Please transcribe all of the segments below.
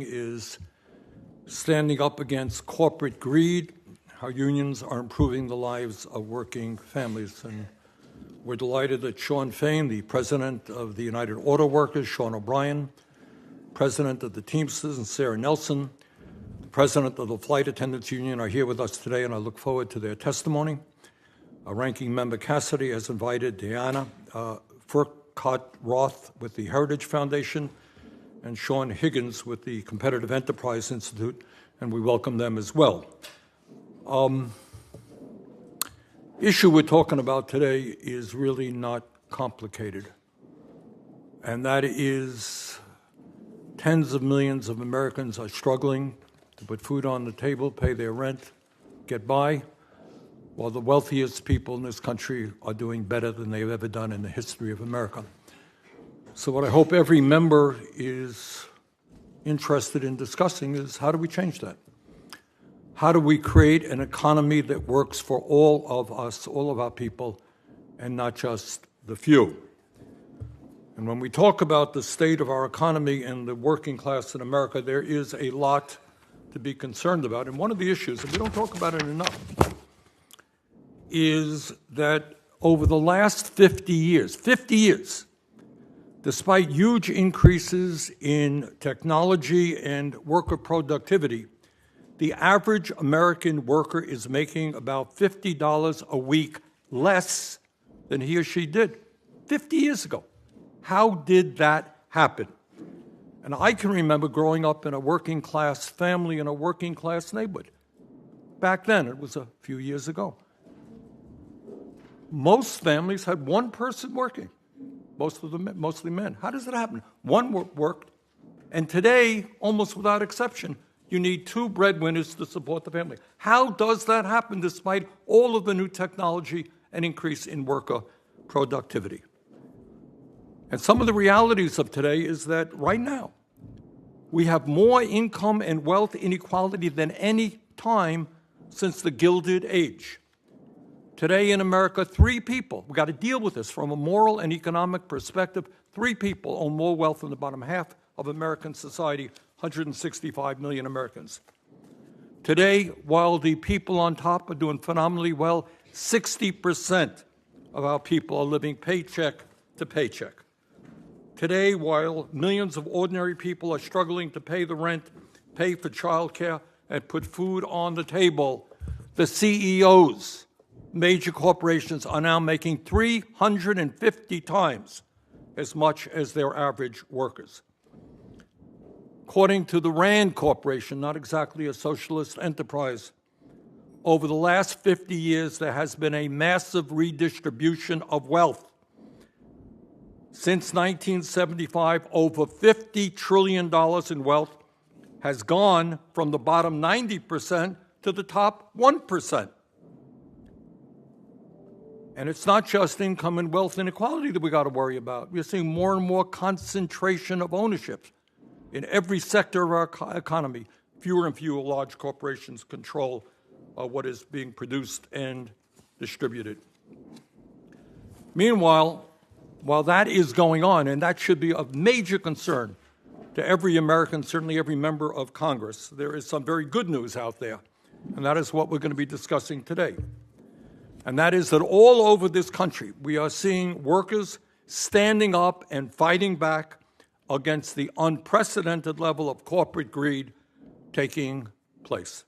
is standing up against corporate greed, how unions are improving the lives of working families. And we're delighted that Shawn Fain, the president of the United Auto Workers, Sean O'Brien, president of the Teamsters, and Sara Nelson, the president of the Flight Attendants Union, are here with us today, and I look forward to their testimony. Our ranking member Cassidy has invited Diana Furchtgott Roth with the Heritage Foundation and Sean Higgins with the Competitive Enterprise Institute, and we welcome them as well. Issue we're talking about today is really not complicated, and that is tens of millions of Americans are struggling to put food on the table, pay their rent, get by, while the wealthiest people in this country are doing better than they've ever done in the history of America. So what I hope every member is interested in discussing is, how do we change that? How do we create an economy that works for all of us, all of our people, and not just the few? And when we talk about the state of our economy and the working class in America, there is a lot to be concerned about. And one of the issues, and we don't talk about it enough, is that over the last 50 years, despite huge increases in technology and worker productivity, the average American worker is making about $50 a week less than he or she did 50 years ago. How did that happen? And I can remember growing up in a working class family in a working class neighborhood. Back then, it was a few years ago. Most families had one person working, mostly men. How does that happen? One worked, and today, almost without exception, you need two breadwinners to support the family. How does that happen despite all of the new technology and increase in worker productivity? And some of the realities of today is that right now, we have more income and wealth inequality than any time since the Gilded Age. Today in America, 3 people, we've got to deal with this from a moral and economic perspective. 3 people own more wealth than the bottom half of American society, 165 million Americans. Today, while the people on top are doing phenomenally well, 60% of our people are living paycheck to paycheck. Today, while millions of ordinary people are struggling to pay the rent, pay for childcare, and put food on the table, the CEOs, major corporations, are now making 350 times as much as their average workers. According to the Rand Corporation, not exactly a socialist enterprise, over the last 50 years, there has been a massive redistribution of wealth. Since 1975, over $50 trillion in wealth has gone from the bottom 90% to the top 1%. And it's not just income and wealth inequality that we got to worry about. We're seeing more and more concentration of ownership in every sector of our economy. Fewer and fewer large corporations control what is being produced and distributed. Meanwhile, while that is going on, and that should be of major concern to every American, certainly every member of Congress, there is some very good news out there, and that is what we're going to be discussing today. And that is that all over this country, we are seeing workers standing up and fighting back against the unprecedented level of corporate greed taking place.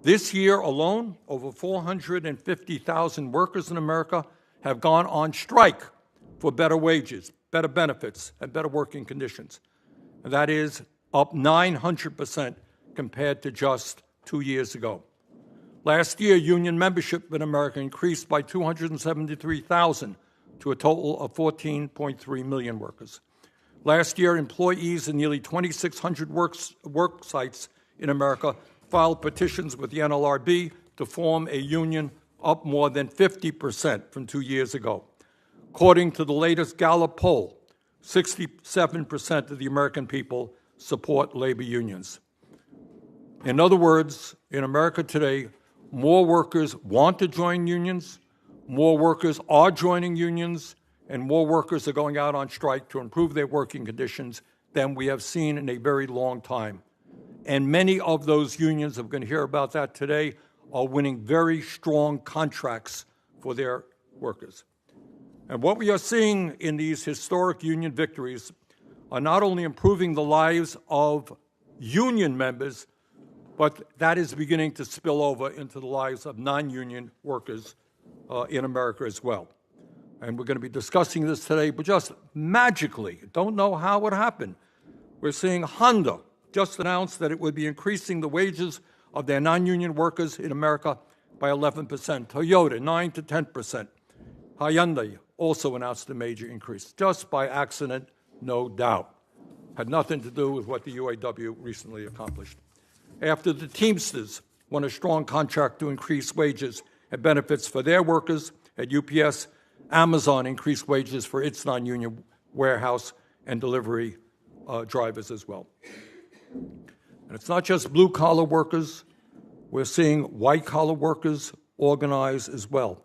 This year alone, over 450,000 workers in America have gone on strike for better wages, better benefits, and better working conditions. And that is up 900% compared to just 2 years ago. Last year, union membership in America increased by 273,000 to a total of 14.3 million workers. Last year, employees in nearly 2,600 work sites in America filed petitions with the NLRB to form a union, up more than 50% from 2 years ago. According to the latest Gallup poll, 67% of the American people support labor unions. In other words, in America today, more workers want to join unions, more workers are joining unions, and more workers are going out on strike to improve their working conditions than we have seen in a very long time And many of those unions, I'm going to hear about that today, are winning very strong contracts for their workers. And what we are seeing in these historic union victories are not only improving the lives of union members, but that is beginning to spill over into the lives of non-union workers in America as well. And we're going to be discussing this today, but just magically, don't know how it happened. We're seeing Honda just announced that it would be increasing the wages of their non-union workers in America by 11%. Toyota, 9 to 10%. Hyundai also announced a major increase, just by accident, no doubt. Had nothing to do with what the UAW recently accomplished. After the Teamsters won a strong contract to increase wages and benefits for their workers at UPS, Amazon increased wages for its non-union warehouse and delivery drivers as well. And it's not just blue-collar workers. We're seeing white-collar workers organize as well.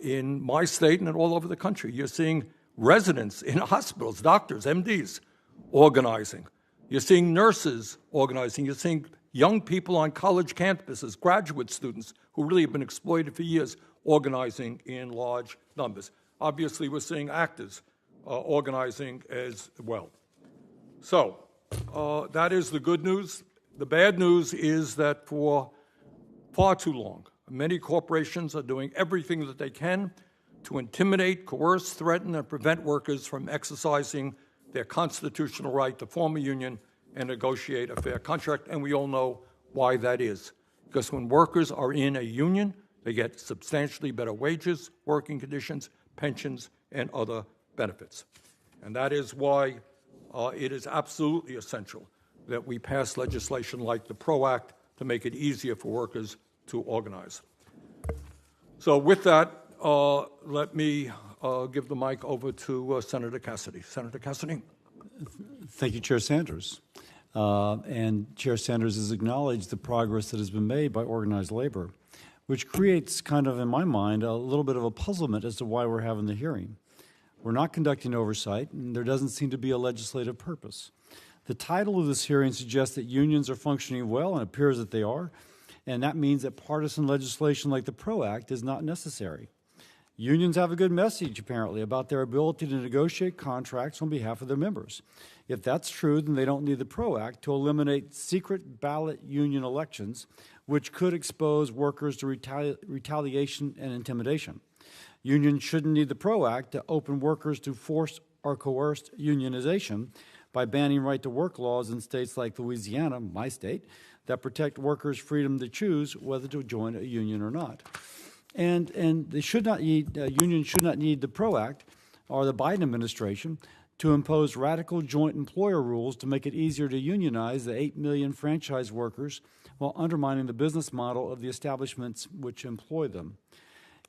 In my state and all over the country, you're seeing residents in hospitals, doctors, MDs, organizing. You're seeing nurses organizing. You're seeing young people on college campuses, graduate students who really have been exploited for years, organizing in large numbers. Obviously, we're seeing actors organizing as well. So that is the good news. The bad news is that for far too long, many corporations are doing everything that they can to intimidate, coerce, threaten, and prevent workers from exercising their constitutional right to form a union and negotiate a fair contract. And we all know why that is. Because when workers are in a union, they get substantially better wages, working conditions, pensions, and other benefits. And that is why it is absolutely essential that we pass legislation like the PRO Act to make it easier for workers to organize. So with that, let me give the mic over to Senator Cassidy. Senator Cassidy. Thank you, Chair Sanders. And Chair Sanders has acknowledged the progress that has been made by organized labor, which creates kind of, in my mind, a little bit of a puzzlement as to why we're having the hearing. We're not conducting oversight, and there doesn't seem to be a legislative purpose. The title of this hearing suggests that unions are functioning well, and it appears that they are, and that means that partisan legislation like the PRO Act is not necessary. Unions have a good message, apparently, about their ability to negotiate contracts on behalf of their members. If that's true, then they don't need the PRO Act to eliminate secret ballot union elections, which could expose workers to retaliation and intimidation. Unions shouldn't need the PRO Act to open workers to forced or coerced unionization by banning right-to-work laws in states like Louisiana, my state, that protect workers' freedom to choose whether to join a union or not. And they should not need, unions should not need the PRO Act or the Biden administration to impose radical joint employer rules to make it easier to unionize the 8 million franchise workers while undermining the business model of the establishments which employ them.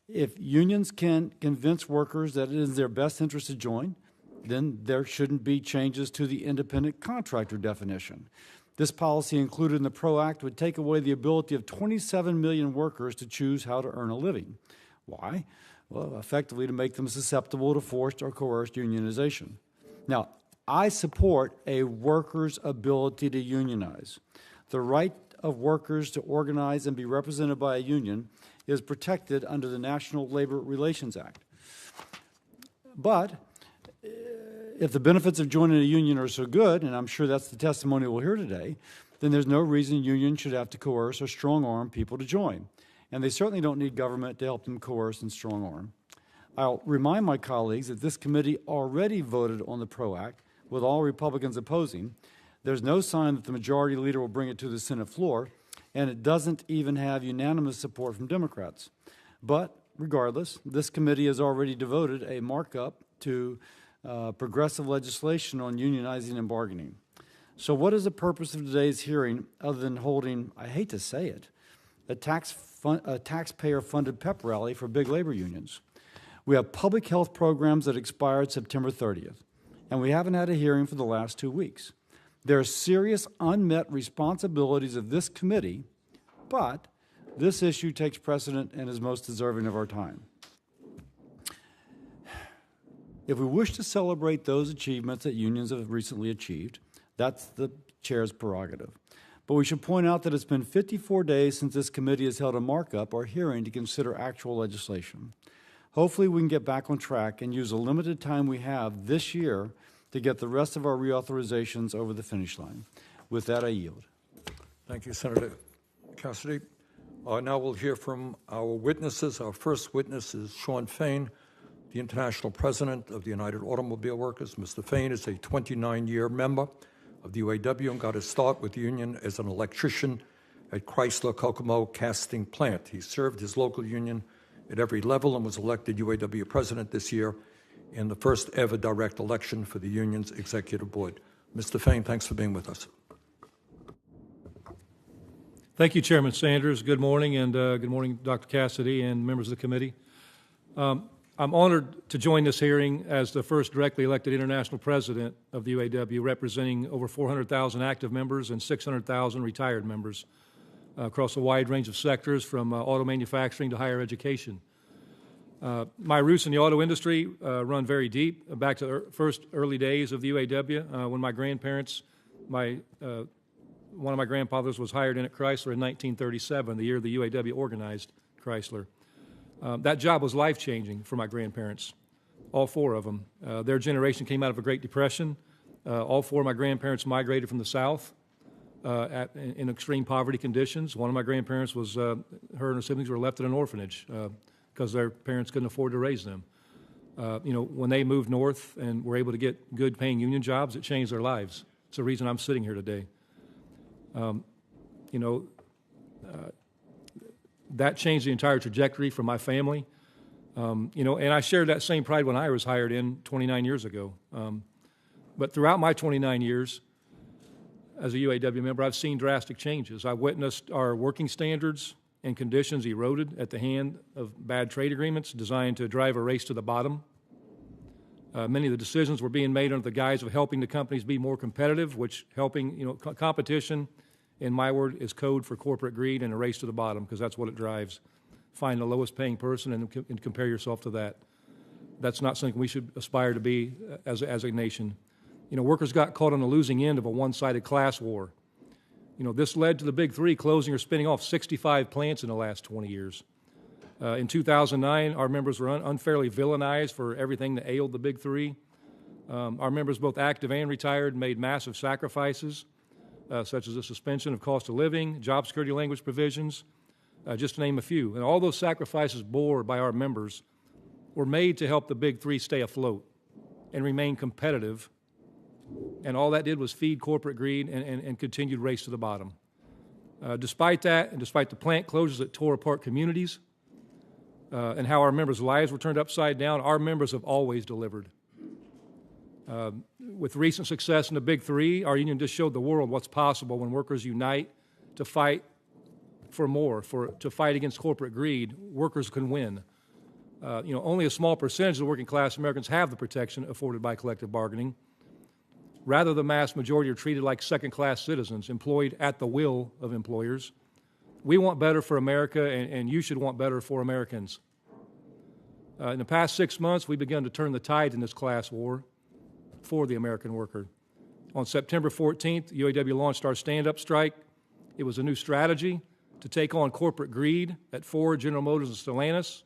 If unions can convince workers that it is their best interest to join, then there shouldn't be changes to the independent contractor definition. This policy included in the PRO Act would take away the ability of 27 million workers to choose how to earn a living. Why? Well, effectively to make them susceptible to forced or coerced unionization. Now, I support a worker's ability to unionize. The right of workers to organize and be represented by a union is protected under the National Labor Relations Act. But if the benefits of joining a union are so good, and I'm sure that's the testimony we'll hear today, then there's no reason unions should have to coerce or strong-arm people to join. And they certainly don't need government to help them coerce and strong-arm. I'll remind my colleagues that this committee already voted on the PRO Act, with all Republicans opposing. There's no sign that the majority leader will bring it to the Senate floor, and it doesn't even have unanimous support from Democrats. But regardless, this committee has already devoted a markup to progressive legislation on unionizing and bargaining. So what is the purpose of today's hearing other than holding, I hate to say it, a taxpayer-funded pep rally for big labor unions? We have public health programs that expired September 30th, and we haven't had a hearing for the last 2 weeks. There are serious unmet responsibilities of this committee, but this issue takes precedent and is most deserving of our time. If we wish to celebrate those achievements that unions have recently achieved, that's the chair's prerogative. But we should point out that it's been 54 days since this committee has held a markup or hearing to consider actual legislation. Hopefully we can get back on track and use the limited time we have this year to get the rest of our reauthorizations over the finish line. With that, I yield. Thank you, Senator Cassidy. Now we'll hear from our witnesses. Our first witness is Shawn Fain, the International President of the United Automobile Workers. Mr. Fain is a 29-year member of the UAW and got his start with the union as an electrician at Chrysler Kokomo Casting Plant. He served his local union at every level and was elected UAW President this year in the first ever direct election for the union's executive board. Mr. Fain, thanks for being with us. Thank you, Chairman Sanders. Good morning, and good morning, Dr. Cassidy and members of the committee. I'm honored to join this hearing as the first directly elected international president of the UAW, representing over 400,000 active members and 600,000 retired members across a wide range of sectors, from auto manufacturing to higher education. My roots in the auto industry run very deep, back to the first early days of the UAW, when my grandparents, one of my grandfathers was hired in at Chrysler in 1937, the year the UAW organized Chrysler. That job was life-changing for my grandparents, all four of them. Their generation came out of a Great Depression. All four of my grandparents migrated from the South in extreme poverty conditions. One of my grandparents was, her and her siblings were left in an orphanage because their parents couldn't afford to raise them. When they moved north and were able to get good paying union jobs, it changed their lives. It's the reason I'm sitting here today. That changed the entire trajectory for my family. And I shared that same pride when I was hired in 29 years ago. But throughout my 29 years as a UAW member, I've seen drastic changes. I've witnessed our working standards and conditions eroded at the hand of bad trade agreements designed to drive a race to the bottom. Many of the decisions were being made under the guise of helping the companies be more competitive, which competition, in my word, is code for corporate greed and a race to the bottom, because that's what it drives. Find the lowest paying person and compare yourself to that. That's not something we should aspire to be as a nation. Workers got caught on the losing end of a one-sided class war. This led to the big three closing or spinning off 65 plants in the last 20 years. In 2009, our members were unfairly villainized for everything that ailed the big three. Our members, both active and retired, made massive sacrifices, such as the suspension of cost of living, job security language provisions, just to name a few. And all those sacrifices bore by our members were made to help the big three stay afloat and remain competitive. And all that did was feed corporate greed and continued race to the bottom. Despite that, and despite the plant closures that tore apart communities, and how our members' lives were turned upside down, our members have always delivered. With recent success in the big three, our union just showed the world what's possible when workers unite to fight for more, to fight against corporate greed. Workers can win. Only a small percentage of the working class Americans have the protection afforded by collective bargaining. Rather, the mass majority are treated like second-class citizens, employed at the will of employers. We want better for America, and you should want better for Americans. In the past 6 months, we've begun to turn the tide in this class war for the American worker. On September 14th, UAW launched our stand-up strike. It was a new strategy to take on corporate greed at Ford, General Motors, and Stellantis,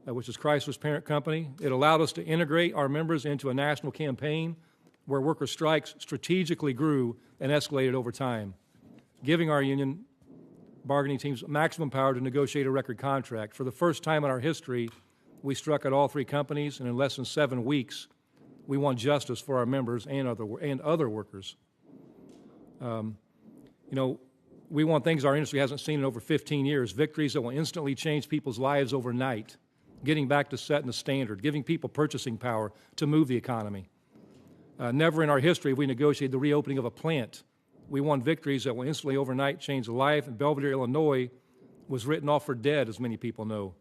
which is Chrysler's parent company. It allowed us to integrate our members into a national campaign where worker strikes strategically grew and escalated over time, giving our union bargaining teams maximum power to negotiate a record contract. For the first time in our history, we struck at all three companies, and in less than 7 weeks, we won justice for our members and other workers. We want things our industry hasn't seen in over 15 years, victories that will instantly change people's lives overnight, getting back to setting the standard, giving people purchasing power to move the economy. Never in our history have we negotiated the reopening of a plant. We won victories that will instantly overnight change the life, and Belvidere, Illinois was written off for dead, as many people know.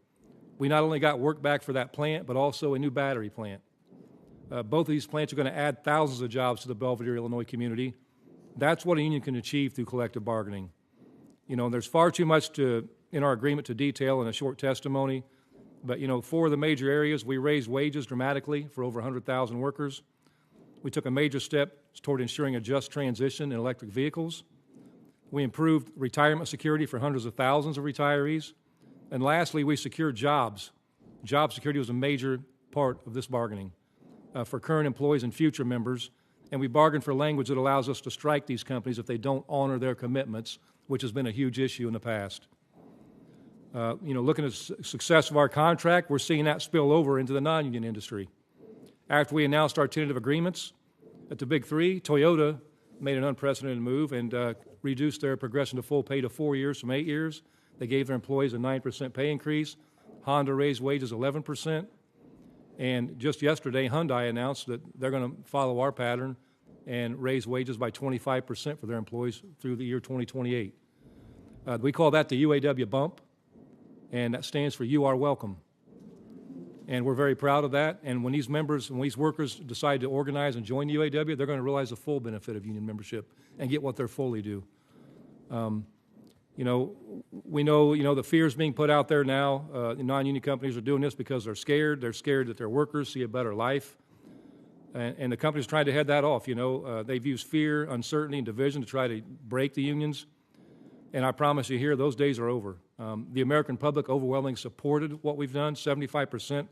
We not only got work back for that plant, but also a new battery plant. Both of these plants are going to add thousands of jobs to the Belvidere, Illinois community. That's what a union can achieve through collective bargaining. There's far too much in our agreement to detail in a short testimony, but, four of the major areas, we raised wages dramatically for over 100,000 workers. We took a major step toward ensuring a just transition in electric vehicles. We improved retirement security for hundreds of thousands of retirees. And lastly, we secured jobs. Job security was a major part of this bargaining for current employees and future members. And we bargained for language that allows us to strike these companies if they don't honor their commitments, which has been a huge issue in the past. Looking at the success of our contract, we're seeing that spill over into the non-union industry. After we announced our tentative agreements at the Big Three, Toyota made an unprecedented move and reduced their progression to full pay to 4 years from 8 years. They gave their employees a 9% pay increase. Honda raised wages 11%. And just yesterday, Hyundai announced that they're going to follow our pattern and raise wages by 25% for their employees through the year 2028. We call that the UAW bump, and that stands for You Are Welcome. And we're very proud of that. And when these workers decide to organize and join the UAW, they're going to realize the full benefit of union membership and get what they're fully due. We know the fears being put out there now. Non-union companies are doing this because they're scared. They're scared that their workers see a better life. And the companies trying to head that off. They've used fear, uncertainty, and division to try to break the unions. And I promise you here, those days are over. The American public overwhelmingly supported what we've done. 75%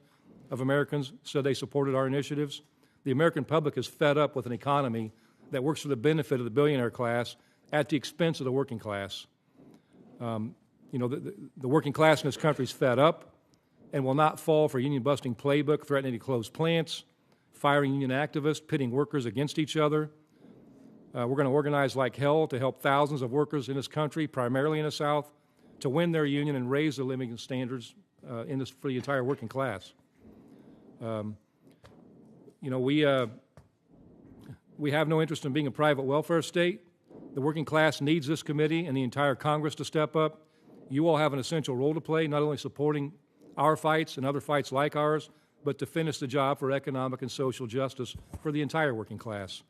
of Americans said they supported our initiatives. The American public is fed up with an economy that works for the benefit of the billionaire class at the expense of the working class. The working class in this country is fed up and will not fall for a union-busting playbook threatening to close plants, firing union activists, pitting workers against each other. We're going to organize like hell to help thousands of workers in this country, primarily in the South, to win their union and raise the living standards for the entire working class. We have no interest in being a private welfare state. The working class needs this committee and the entire Congress to step up. You all have an essential role to play, not only supporting our fights and other fights like ours, but to finish the job for economic and social justice for the entire working class.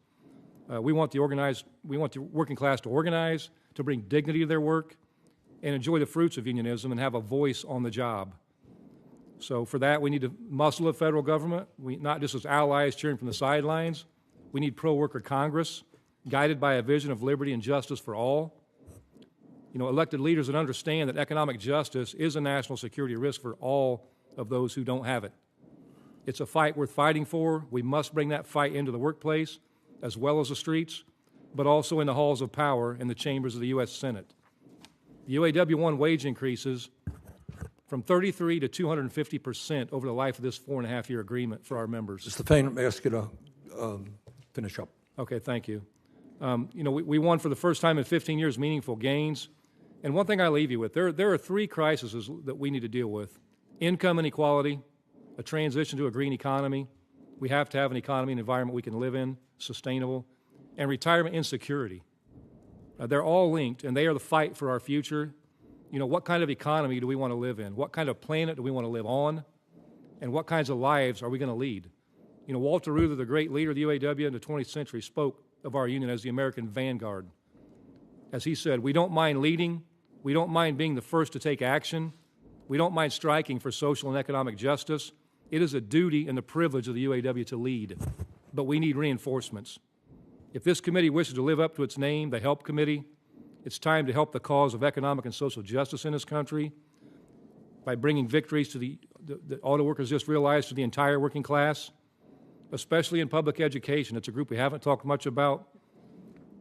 We want the working class to organize, to bring dignity to their work, and enjoy the fruits of unionism and have a voice on the job. So for that, we need to muscle the federal government, not just as allies cheering from the sidelines. We need pro-worker Congress, guided by a vision of liberty and justice for all. Elected leaders that understand that economic justice is a national security risk for all of those who don't have it. It's a fight worth fighting for. We must bring that fight into the workplace, as well as the streets, but also in the halls of power in the chambers of the U.S. Senate. The UAW won wage increases from 33% to 250% over the life of this 4.5-year agreement for our members. Mr. Fain, let me ask you to finish up. Okay, thank you. We won for the first time in 15 years meaningful gains. And one thing I leave you with, there are 3 crises that we need to deal with. Income inequality, a transition to a green economy. We have to have an economy and environment we can live in, sustainable, and retirement insecurity. They're all linked, and they are the fight for our future. What kind of economy do we want to live in? What kind of planet do we want to live on? And what kinds of lives are we going to lead? Walter Reuther, the great leader of the UAW in the 20th century, spoke of our union as the American vanguard. As he said, we don't mind leading. We don't mind being the first to take action. We don't mind striking for social and economic justice. It is a duty and the privilege of the UAW to lead, but we need reinforcements. If this committee wishes to live up to its name, the HELP Committee, it's time to help the cause of economic and social justice in this country by bringing victories to the auto workers just realized to the entire working class, especially in public education. It's a group we haven't talked much about,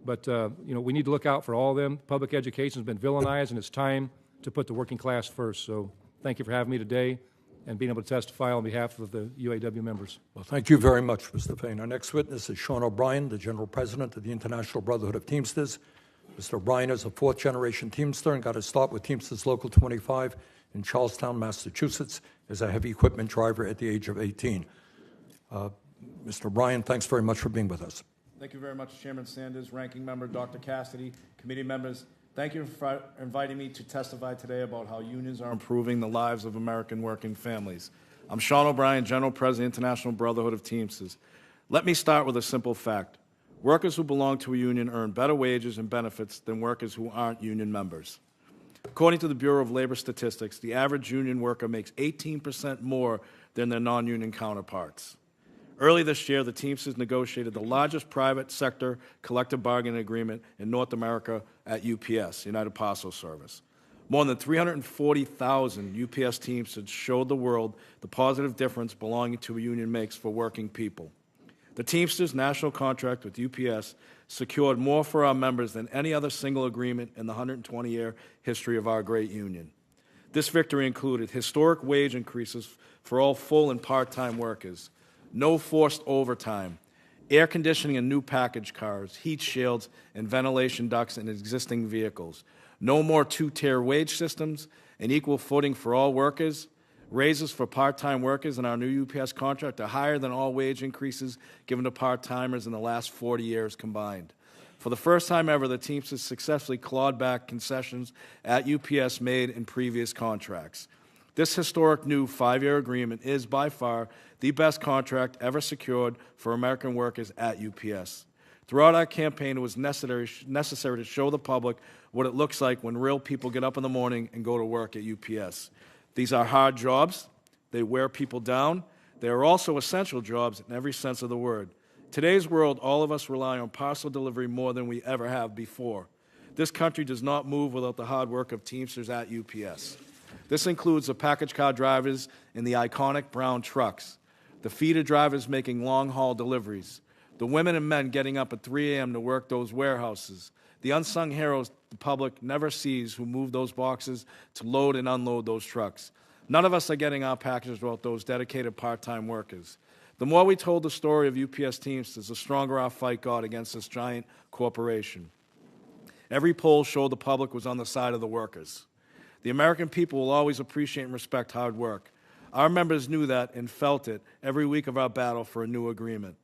but we need to look out for all of them. Public education has been villainized, and it's time to put the working class first. So thank you for having me today and being able to testify on behalf of the UAW members. Well, thank you very much, Mr. Fain. Our next witness is Sean O'Brien, the General President of the International Brotherhood of Teamsters. Mr. O'Brien is a 4th-generation Teamster and got his start with Teamsters Local 25 in Charlestown, Massachusetts, as a heavy equipment driver at the age of 18. Mr. O'Brien, thanks very much for being with us. Thank you very much, Chairman Sanders, Ranking Member Dr. Cassidy, committee members. Thank you for inviting me to testify today about how unions are improving the lives of American working families. I'm Sean O'Brien, General President, International Brotherhood of Teamsters. Let me start with a simple fact. Workers who belong to a union earn better wages and benefits than workers who aren't union members. According to the Bureau of Labor Statistics, the average union worker makes 18% more than their non-union counterparts. Early this year, the Teamsters negotiated the largest private sector collective bargaining agreement in North America at UPS, United Parcel Service. More than 340,000 UPS Teamsters showed the world the positive difference belonging to a union makes for working people. The Teamsters' national contract with UPS secured more for our members than any other single agreement in the 120-year history of our great union. This victory included historic wage increases for all full and part-time workers, no forced overtime, air conditioning in new package cars, heat shields, and ventilation ducts in existing vehicles, no more two-tier wage systems, and equal footing for all workers. Raises for part-time workers in our new UPS contract are higher than all wage increases given to part-timers in the last 40 years combined. For the first time ever, the Teamsters successfully clawed back concessions at UPS made in previous contracts. This historic new 5-year agreement is by far the best contract ever secured for American workers at UPS. Throughout our campaign, it was necessary to show the public what it looks like when real people get up in the morning and go to work at UPS. These are hard jobs. They wear people down. They are also essential jobs in every sense of the word. Today's world, all of us rely on parcel delivery more than we ever have before. This country does not move without the hard work of Teamsters at UPS. This includes the package car drivers in the iconic brown trucks, the feeder drivers making long-haul deliveries, the women and men getting up at 3 a.m. to work those warehouses, the unsung heroes the public never sees who move those boxes to load and unload those trucks. None of us are getting our packages without those dedicated part-time workers. The more we told the story of UPS Teamsters, the stronger our fight got against this giant corporation. Every poll showed the public was on the side of the workers. The American people will always appreciate and respect hard work. Our members knew that and felt it every week of our battle for a new agreement.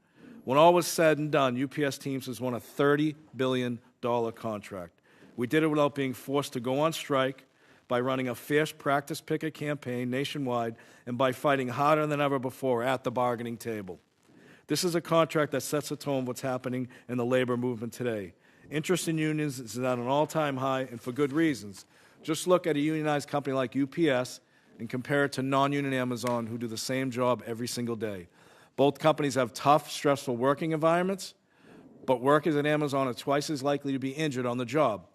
When all was said and done, UPS Teamsters won a $30 billion contract. We did it without being forced to go on strike, by running a fierce practice picket campaign nationwide, and by fighting harder than ever before at the bargaining table. This is a contract that sets the tone of what's happening in the labor movement today. Interest in unions is at an all-time high, and for good reasons. Just look at a unionized company like UPS and compare it to non-union Amazon, who do the same job every single day. Both companies have tough, stressful working environments, but workers at Amazon are twice as likely to be injured on the job.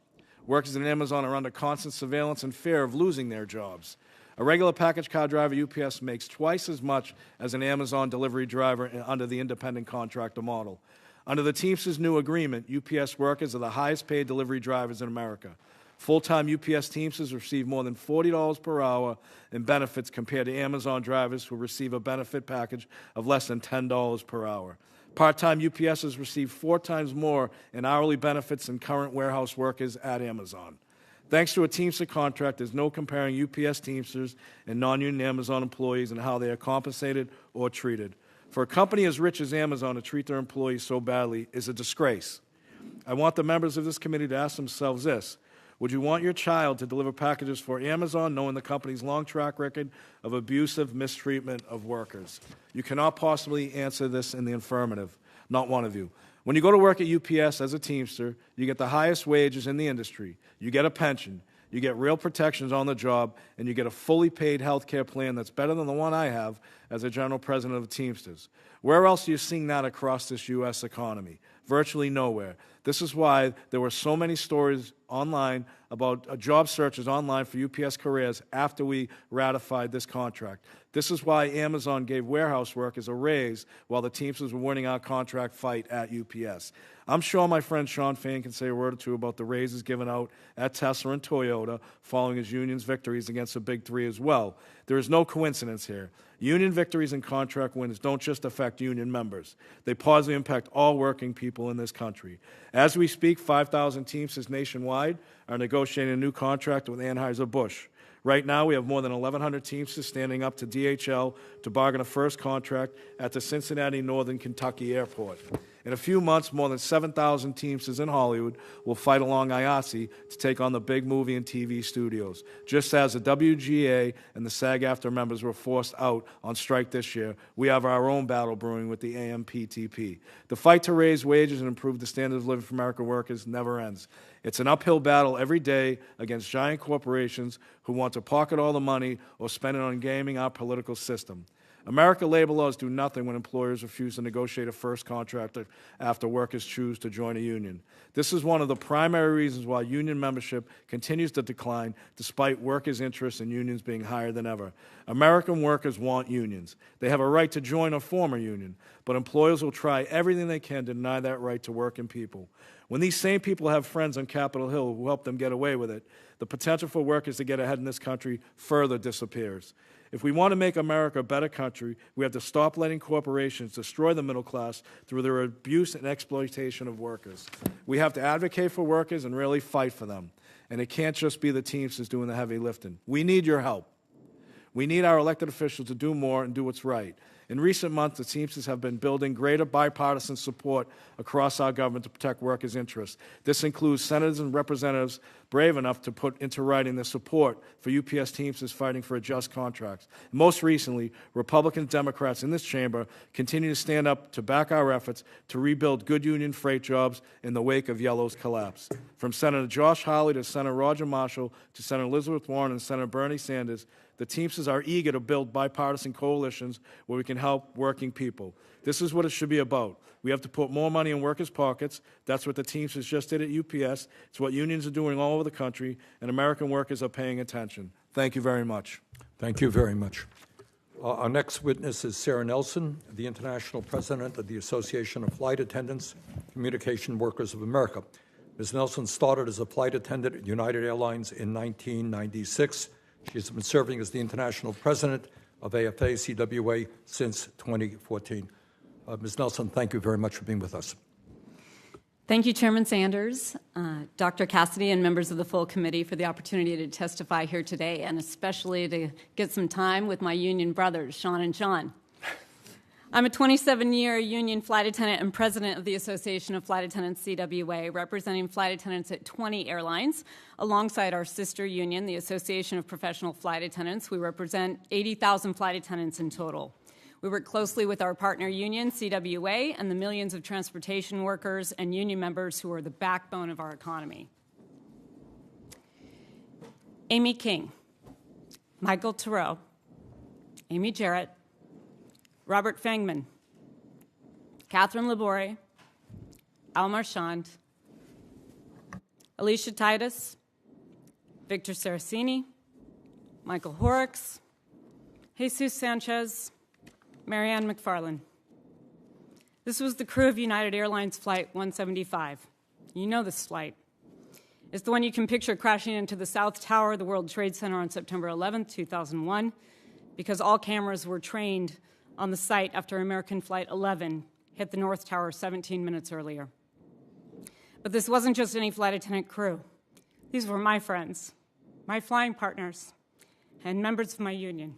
Workers at Amazon are under constant surveillance and fear of losing their jobs. A regular package car driver at UPS makes twice as much as an Amazon delivery driver under the independent contractor model. Under the Teamsters' new agreement, UPS workers are the highest paid delivery drivers in America. Full-time UPS Teamsters receive more than $40 per hour in benefits compared to Amazon drivers who receive a benefit package of less than $10 per hour. Part-time UPSers receive 4 times more in hourly benefits than current warehouse workers at Amazon. Thanks to a Teamster contract, there's no comparing UPS Teamsters and non-union Amazon employees and how they are compensated or treated. For a company as rich as Amazon to treat their employees so badly is a disgrace. I want the members of this committee to ask themselves this: would you want your child to deliver packages for Amazon knowing the company's long track record of abusive mistreatment of workers? You cannot possibly answer this in the affirmative, not one of you. When you go to work at UPS as a Teamster, you get the highest wages in the industry, you get a pension, you get real protections on the job, and you get a fully paid health care plan that's better than the one I have as a general president of Teamsters. Where else are you seeing that across this U.S. economy? Virtually nowhere. This is why there were so many stories online about job searches online for UPS careers after we ratified this contract. This is why Amazon gave warehouse workers a raise while the Teamsters were winning our contract fight at UPS. I'm sure my friend Shawn Fain can say a word or two about the raises given out at Tesla and Toyota following his union's victories against the Big Three as well. There is no coincidence here. Union victories and contract wins don't just affect union members. They positively impact all working people in this country. As we speak, 5,000 Teamsters nationwide are negotiating a new contract with Anheuser-Busch. Right now, we have more than 1,100 Teamsters standing up to DHL to bargain a first contract at the Cincinnati Northern Kentucky Airport. In a few months, more than 7,000 Teamsters in Hollywood will fight along IATSE to take on the big movie and TV studios. Just as the WGA and the SAG-AFTRA members were forced out on strike this year, we have our own battle brewing with the AMPTP. The fight to raise wages and improve the standard of living for American workers never ends. It's an uphill battle every day against giant corporations who want to pocket all the money or spend it on gaming our political system. American labor laws do nothing when employers refuse to negotiate a first contract after workers choose to join a union. This is one of the primary reasons why union membership continues to decline despite workers' interest in unions being higher than ever. American workers want unions. They have a right to join or form a union, but employers will try everything they can to deny that right to working people. When these same people have friends on Capitol Hill who help them get away with it, the potential for workers to get ahead in this country further disappears. If we want to make America a better country, we have to stop letting corporations destroy the middle class through their abuse and exploitation of workers. We have to advocate for workers and really fight for them. And it can't just be the Teamsters doing the heavy lifting. We need your help. We need our elected officials to do more and do what's right. In recent months, the Teamsters have been building greater bipartisan support across our government to protect workers' interests. This includes senators and representatives brave enough to put into writing their support for UPS Teamsters fighting for just contracts. Most recently, Republicans and Democrats in this chamber continue to stand up to back our efforts to rebuild good union freight jobs in the wake of Yellow's collapse. From Senator Josh Hawley to Senator Roger Marshall to Senator Elizabeth Warren and Senator Bernie Sanders, the Teamsters are eager to build bipartisan coalitions where we can help working people. This is what it should be about. We have to put more money in workers' pockets. That's what the Teamsters just did at UPS. It's what unions are doing all over the country, and American workers are paying attention. Thank you very much. Thank you very much. Our next witness is Sara Nelson, the International President of the Association of Flight Attendants-Communication Workers of America. Ms. Nelson started as a flight attendant at United Airlines in 1996. She has been serving as the International President of AFA-CWA since 2014. Ms. Nelson, thank you very much for being with us. Thank you, Chairman Sanders, Dr. Cassidy, and members of the full committee for the opportunity to testify here today, and especially to get some time with my union brothers, Sean and Shawn. I'm a 27-year union flight attendant and president of the Association of Flight Attendants-CWA, representing flight attendants at 20 airlines. Alongside our sister union, the Association of Professional Flight Attendants, we represent 80,000 flight attendants in total. We work closely with our partner union, CWA, and the millions of transportation workers and union members who are the backbone of our economy. Amy King, Michael Turow, Amy Jarrett, Robert Fangman, Catherine Labore, Al Marchand, Alicia Titus, Victor Saraceni, Michael Horrocks, Jesus Sanchez, Marianne McFarland. This was the crew of United Airlines Flight 175. You know this flight. It's the one you can picture crashing into the South Tower of the World Trade Center on September 11, 2001, because all cameras were trained on the site after American Flight 11 hit the North Tower 17 minutes earlier. But this wasn't just any flight attendant crew. These were my friends, my flying partners, and members of my union.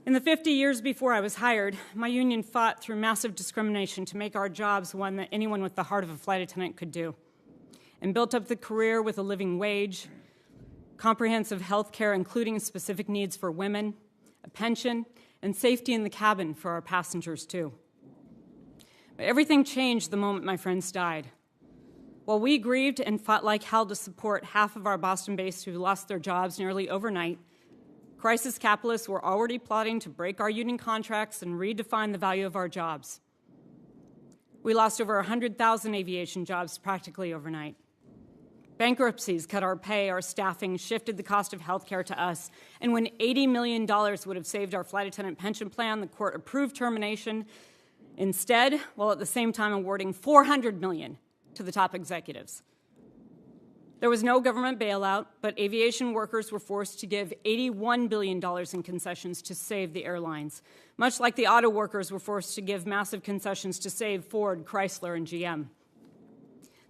In the 50 years before I was hired, my union fought through massive discrimination to make our jobs one that anyone with the heart of a flight attendant could do, and built up the career with a living wage, comprehensive health care, including specific needs for women, a pension, and safety in the cabin for our passengers, too. But everything changed the moment my friends died. While we grieved and fought like hell to support half of our Boston-based who lost their jobs nearly overnight, crisis capitalists were already plotting to break our union contracts and redefine the value of our jobs. We lost over 100,000 aviation jobs practically overnight. Bankruptcies cut our pay, our staffing, shifted the cost of health care to us. And when $80 million would have saved our flight attendant pension plan, the court approved termination instead, while at the same time awarding $400 million to the top executives. There was no government bailout, but aviation workers were forced to give $81 billion in concessions to save the airlines, much like the auto workers were forced to give massive concessions to save Ford, Chrysler, and GM.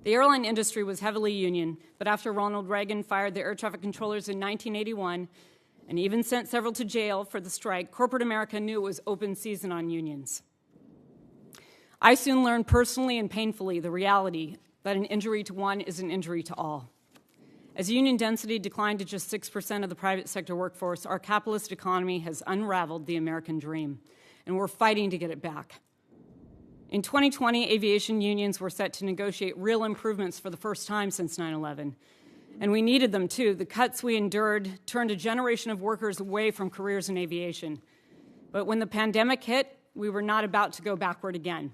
The airline industry was heavily union, but after Ronald Reagan fired the air traffic controllers in 1981 and even sent several to jail for the strike, corporate America knew it was open season on unions. I soon learned personally and painfully the reality that an injury to one is an injury to all. As union density declined to just 6% of the private sector workforce, our capitalist economy has unraveled the American dream, and we're fighting to get it back. In 2020, aviation unions were set to negotiate real improvements for the first time since 9/11, And we needed them too. The cuts we endured turned a generation of workers away from careers in aviation. But when the pandemic hit, we were not about to go backward again.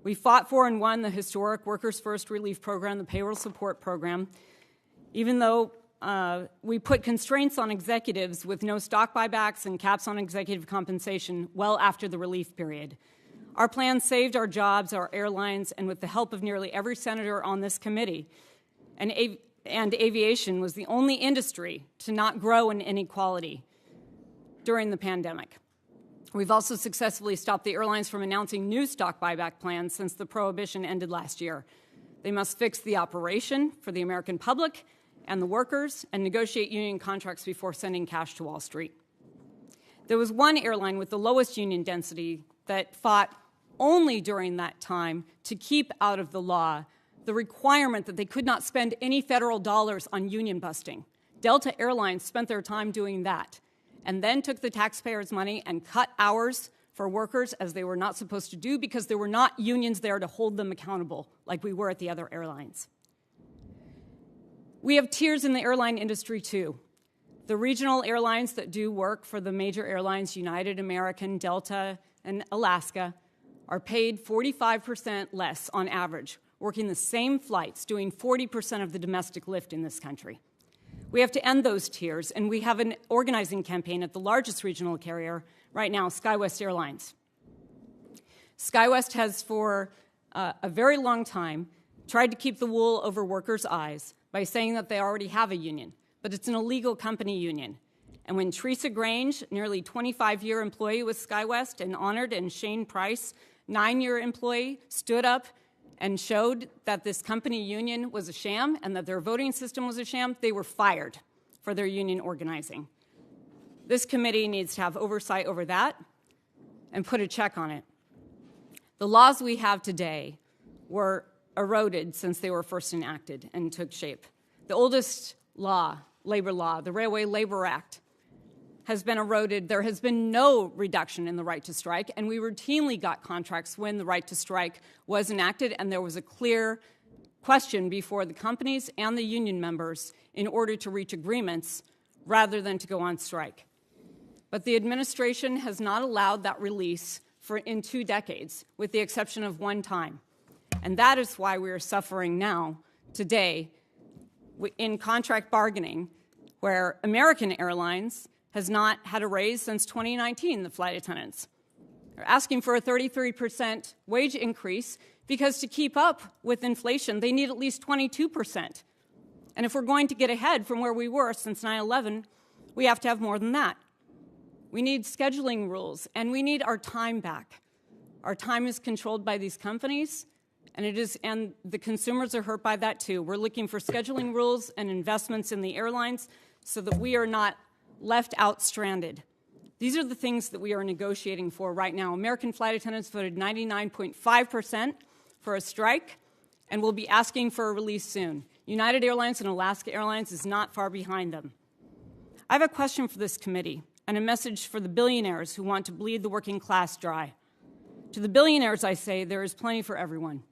We fought for and won the historic Workers First Relief Program, the Payroll Support Program, even though we put constraints on executives with no stock buybacks and caps on executive compensation well after the relief period. Our plan saved our jobs, our airlines, and with the help of nearly every senator on this committee, and aviation was the only industry to not grow in inequality during the pandemic. We've also successfully stopped the airlines from announcing new stock buyback plans since the prohibition ended last year. They must fix the operation for the American public and the workers and negotiate union contracts before sending cash to Wall Street. There was one airline with the lowest union density that fought only during that time to keep out of the law the requirement that they could not spend any federal dollars on union busting. Delta Airlines spent their time doing that and then took the taxpayers' money and cut hours for workers as they were not supposed to do because there were not unions there to hold them accountable like we were at the other airlines. We have tiers in the airline industry too. The regional airlines that do work for the major airlines, United, American, Delta, and Alaska, are paid 45% less on average, working the same flights, doing 40% of the domestic lift in this country. We have to end those tiers, and we have an organizing campaign at the largest regional carrier right now, SkyWest Airlines. SkyWest has, for a very long time, tried to keep the wool over workers' eyes by saying that they already have a union, but it's an illegal company union. And when Teresa Grange, nearly 25-year employee with SkyWest, and honored, and Shane Price, 9-year employee, stood up and showed that this company union was a sham and that their voting system was a sham, they were fired for their union organizing. This committee needs to have oversight over that and put a check on it. The laws we have today were eroded since they were first enacted and took shape. The oldest law, labor law, the Railway Labor Act, has been eroded. There has been no reduction in the right to strike, and we routinely got contracts when the right to strike was enacted, and there was a clear question before the companies and the union members in order to reach agreements rather than to go on strike. But the administration has not allowed that release in 2 decades, with the exception of one time. And that is why we are suffering now, today, in contract bargaining, where American Airlines has not had a raise since 2019, the flight attendants. They're asking for a 33% wage increase because to keep up with inflation, they need at least 22%. And if we're going to get ahead from where we were since 9/11, we have to have more than that. We need scheduling rules, and we need our time back. Our time is controlled by these companies, and the consumers are hurt by that too. We're looking for scheduling rules and investments in the airlines so that we are not left out stranded. These are the things that we are negotiating for right now. American flight attendants voted 99.5% for a strike and will be asking for a release soon. United Airlines and Alaska Airlines is not far behind them. I have a question for this committee and a message for the billionaires who want to bleed the working class dry. To the billionaires, I say, there is plenty for everyone.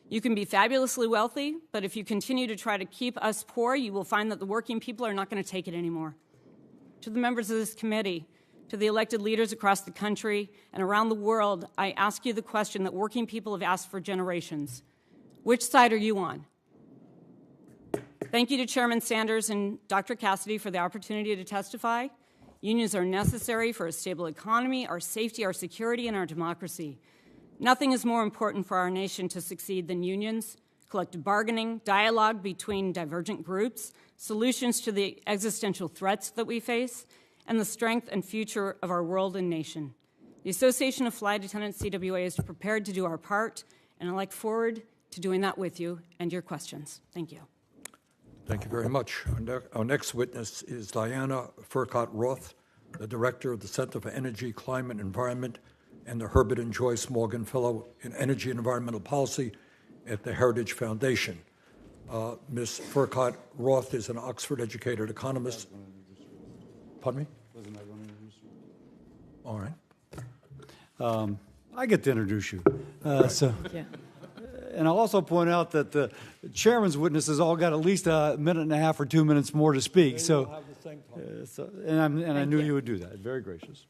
You can be fabulously wealthy, but if you continue to try to keep us poor, you will find that the working people are not going to take it anymore. To the members of this committee, to the elected leaders across the country and around the world, I ask you the question that working people have asked for generations. Which side are you on? Thank you to Chairman Sanders and Dr. Cassidy for the opportunity to testify. Unions are necessary for a stable economy, our safety, our security, and our democracy. Nothing is more important for our nation to succeed than unions, collective bargaining, dialogue between divergent groups, solutions to the existential threats that we face, and the strength and future of our world and nation. The Association of Flight Attendants, CWA, is prepared to do our part, and I look forward to doing that with you and your questions. Thank you. Thank you very much. Our next witness is Diana Furchtgott Roth, the Director of the Center for Energy, Climate, Environment, and the Herbert and Joyce Morgan Fellow in Energy and Environmental Policy at the Heritage Foundation. Ms. Furchtgott Roth is an Oxford-educated economist. Pardon me? All right. I get to introduce you. And I'll also point out that the chairman's witnesses all got at least a minute and a half or 2 minutes more to speak. They So, will have the same time. I knew you would do that. Very gracious.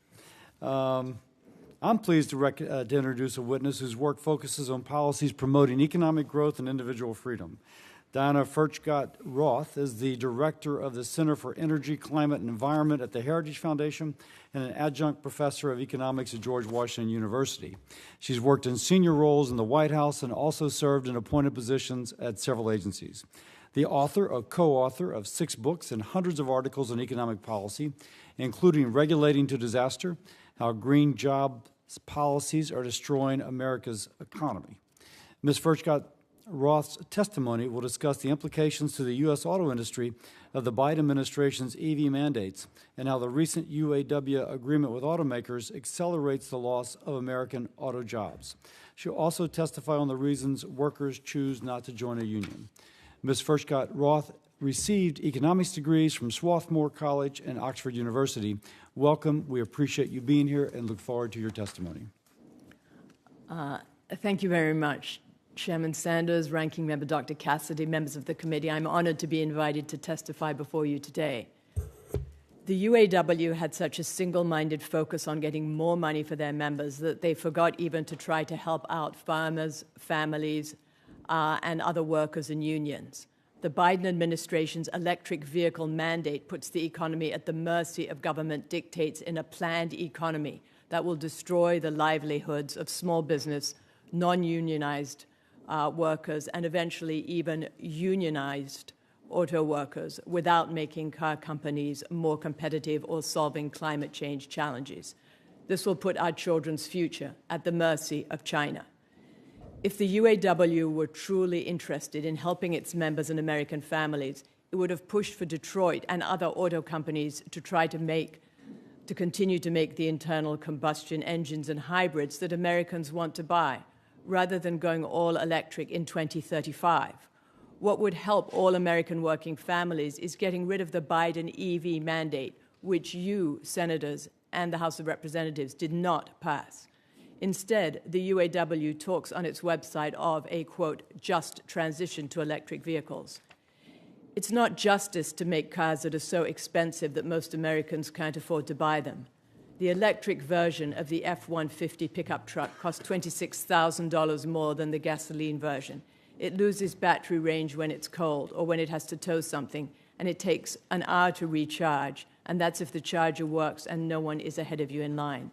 I'm pleased to introduce a witness whose work focuses on policies promoting economic growth and individual freedom. Diana Furchtgott Roth is the director of the Center for Energy, Climate, and Environment at the Heritage Foundation and an adjunct professor of economics at George Washington University. She's worked in senior roles in the White House and also served in appointed positions at several agencies. The author or co-author of 6 books and hundreds of articles on economic policy, including Regulating to Disaster, How Green Job Policies Are Destroying America's Economy. Ms. Furchtgott Roth's testimony will discuss the implications to the U.S. auto industry of the Biden administration's EV mandates and how the recent UAW agreement with automakers accelerates the loss of American auto jobs. She'll also testify on the reasons workers choose not to join a union. Ms. Furchtgott Roth received economics degrees from Swarthmore College and Oxford University. Welcome. We appreciate you being here and look forward to your testimony. Thank you very much, Chairman Sanders, Ranking Member Dr. Cassidy, members of the committee. I'm honored to be invited to testify before you today. The UAW had such a single-minded focus on getting more money for their members that they forgot even to try to help out farmers, families, and other workers and unions. The Biden administration's electric vehicle mandate puts the economy at the mercy of government dictates in a planned economy that will destroy the livelihoods of small business, non-unionized workers, and eventually even unionized auto workers without making car companies more competitive or solving climate change challenges. This will put our children's future at the mercy of China. If the UAW were truly interested in helping its members and American families, it would have pushed for Detroit and other auto companies to try to continue to make the internal combustion engines and hybrids that Americans want to buy, rather than going all electric in 2035. What would help all American working families is getting rid of the Biden EV mandate, which you, senators, and the House of Representatives did not pass. Instead, the UAW talks on its website of a, quote, just transition to electric vehicles. It's not justice to make cars that are so expensive that most Americans can't afford to buy them. The electric version of the F-150 pickup truck costs $26,000 more than the gasoline version. It loses battery range when it's cold or when it has to tow something, and it takes an hour to recharge, and that's if the charger works and no one is ahead of you in line.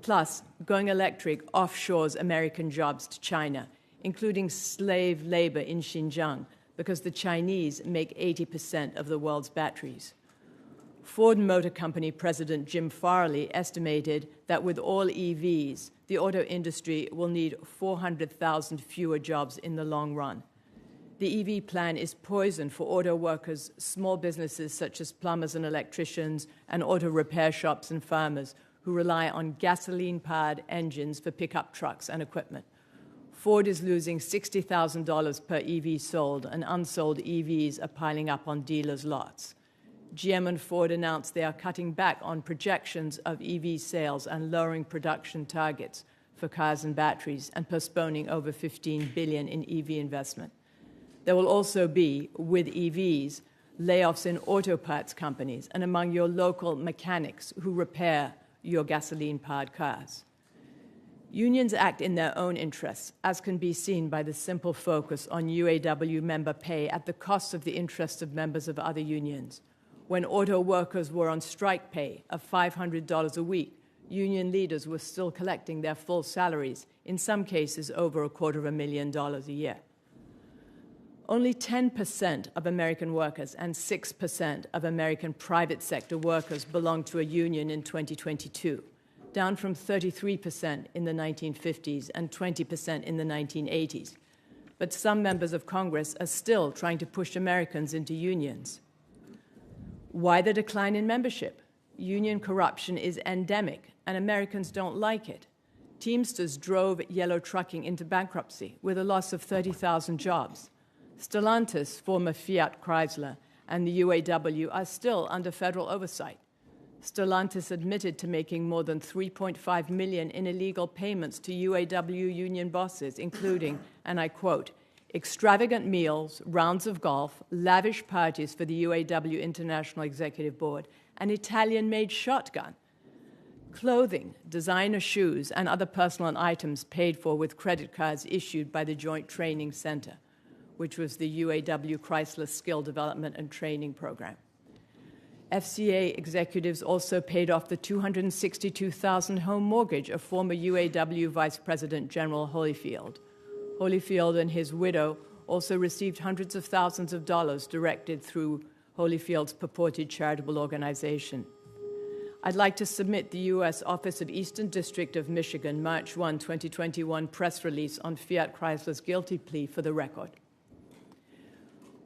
Plus, going electric offshores American jobs to China, including slave labor in Xinjiang, because the Chinese make 80% of the world's batteries. Ford Motor Company President Jim Farley estimated that with all EVs, the auto industry will need 400,000 fewer jobs in the long run. The EV plan is poison for auto workers, small businesses such as plumbers and electricians, and auto repair shops and farmers who rely on gasoline-powered engines for pickup trucks and equipment. Ford is losing $60,000 per EV sold, and unsold EVs are piling up on dealers' lots. GM and Ford announced they are cutting back on projections of EV sales and lowering production targets for cars and batteries and postponing over $15 billion in EV investment. There will also be, with EVs, layoffs in auto parts companies and among your local mechanics who repair your gasoline-powered cars. Unions act in their own interests, as can be seen by the simple focus on UAW member pay at the cost of the interests of members of other unions. When auto workers were on strike pay of $500 a week, union leaders were still collecting their full salaries, in some cases over $250,000 a year. Only 10% of American workers and 6% of American private sector workers belong to a union in 2022, down from 33% in the 1950s and 20% in the 1980s. But some members of Congress are still trying to push Americans into unions. Why the decline in membership? Union corruption is endemic, and Americans don't like it. Teamsters drove yellow trucking into bankruptcy with a loss of 30,000 jobs. Stellantis, former Fiat Chrysler, and the UAW are still under federal oversight. Stellantis admitted to making more than $3.5 million in illegal payments to UAW union bosses, including, and I quote, extravagant meals, rounds of golf, lavish parties for the UAW International Executive Board, an Italian-made shotgun, clothing, designer shoes, and other personal items paid for with credit cards issued by the Joint Training Center, which was the UAW Chrysler Skill Development and Training Program. FCA executives also paid off the $262,000 home mortgage of former UAW Vice President General Holyfield. Holyfield and his widow also received hundreds of thousands of dollars directed through Holyfield's purported charitable organization. I'd like to submit the U.S. Office of Eastern District of Michigan, March 1, 2021 press release on Fiat Chrysler's guilty plea for the record.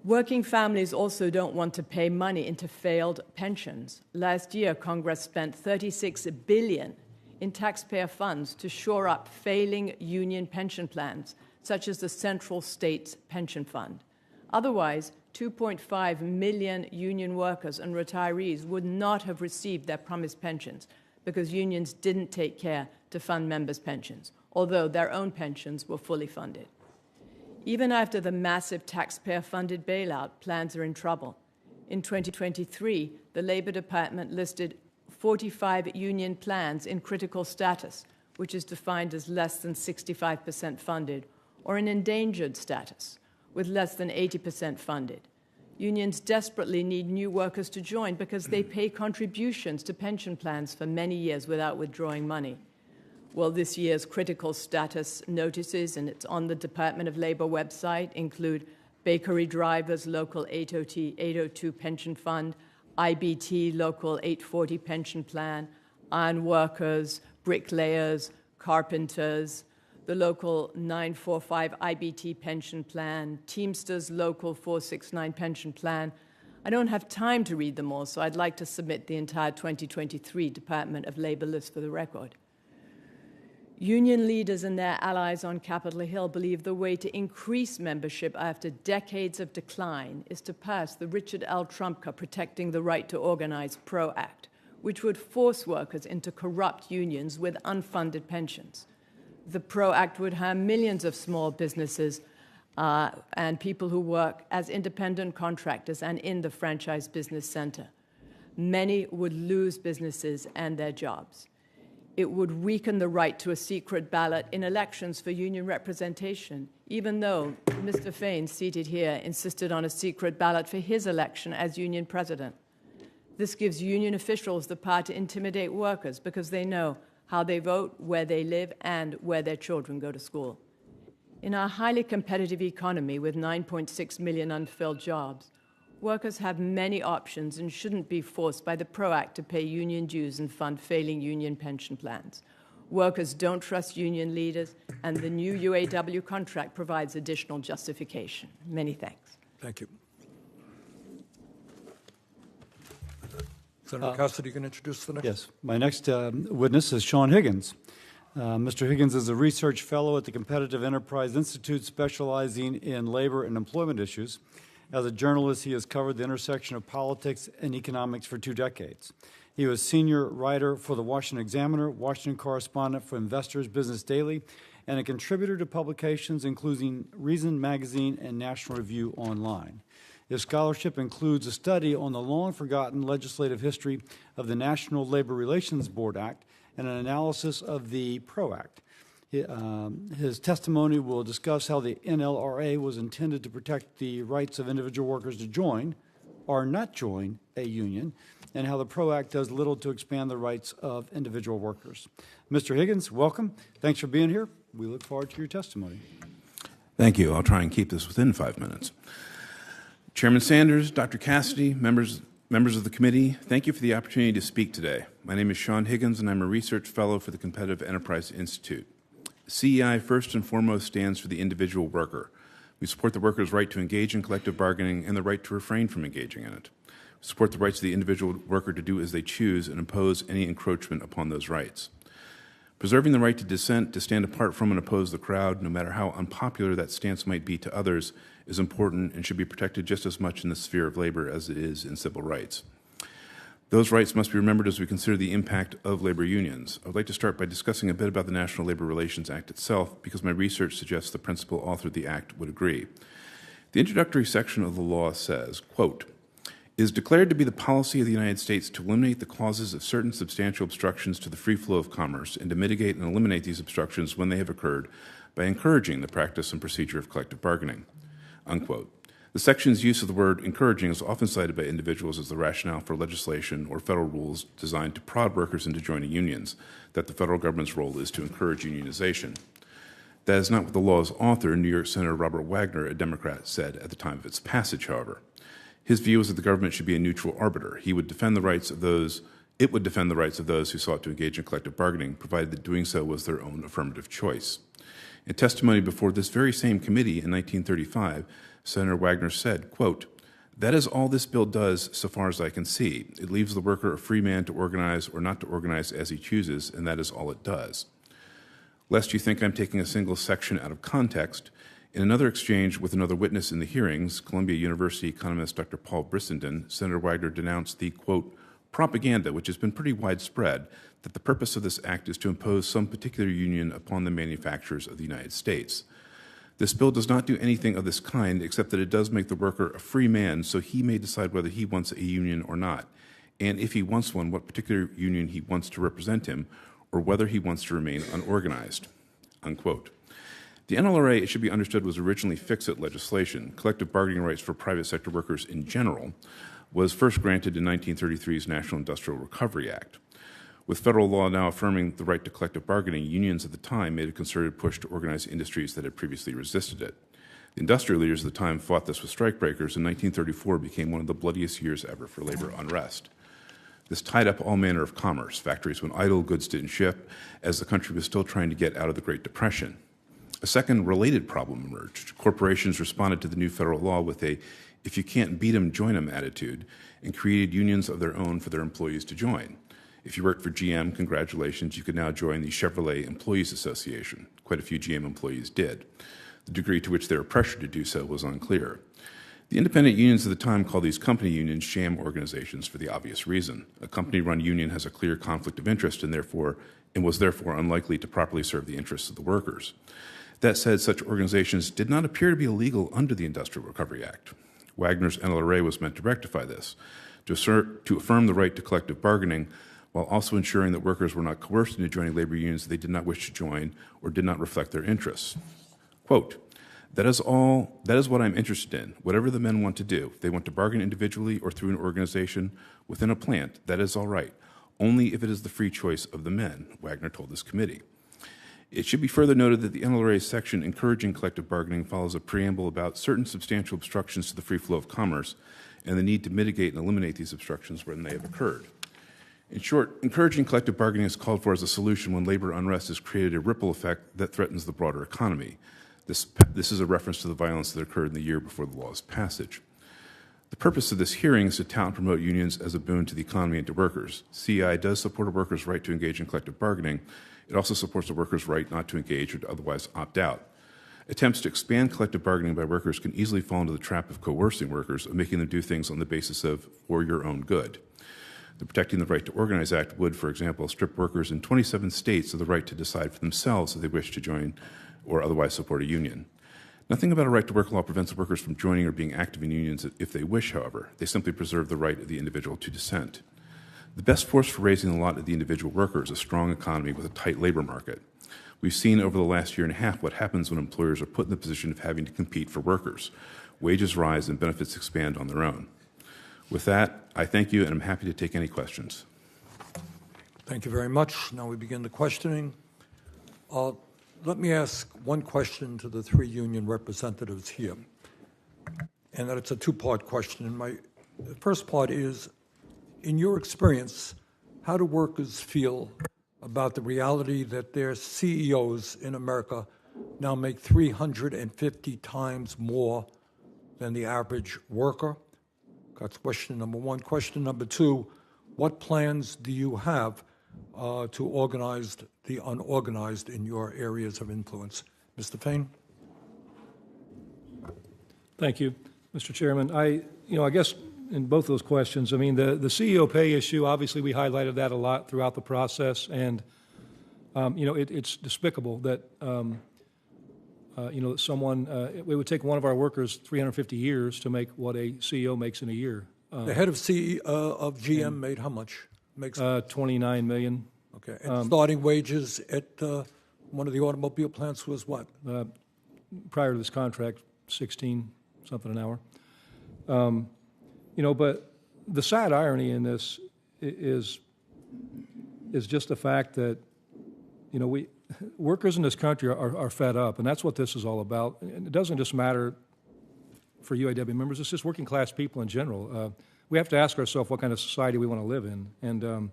Working families also don't want to pay money into failed pensions. Last year, Congress spent $36 billion in taxpayer funds to shore up failing union pension plans, such as the Central States Pension Fund. Otherwise, 2.5 million union workers and retirees would not have received their promised pensions because unions didn't take care to fund members' pensions, although their own pensions were fully funded. Even after the massive taxpayer-funded bailout, plans are in trouble. In 2023, the Labor Department listed 45 union plans in critical status, which is defined as less than 65% funded, or in endangered status, with less than 80% funded. Unions desperately need new workers to join because they pay contributions to pension plans for many years without withdrawing money. Well, this year's critical status notices, and it's on the Department of Labor website, include bakery drivers, Local 802 pension fund, IBT, Local 840 pension plan, iron workers, bricklayers, carpenters, the Local 945 IBT pension plan, Teamsters Local 469 pension plan. I don't have time to read them all, so I'd like to submit the entire 2023 Department of Labor list for the record. Union leaders and their allies on Capitol Hill believe the way to increase membership after decades of decline is to pass the Richard L. Trumka Protecting the Right to Organize PRO Act, which would force workers into corrupt unions with unfunded pensions. The PRO Act would harm millions of small businesses and people who work as independent contractors and in the franchise business center. Many would lose businesses and their jobs. It would weaken the right to a secret ballot in elections for union representation, even though Mr. Fain, seated here, insisted on a secret ballot for his election as union president. This gives union officials the power to intimidate workers because they know how they vote, where they live, and where their children go to school. In our highly competitive economy with 9.6 million unfilled jobs, workers have many options and shouldn't be forced by the PRO Act to pay union dues and fund failing union pension plans. Workers don't trust union leaders, and the new UAW contract provides additional justification. Many thanks. Thank you. Senator Cassidy, you can introduce the next. Yes. My next witness is Sean Higgins. Mr. Higgins is a research fellow at the Competitive Enterprise Institute specializing in labor and employment issues. As a journalist, he has covered the intersection of politics and economics for 2 decades. He was senior writer for the Washington Examiner, Washington correspondent for Investors Business Daily, and a contributor to publications including Reason Magazine and National Review Online. His scholarship includes a study on the long-forgotten legislative history of the National Labor Relations Board Act and an analysis of the PRO Act. His testimony will discuss how the NLRA was intended to protect the rights of individual workers to join or not join a union, and how the PRO Act does little to expand the rights of individual workers. Mr. Higgins, welcome. Thanks for being here. We look forward to your testimony. Thank you. I'll try and keep this within 5 minutes. Chairman Sanders, Dr. Cassidy, members of the committee, thank you for the opportunity to speak today. My name is Sean Higgins, and I'm a research fellow for the Competitive Enterprise Institute. CEI first and foremost stands for the individual worker. We support the worker's right to engage in collective bargaining and the right to refrain from engaging in it. We support the rights of the individual worker to do as they choose and impose any encroachment upon those rights. Preserving the right to dissent, to stand apart from and oppose the crowd, no matter how unpopular that stance might be to others, is important and should be protected just as much in the sphere of labor as it is in civil rights. Those rights must be remembered as we consider the impact of labor unions. I would like to start by discussing a bit about the National Labor Relations Act itself, because my research suggests the principal author of the act would agree. The introductory section of the law says, quote, "It is declared to be the policy of the United States to eliminate the causes of certain substantial obstructions to the free flow of commerce and to mitigate and eliminate these obstructions when they have occurred by encouraging the practice and procedure of collective bargaining," unquote. The section's use of the word encouraging is often cited by individuals as the rationale for legislation or federal rules designed to prod workers into joining unions, that the federal government's role is to encourage unionization. That is not what the law's author, New York Senator Robert Wagner, a Democrat, said at the time of its passage, however. His view was that the government should be a neutral arbiter. It would defend the rights of those who sought to engage in collective bargaining, provided that doing so was their own affirmative choice. In testimony before this very same committee in 1935, Senator Wagner said, quote, "That is all this bill does so far as I can see. It leaves the worker a free man to organize or not to organize as he chooses, and that is all it does." Lest you think I'm taking a single section out of context, in another exchange with another witness in the hearings, Columbia University economist Dr. Paul Brissenden, Senator Wagner denounced the, quote, "propaganda, which has been pretty widespread, that the purpose of this act is to impose some particular union upon the manufacturers of the United States. This bill does not do anything of this kind, except that it does make the worker a free man so he may decide whether he wants a union or not, and if he wants one, what particular union he wants to represent him, or whether he wants to remain unorganized," unquote. The NLRA, it should be understood, was originally fix-it legislation. Collective bargaining rights for private sector workers in general was first granted in 1933's National Industrial Recovery Act. With federal law now affirming the right to collective bargaining, unions at the time made a concerted push to organize industries that had previously resisted it. The industrial leaders at the time fought this with strikebreakers, and 1934 became one of the bloodiest years ever for labor unrest. This tied up all manner of commerce. Factories went idle, goods didn't ship, as the country was still trying to get out of the Great Depression. A second related problem emerged. Corporations responded to the new federal law with a "if you can't beat 'em, join 'em" attitude, and created unions of their own for their employees to join. If you worked for GM, congratulations, you could now join the Chevrolet Employees Association. Quite a few GM employees did. The degree to which they were pressured to do so was unclear. The independent unions of the time called these company unions sham organizations for the obvious reason. A company-run union has a clear conflict of interest and was therefore unlikely to properly serve the interests of the workers. That said, such organizations did not appear to be illegal under the Industrial Recovery Act. Wagner's NLRA was meant to rectify this, to affirm the right to collective bargaining, while also ensuring that workers were not coerced into joining labor unions they did not wish to join or did not reflect their interests. Quote, that is what I'm interested in. Whatever the men want to do, if they want to bargain individually or through an organization within a plant, that is all right, only if it is the free choice of the men," Wagner told this committee. It should be further noted that the NLRA section encouraging collective bargaining follows a preamble about certain substantial obstructions to the free flow of commerce and the need to mitigate and eliminate these obstructions when they have occurred. In short, encouraging collective bargaining is called for as a solution when labor unrest has created a ripple effect that threatens the broader economy. This is a reference to the violence that occurred in the year before the law's passage. The purpose of this hearing is to tout and promote unions as a boon to the economy and to workers. CEI does support a worker's right to engage in collective bargaining. It also supports a worker's right not to engage or to otherwise opt out. Attempts to expand collective bargaining by workers can easily fall into the trap of coercing workers or making them do things on the basis of "for your own good." The Protecting the Right to Organize Act would, for example, strip workers in 27 states of the right to decide for themselves if they wish to join or otherwise support a union. Nothing about a right to work law prevents workers from joining or being active in unions if they wish, however. They simply preserve the right of the individual to dissent. The best force for raising the lot of the individual worker is a strong economy with a tight labor market. We've seen over the last year and a half what happens when employers are put in the position of having to compete for workers. Wages rise and benefits expand on their own. With that, I thank you, and I'm happy to take any questions. Thank you very much. Now we begin the questioning. Let me ask one question to the three union representatives here, and that it's a two-part question. The first part is, in your experience, how do workers feel about the reality that their CEOs in America now make 350 times more than the average worker? That's question number one. Question number two, what plans do you have to organize the unorganized in your areas of influence? Mr. Fain? Thank you, Mr. Chairman. I guess in both those questions. I mean, the CEO pay issue, obviously we highlighted that a lot throughout the process, and it's despicable that that someone it would take one of our workers 350 years to make what a CEO makes in a year. The head of GM made how much? Makes 29 million. okay. And starting wages at one of the automobile plants was what? Prior to this contract, 16 something an hour. But the sad irony in this is just the fact that workers in this country are fed up, and that's what this is all about. And it doesn't just matter for UAW members; it's just working class people in general. We have to ask ourselves what kind of society we want to live in, and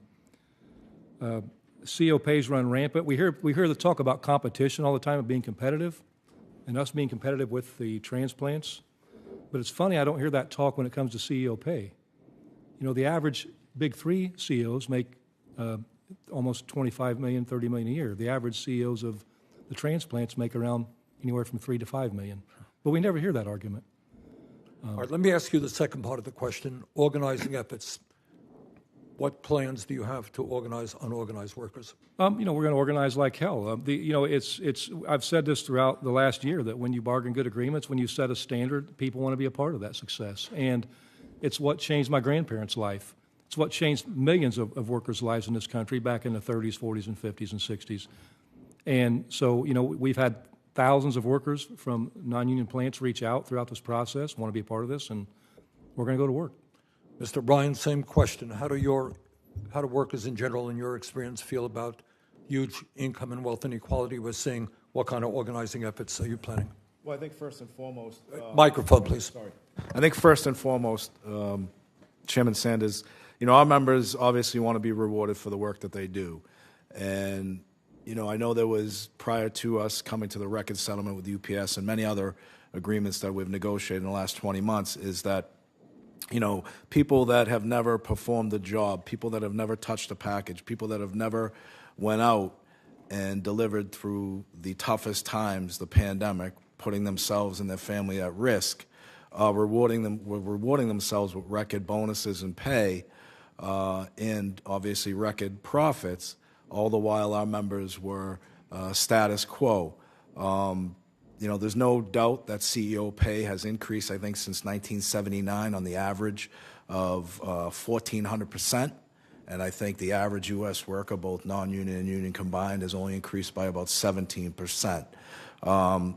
CEO pays run rampant. We hear the talk about competition all the time, of being competitive, and us being competitive with the transplants. But it's funny, I don't hear that talk when it comes to CEO pay. The average big three CEOs make almost 25 million, 30 million a year. The average CEOs of the transplants make around anywhere from 3 to 5 million. But we never hear that argument. All right, let me ask you the second part of the question, organizing efforts. What plans do you have to organize unorganized workers? We're going to organize like hell. I've said this throughout the last year, that when you bargain good agreements, when you set a standard, people want to be a part of that success. And it's what changed my grandparents' life. It's what changed millions of workers' lives in this country back in the 30s, 40s, and 50s and 60s. And so, we've had thousands of workers from non-union plants reach out throughout this process, want to be a part of this, and we're going to go to work. Mr. Bryan, same question. How do workers in general, in your experience, feel about huge income and wealth inequality we're seeing? What kind of organizing efforts are you planning? Well, I think first and foremost... Microphone, please. Sorry. I think first and foremost, Chairman Sanders, our members obviously want to be rewarded for the work that they do. And, I know there was, prior to us coming to the record settlement with UPS and many other agreements that we've negotiated in the last 20 months, is that people that have never performed the job, people that have never touched a package, people that have never went out and delivered through the toughest times, the pandemic, putting themselves and their family at risk, rewarding themselves with record bonuses and pay, and obviously record profits, all the while our members were status quo. There's no doubt that CEO pay has increased, I think, since 1979 on the average of 1,400%. And I think the average U.S. worker, both non-union and union combined, has only increased by about 17%.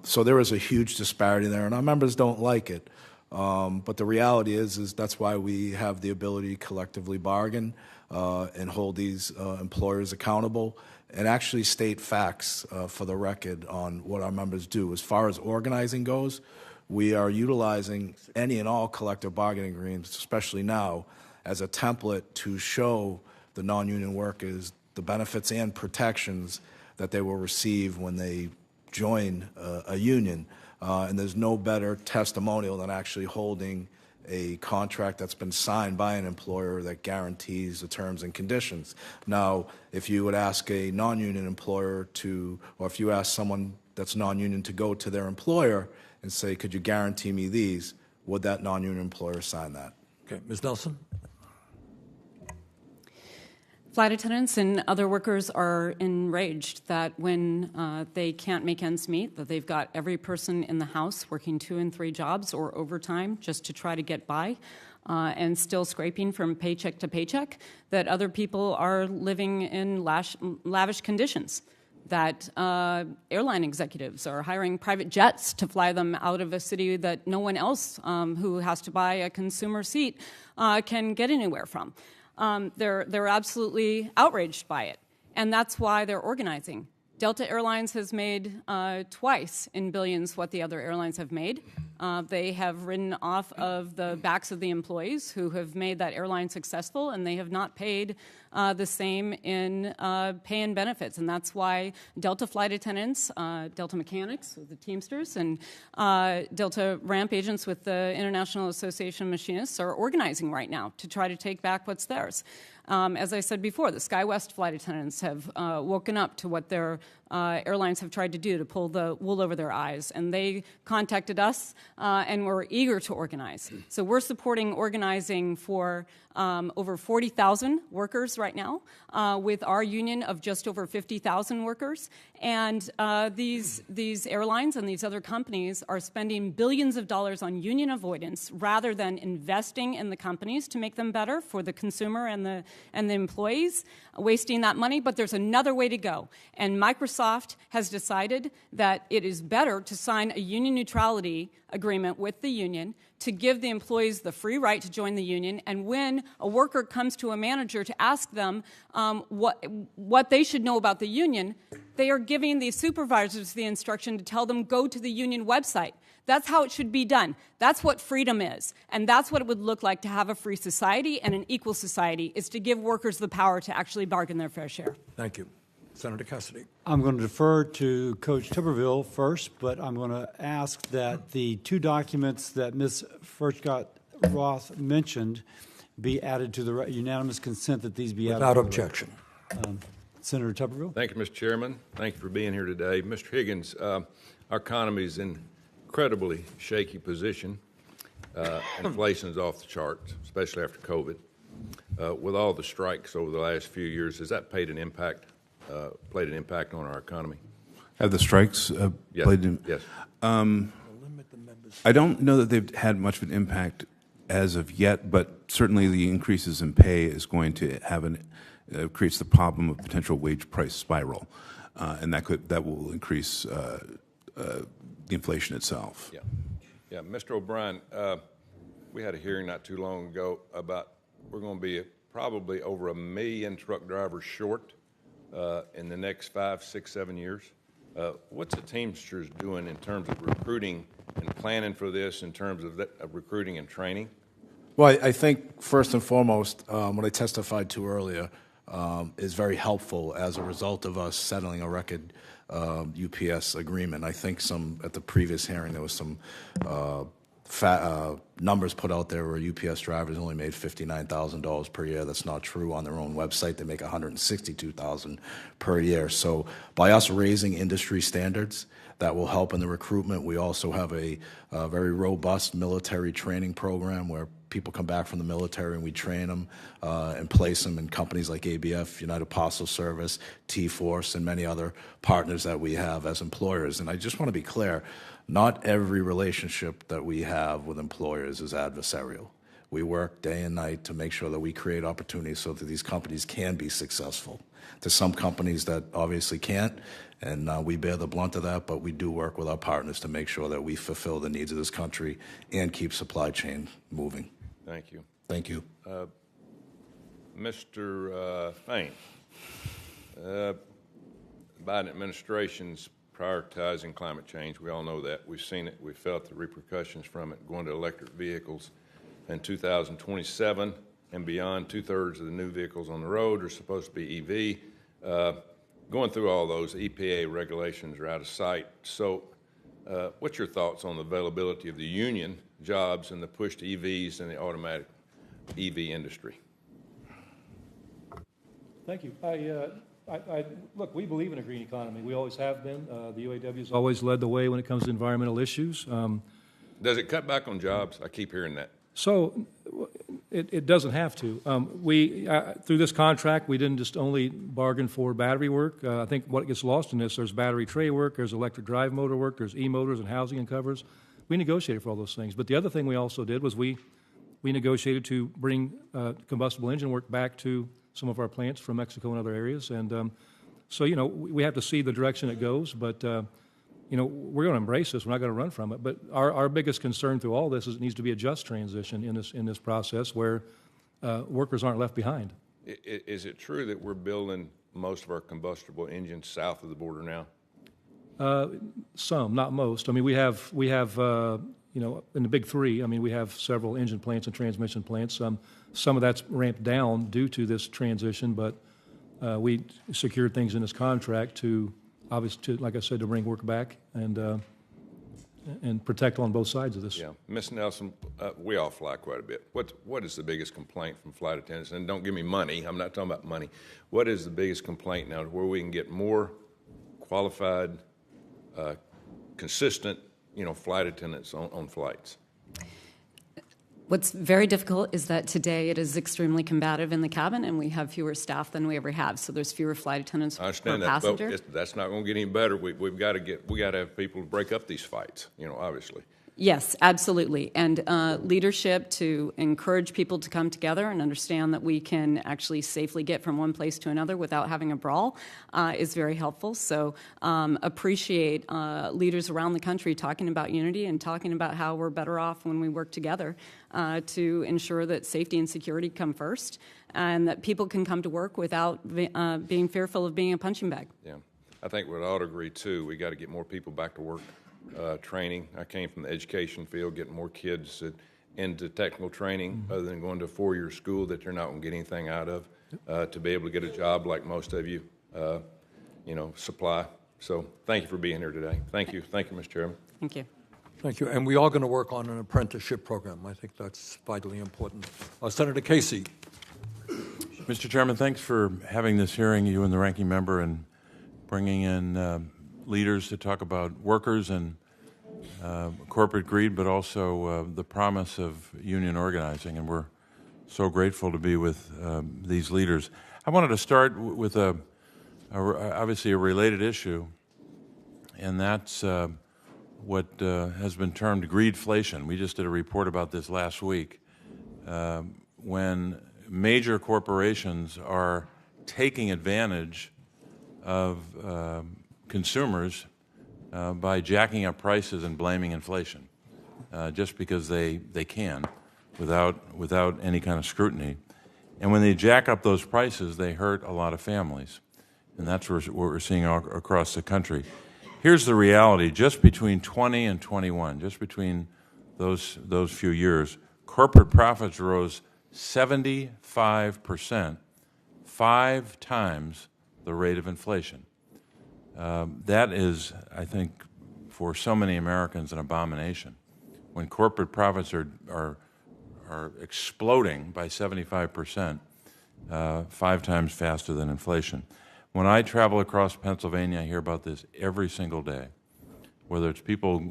So there is a huge disparity there, and our members don't like it. But the reality is that's why we have the ability to collectively bargain and hold these employers accountable, and actually state facts for the record on what our members do. As far as organizing goes, we are utilizing any and all collective bargaining agreements, especially now, as a template to show the non-union workers the benefits and protections that they will receive when they join a union. And there's no better testimonial than actually holding a contract that's been signed by an employer that guarantees the terms and conditions. Now, if you would ask a non-union employer or if you ask someone that's non-union to go to their employer and say, could you guarantee me these, would that non-union employer sign that? Okay, Ms. Nelson? Flight attendants and other workers are enraged that when they can't make ends meet, that they've got every person in the house working 2 and 3 jobs or overtime just to try to get by, and still scraping from paycheck to paycheck, that other people are living in lavish conditions, that airline executives are hiring private jets to fly them out of a city that no one else who has to buy a consumer seat can get anywhere from. They're absolutely outraged by it, and that's why they're organizing. Delta Airlines has made twice in billions what the other airlines have made. They have ridden off of the backs of the employees who have made that airline successful, and they have not paid the same in pay and benefits. And that's why Delta flight attendants, Delta mechanics with the Teamsters, and Delta ramp agents with the International Association of Machinists are organizing right now to try to take back what's theirs. As I said before, the SkyWest flight attendants have woken up to what their airlines have tried to do to pull the wool over their eyes. And they contacted us and were eager to organize. So we're supporting organizing for over 40,000 workers right now with our union of just over 50,000 workers. And these airlines and these other companies are spending billions of dollars on union avoidance rather than investing in the companies to make them better for the consumer and the employees, wasting that money. But there's another way to go. And Microsoft has decided that it is better to sign a union neutrality agreement with the union to give the employees the free right to join the union. And when a worker comes to a manager to ask them what they should know about the union, they are giving the supervisors the instruction to tell them, go to the union website. That's how it should be done. That's what freedom is. And that's what it would look like to have a free society and an equal society, is to give workers the power to actually bargain their fair share. Thank you. Senator Cassidy. I'm going to defer to Coach Tuberville first, but I'm going to ask that the two documents that Ms. Furchtgott Roth mentioned be added to the unanimous consent that these be added. Without objection. Senator Tuberville. Thank you, Mr. Chairman. Thank you for being here today. Mr. Higgins, our economy is in incredibly shaky position. Inflation is off the charts, especially after COVID. With all the strikes over the last few years, has that played an impact on our economy? Have the strikes played in? Yes. I don't know that they've had much of an impact as of yet, but certainly the increases in pay is going to have creates the problem of potential wage price spiral, and that will increase the inflation itself. Yeah. Mr. O'Brien, we had a hearing not too long ago about we're going to be probably over 1 million truck drivers short in the next 5, 6, 7 years. What's the Teamsters doing in terms of recruiting and planning for this in terms of recruiting and training? Well, I think first and foremost, what I testified to earlier is very helpful as a result of us settling a record UPS agreement. I think at the previous hearing there was some numbers put out there where UPS drivers only made $59,000 per year. That's not true. On their own website, they make $162,000 per year. So by us raising industry standards, that will help in the recruitment. We also have a very robust military training program where people come back from the military and we train them and place them in companies like ABF, United Postal Service, T-Force, and many other partners that we have as employers. And I just want to be clear, not every relationship that we have with employers is adversarial. We work day and night to make sure that we create opportunities so that these companies can be successful. There's some companies that obviously can't, and we bear the blunt of that, but we do work with our partners to make sure that we fulfill the needs of this country and keep supply chain moving. Thank you. Thank you. Mr. Fain, Biden administration's prioritizing climate change. We all know that. We've seen it. We've felt the repercussions from it going to electric vehicles. In 2027 and beyond, 2/3 of the new vehicles on the road are supposed to be EV. Going through all those EPA regulations are out of sight. So what's your thoughts on the availability of the union jobs and the push to EVs in the automatic EV industry? Thank you. Look, we believe in a green economy. We always have been. The UAW has always led the way when it comes to environmental issues. Does it cut back on jobs? I keep hearing that. So it doesn't have to. Through this contract, we didn't just only bargain for battery work. I think what gets lost in this, there's battery tray work, there's electric drive motor work, there's e-motors and housing and covers. We negotiated for all those things. But the other thing we also did was we negotiated to bring combustible engine work back to some of our plants from Mexico and other areas. And so, we have to see the direction it goes. But we're going to embrace this. We're not going to run from it. But our biggest concern through all this is it needs to be a just transition in this process where workers aren't left behind. Is it true that we're building most of our combustible engines south of the border now? Some, not most. I mean, we have in the big three, I mean, we have several engine plants and transmission plants. Some of that's ramped down due to this transition, but we secured things in this contract to, obviously, like I said, to bring work back and protect on both sides of this. Yeah. Ms. Nelson, we all fly quite a bit. What is the biggest complaint from flight attendants? And don't give me money. I'm not talking about money. What is the biggest complaint now where we can get more qualified, consistent, flight attendants on flights. What's very difficult is that today it is extremely combative in the cabin, and we have fewer staff than we ever have. So there's fewer flight attendants I understand per that, passenger. but that's not going to get any better. We got to have people to break up these fights. Obviously. Yes, absolutely. And leadership to encourage people to come together and understand that we can actually safely get from one place to another without having a brawl is very helpful. So appreciate leaders around the country talking about unity and talking about how we're better off when we work together to ensure that safety and security come first and that people can come to work without being fearful of being a punching bag. Yeah. I think we'd all agree, too. We got to get more people back to work. Training. I came from the education field, getting more kids into technical training other than going to a 4-year school that they're not going to get anything out of, to be able to get a job like most of you, supply. So thank you for being here today. Thank you. Thank you, Mr. Chairman. Thank you. Thank you. And we are going to work on an apprenticeship program. I think that's vitally important. Senator Casey. Mr. Chairman, thanks for having this hearing, you and the ranking member, and bringing in leaders to talk about workers and corporate greed, but also the promise of union organizing. And we're so grateful to be with these leaders. I wanted to start with obviously a related issue, and that's what has been termed greedflation. We just did a report about this last week. When major corporations are taking advantage of consumers by jacking up prices and blaming inflation, just because they can, without any kind of scrutiny. And when they jack up those prices, they hurt a lot of families, and that's what we're seeing all across the country. Here's the reality: just between 20 and 21, just between those few years, corporate profits rose 75%, 5 times the rate of inflation. That is, I think, for so many Americans, an abomination. When corporate profits are exploding by 75%, 5 times faster than inflation. When I travel across Pennsylvania, I hear about this every single day, whether it's people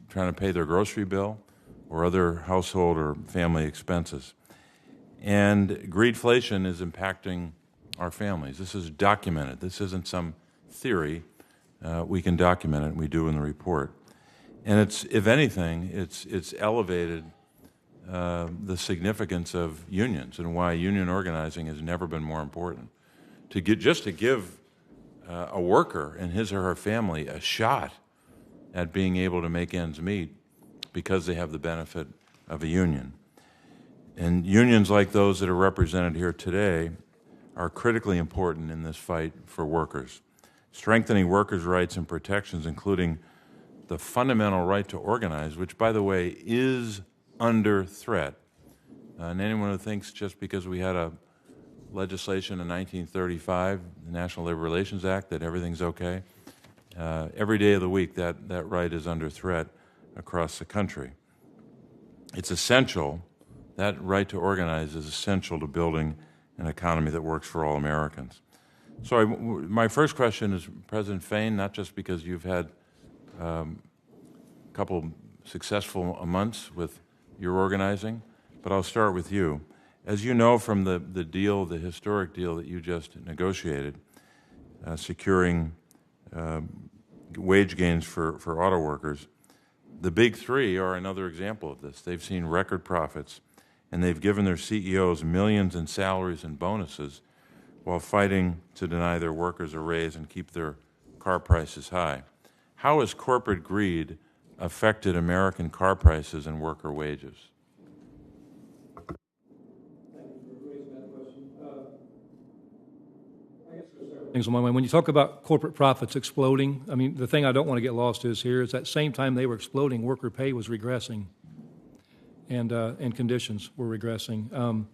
trying to pay their grocery bill or other household or family expenses. And greedflation is impacting our families. This is documented. This isn't some theory. We can document it, and we do in the report. And it's, if anything, it's elevated the significance of unions and why union organizing has never been more important. To give a worker and his or her family a shot at being able to make ends meet because they have the benefit of a union. And unions like those that are represented here today are critically important in this fight for workers. Strengthening workers' rights and protections, including the fundamental right to organize, which, by the way, is under threat. And anyone who thinks just because we had a legislation in 1935, the National Labor Relations Act, that everything's okay, every day of the week that right is under threat across the country. It's essential, that right to organize is essential to building an economy that works for all Americans. So my first question is, President Fain, not just because you've had a couple successful months with your organizing, but I'll start with you. As you know from the deal, the historic deal that you just negotiated, securing wage gains for auto workers, the big three are another example of this. They've seen record profits, and they've given their CEOs millions in salaries and bonuses while fighting to deny their workers a raise and keep their car prices high. How has corporate greed affected American car prices and worker wages? Things on my mind. When you talk about corporate profits exploding, I mean, the thing I don't want to get lost is that same time they were exploding, worker pay was regressing, and conditions were regressing.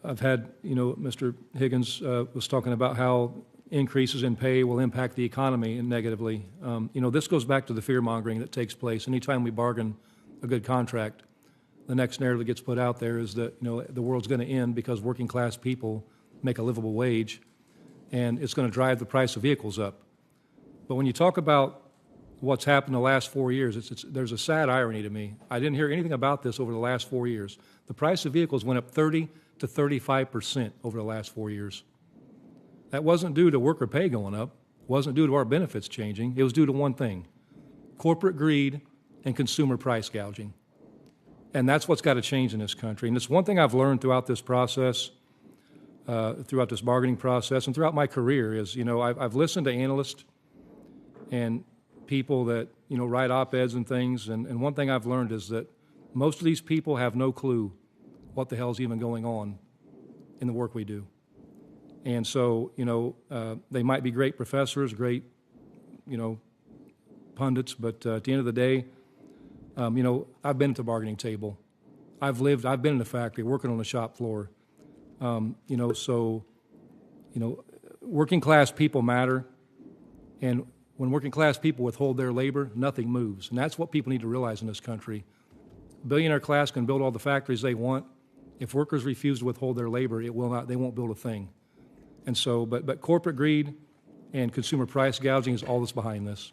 I've had, Mr. Higgins was talking about how increases in pay will impact the economy negatively. This goes back to the fear-mongering that takes place. Anytime we bargain a good contract, the next narrative that gets put out there is that, the world's going to end because working-class people make a livable wage, and it's going to drive the price of vehicles up. But when you talk about what's happened the last 4 years, there's a sad irony to me. I didn't hear anything about this over the last 4 years. The price of vehicles went up 30 to 35% over the last 4 years. That wasn't due to worker pay going up, wasn't due to our benefits changing. It was due to one thing: corporate greed and consumer price gouging. And that's what's got to change in this country. And it's one thing I've learned throughout this process, throughout this bargaining process, and throughout my career is, I've listened to analysts and people that, write op-eds and things. And one thing I've learned is that most of these people have no clue what the hell's even going on in the work we do. And so, they might be great professors, great, pundits, but at the end of the day, I've been at the bargaining table. I've been in the factory, working on the shop floor. Working class people matter. And when working class people withhold their labor, nothing moves. And that's what people need to realize in this country. Billionaire class can build all the factories they want. If workers refuse to withhold their labor, they won't build a thing. And so, but corporate greed and consumer price gouging is all that's behind this.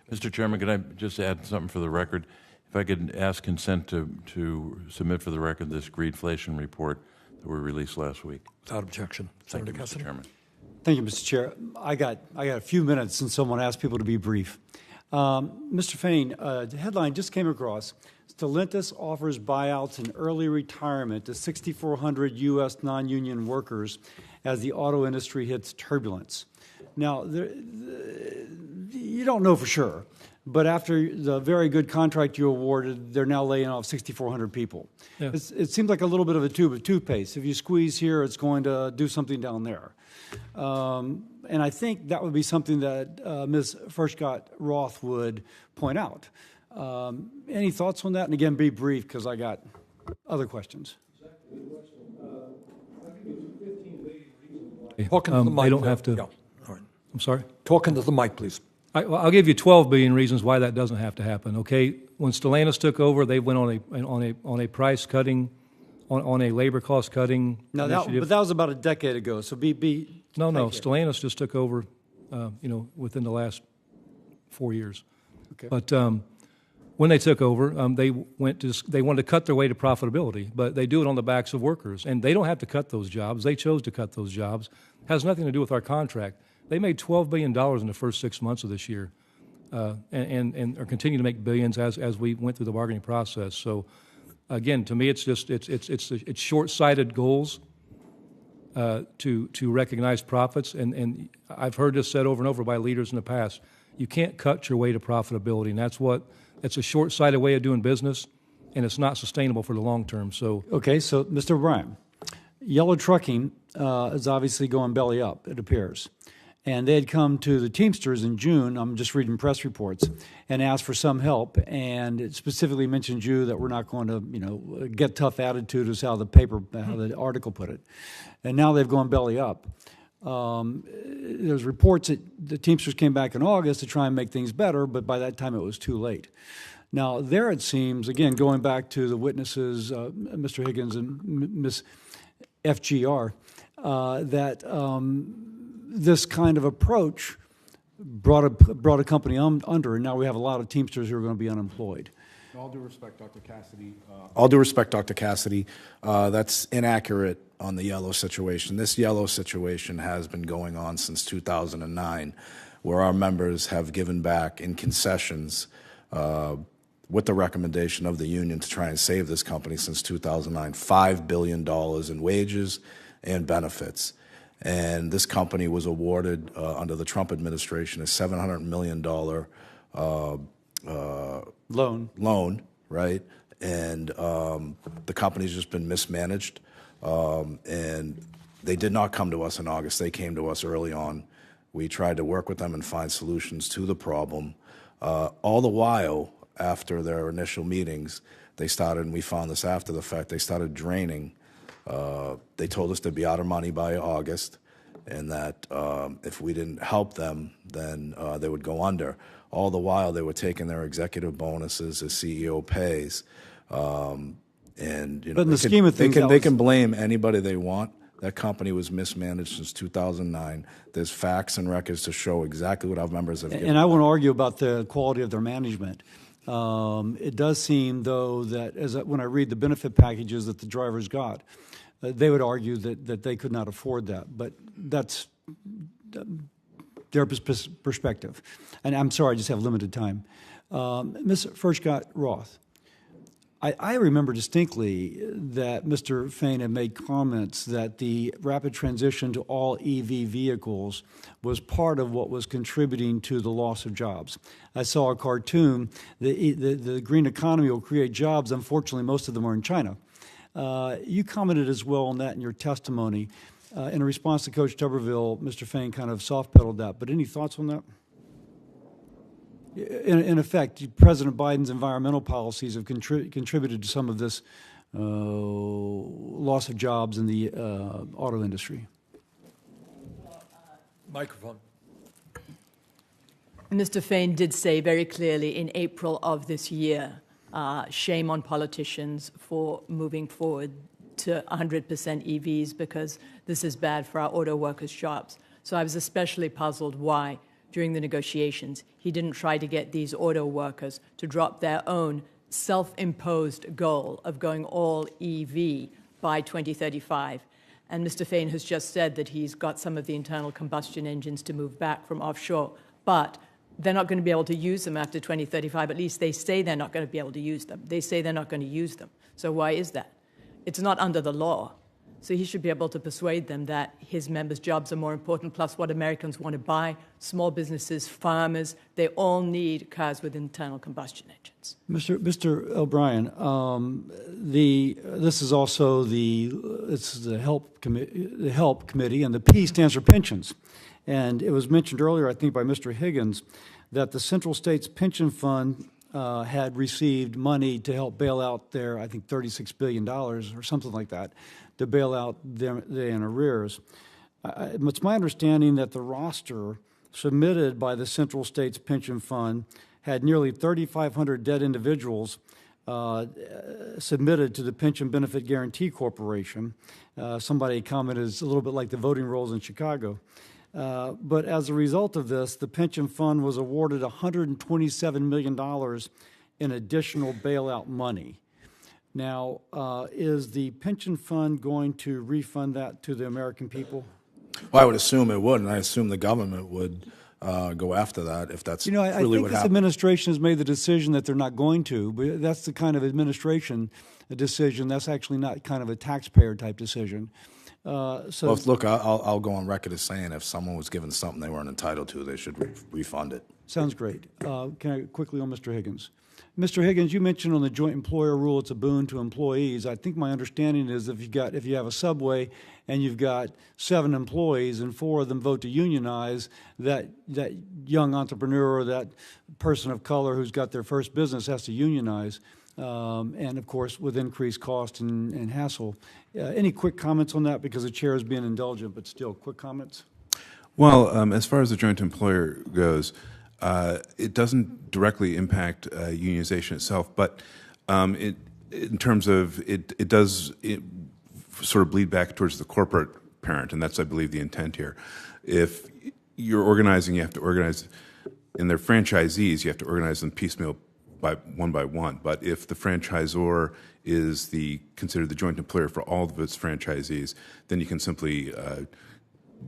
Mr. Chairman, could I just add something for the record? If I could ask consent to submit for the record this greedflation report that we released last week. Without objection. Thank you, Senator Mr. Cassidy. Chairman. Thank you, Mr. Chair. I got a few minutes since someone asked people to be brief. Mr. Fain, the headline just came across. Stellantis offers buyouts and early retirement to 6,400 U.S. non-union workers as the auto industry hits turbulence. Now, you don't know for sure, but after the very good contract you awarded, they're now laying off 6,400 people. Yeah. It seems like a little bit of a tube of toothpaste. If you squeeze here, it's going to do something down there. And I think that would be something that Ms. Furchtgott Roth would point out. Any thoughts on that? And again, be brief because I got other questions. Talking to the mic. They don't have to. Yeah. All right. I'm sorry? Talking to the mic, please. I'll give you 12 billion reasons why that doesn't have to happen. Okay, when Stellantis took over, they went on a price cutting, on a labor cost cutting initiative. But that was about a decade ago. So No, Stellantis just took over, within the last 4 years. Okay. But when they took over, they wanted to cut their way to profitability, but they do it on the backs of workers, and they don't have to cut those jobs. They chose to cut those jobs. It has nothing to do with our contract. They made $12 billion in the first 6 months of this year, and are continuing to make billions as we went through the bargaining process. So, again, to me, it's short-sighted goals to recognize profits, and I've heard this said over and over by leaders in the past. You can't cut your way to profitability, and it's a short-sighted way of doing business, and it's not sustainable for the long term. So, okay, so Mr. O'Brien, yellow trucking is obviously going belly up, it appears. And they had come to the Teamsters in June, I'm just reading press reports, and asked for some help. And it specifically mentioned you that we're not going to, get tough attitude is how the article put it. And now they've gone belly up. There's reports that the Teamsters came back in August to try and make things better, but by that time it was too late. Now, there it seems, again, going back to the witnesses, Mr. Higgins and Ms. FGR, that this kind of approach brought a company under, and now we have a lot of Teamsters who are going to be unemployed. All due respect, Dr. Cassidy, that's inaccurate on the yellow situation. This yellow situation has been going on since 2009, where our members have given back in concessions with the recommendation of the union to try and save this company since 2009, $5 billion in wages and benefits. And this company was awarded under the Trump administration a $700 million loan, right? And the company's just been mismanaged. And they did not come to us in August. They came to us early on. We tried to work with them and find solutions to the problem. All the while, after their initial meetings, they started, and we found this after the fact, they started draining. They told us they'd be out of money by August, and that if we didn't help them, then they would go under. All the while, they were taking their executive bonuses as CEO pays. And but in the scheme of things, they can blame anybody they want. That company was mismanaged since 2009. There's facts and records to show exactly what our members have given. And I want to argue about the quality of their management. It does seem, though, that when I read the benefit packages that the drivers got, they would argue that they could not afford that. But that's their perspective. And I'm sorry, I just have limited time. Ms. Furchtgott Roth, I remember distinctly that Mr. Fain had made comments that the rapid transition to all EV vehicles was part of what was contributing to the loss of jobs. I saw a cartoon, the green economy will create jobs. Unfortunately, most of them are in China. You commented as well on that in your testimony. In response to Coach Tuberville, Mr. Fain kind of soft-pedaled that. But any thoughts on that? In effect, President Biden's environmental policies have contributed to some of this loss of jobs in the auto industry. Microphone. Mr. Fain did say very clearly in April of this year, shame on politicians for moving forward to 100% EVs because this is bad for our auto workers' jobs. So I was especially puzzled why, during the negotiations, he didn't try to get these auto workers to drop their own self-imposed goal of going all EV by 2035. And Mr. Fain has just said that he's got some of the internal combustion engines to move back from offshore, but they're not going to be able to use them after 2035. At least they say they're not going to be able to use them. They say they're not going to use them. So why is that? It's not under the law. So he should be able to persuade them that his members' jobs are more important, plus what Americans want to buy, small businesses, farmers, they all need cars with internal combustion engines. Mr. O'Brien, this is also the help committee, and the P stands for pensions. And it was mentioned earlier, I think, by Mr. Higgins, that the Central States Pension Fund had received money to help bail out their, I think, $36 billion or something like that, to bail out them in arrears. It's my understanding that the roster submitted by the Central States Pension Fund had nearly 3,500 dead individuals submitted to the Pension Benefit Guarantee Corporation. Somebody commented it's a little bit like the voting rolls in Chicago. But as a result of this, the pension fund was awarded $127 million in additional bailout money. Now, is the pension fund going to refund that to the American people? Well, I would assume it would, and I assume the government would go after that if that's really what happened. I think this administration has made the decision that they're not going to, but that's the kind of administration decision. That's actually not kind of a taxpayer-type decision. Well, look, I'll go on record as saying if someone was given something they weren't entitled to, they should refund it. Sounds great. Can I quickly on Mr. Higgins? Mr. Higgins, you mentioned on the joint employer rule it's a boon to employees. I think my understanding is if you have a subway and you've got 7 employees and 4 of them vote to unionize, that young entrepreneur or that person of color who's got their first business has to unionize. And, of course, with increased cost and hassle. Any quick comments on that? Because the chair is being indulgent, but still, quick comments? Well, as far as the joint employer goes, it doesn't directly impact unionization itself, but in terms of it does sort of bleed back towards the corporate parent, and that's, I believe, the intent here. If you're organizing, you have to organize, and they're franchisees, you have to organize them piecemeal by one. But if the franchisor is considered the joint employer for all of its franchisees, then you can simply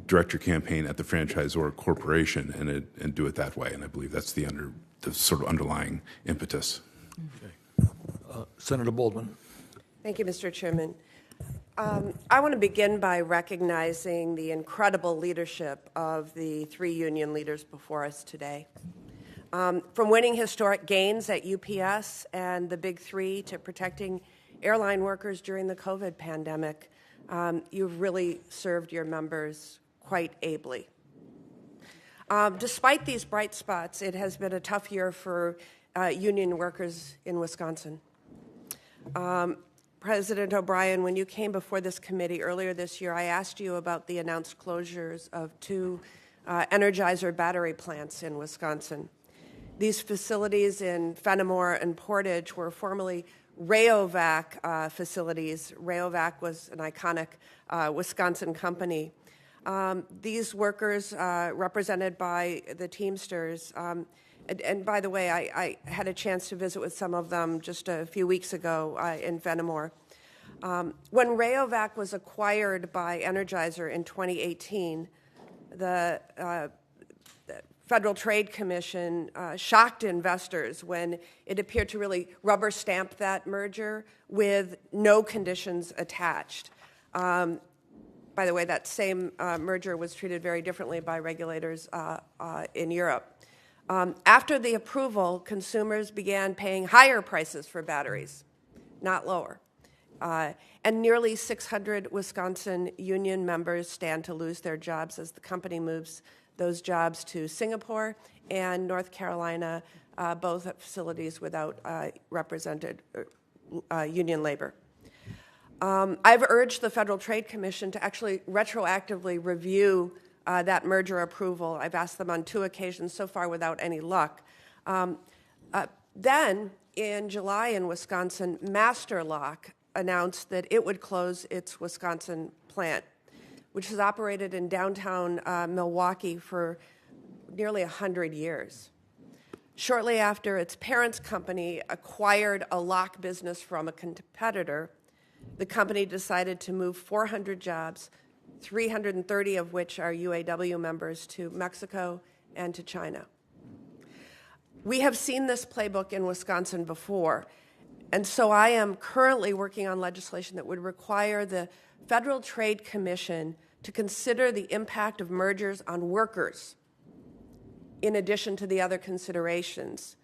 direct your campaign at the franchisor corporation and do it that way. And I believe that's the sort of underlying impetus. Okay. Senator Baldwin. Thank you, Mr. Chairman. I want to begin by recognizing the incredible leadership of the 3 union leaders before us today. From winning historic gains at UPS and the Big 3 to protecting airline workers during the COVID pandemic, you've really served your members quite ably. Despite these bright spots, it has been a tough year for union workers in Wisconsin. President O'Brien, when you came before this committee earlier this year, I asked you about the announced closures of 2 Energizer battery plants in Wisconsin. These facilities in Fenimore and Portage were formerly Rayovac facilities. Rayovac was an iconic Wisconsin company. These workers, represented by the Teamsters, and by the way, I had a chance to visit with some of them just a few weeks ago in Vennamore. When Rayovac was acquired by Energizer in 2018, the Federal Trade Commission shocked investors when it appeared to really rubber stamp that merger with no conditions attached. By the way, that same merger was treated very differently by regulators in Europe. After the approval, consumers began paying higher prices for batteries, not lower. And nearly 600 Wisconsin union members stand to lose their jobs as the company moves those jobs to Singapore and North Carolina, both at facilities without represented union labor. I've urged the Federal Trade Commission to actually retroactively review that merger approval. I've asked them on 2 occasions, so far without any luck. Then, in July in Wisconsin, Master Lock announced that it would close its Wisconsin plant, which has operated in downtown Milwaukee for nearly 100 years. Shortly after its parent's company acquired a lock business from a competitor, the company decided to move 400 jobs, 330 of which are UAW members, to Mexico and to China. We have seen this playbook in Wisconsin before, and so I am currently working on legislation that would require the Federal Trade Commission to consider the impact of mergers on workers in addition to the other considerations,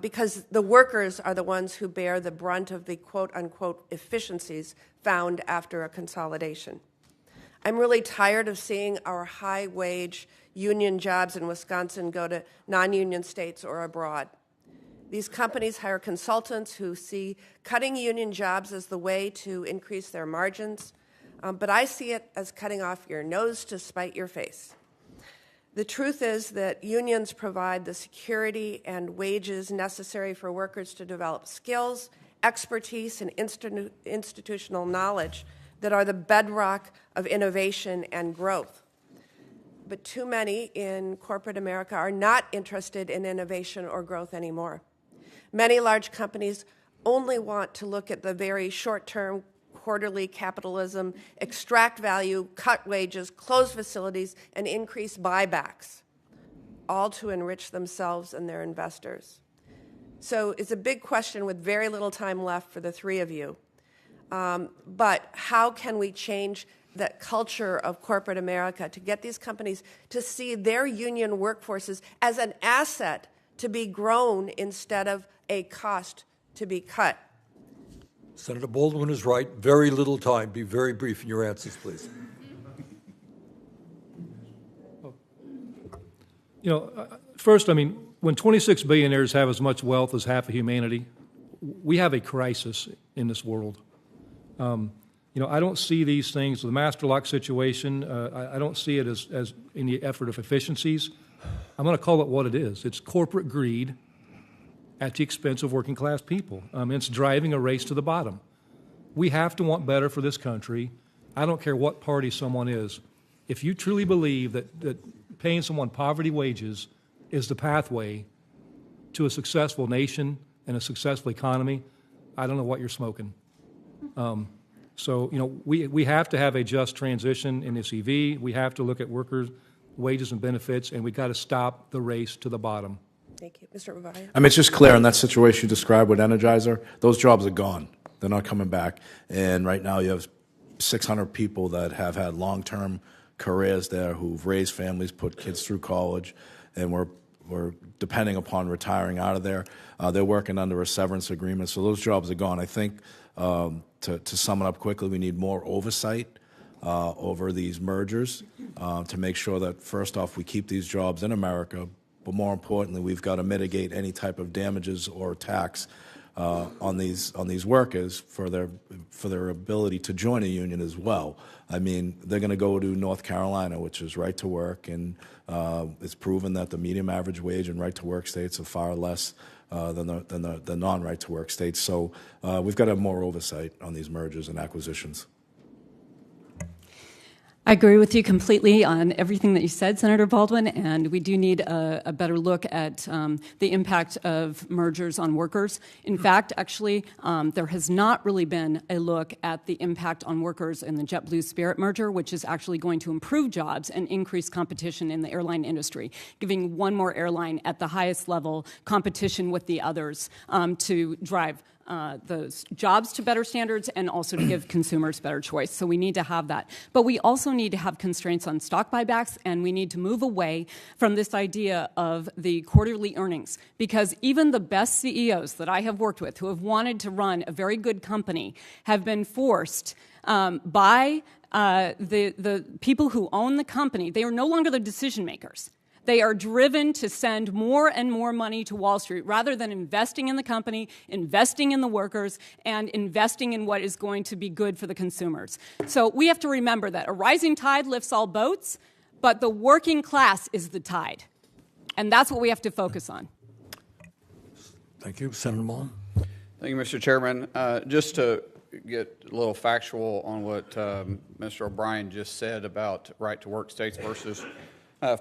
because the workers are the ones who bear the brunt of the quote-unquote efficiencies found after a consolidation. I'm really tired of seeing our high-wage union jobs in Wisconsin go to non-union states or abroad. These companies hire consultants who see cutting union jobs as the way to increase their margins, but I see it as cutting off your nose to spite your face. The truth is that unions provide the security and wages necessary for workers to develop skills, expertise, and institutional knowledge that are the bedrock of innovation and growth. But too many in corporate America are not interested in innovation or growth anymore. Many large companies only want to look at the very short-term, quarterly capitalism, extract value, cut wages, close facilities, and increase buybacks, all to enrich themselves and their investors. So it's a big question with very little time left for the 3 of you. But how can we change that culture of corporate America to get these companies to see their union workforces as an asset to be grown instead of a cost to be cut? Senator Baldwin is right. Very little time. Be very brief in your answers, please. You know, first, I mean, when 26 billionaires have as much wealth as half of humanity, we have a crisis in this world. You know, I don't see these things, the master lock situation, I don't see it as any effort of efficiencies. I'm going to call it what it is. It's corporate greed at the expense of working class people. It's driving a race to the bottom. We have to want better for this country. I don't care what party someone is. If you truly believe that paying someone poverty wages is the pathway to a successful nation and a successful economy, I don't know what you're smoking. So, you know, we have to have a just transition in this EV. We have to look at workers' wages and benefits, and we've got to stop the race to the bottom. Thank you. Mr. Bavaria? I mean, it's just clear in that situation you described with Energizer, those jobs are gone. They're not coming back. And right now you have 600 people that have had long-term careers there who've raised families, put kids through college, and we're depending upon retiring out of there. They're working under a severance agreement, so those jobs are gone. I think, to sum it up quickly, we need more oversight over these mergers to make sure that, first off, we keep these jobs in America, but more importantly, we've got to mitigate any type of damages or tax on these workers for their ability to join a union as well. I mean, they're going to go to North Carolina, which is right to work, and it's proven that the median average wage in right to work states are far less than the non-right to work states. So we've got to have more oversight on these mergers and acquisitions. I agree with you completely on everything that you said, Senator Baldwin, and we do need a better look at the impact of mergers on workers. In fact, actually, there has not really been a look at the impact on workers in the JetBlue Spirit merger, which is actually going to improve jobs and increase competition in the airline industry, giving one more airline at the highest level competition with the others to drive those jobs to better standards and also to give consumers better choice. So we need to have that. But we also need to have constraints on stock buybacks, and we need to move away from this idea of the quarterly earnings, because even the best CEOs that I have worked with who have wanted to run a very good company have been forced by the people who own the company. They are no longer the decision makers. They are driven to send more and more money to Wall Street rather than investing in the company, investing in the workers, and investing in what is going to be good for the consumers. So we have to remember that a rising tide lifts all boats, but the working class is the tide. And that's what we have to focus on. Thank you. Senator Mullen. Thank you, Mr. Chairman. Just to get a little factual on what Mr. O'Brien just said about right-to-work states versus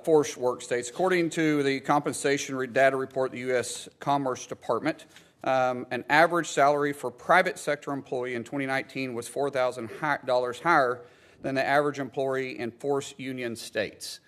forced work states. According to the compensation data report of the U.S. Commerce Department, an average salary for private sector employee in 2019 was $4,000 higher than the average employee in forced union states,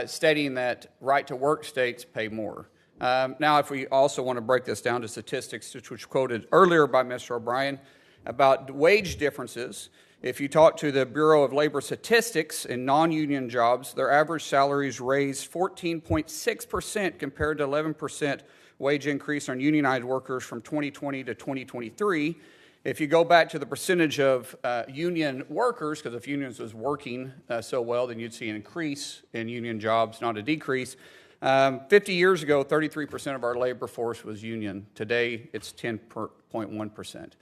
stating that right-to-work states pay more. Now, if we also want to break this down to statistics, which was quoted earlier by Mr. O'Brien, about wage differences, if you talk to the Bureau of Labor Statistics in non-union jobs, their average salaries raised 14.6% compared to 11% wage increase on unionized workers from 2020 to 2023. If you go back to the percentage of union workers, because if unions was working so well, then you'd see an increase in union jobs, not a decrease. 50 years ago, 33% of our labor force was union. Today, it's 10.1%.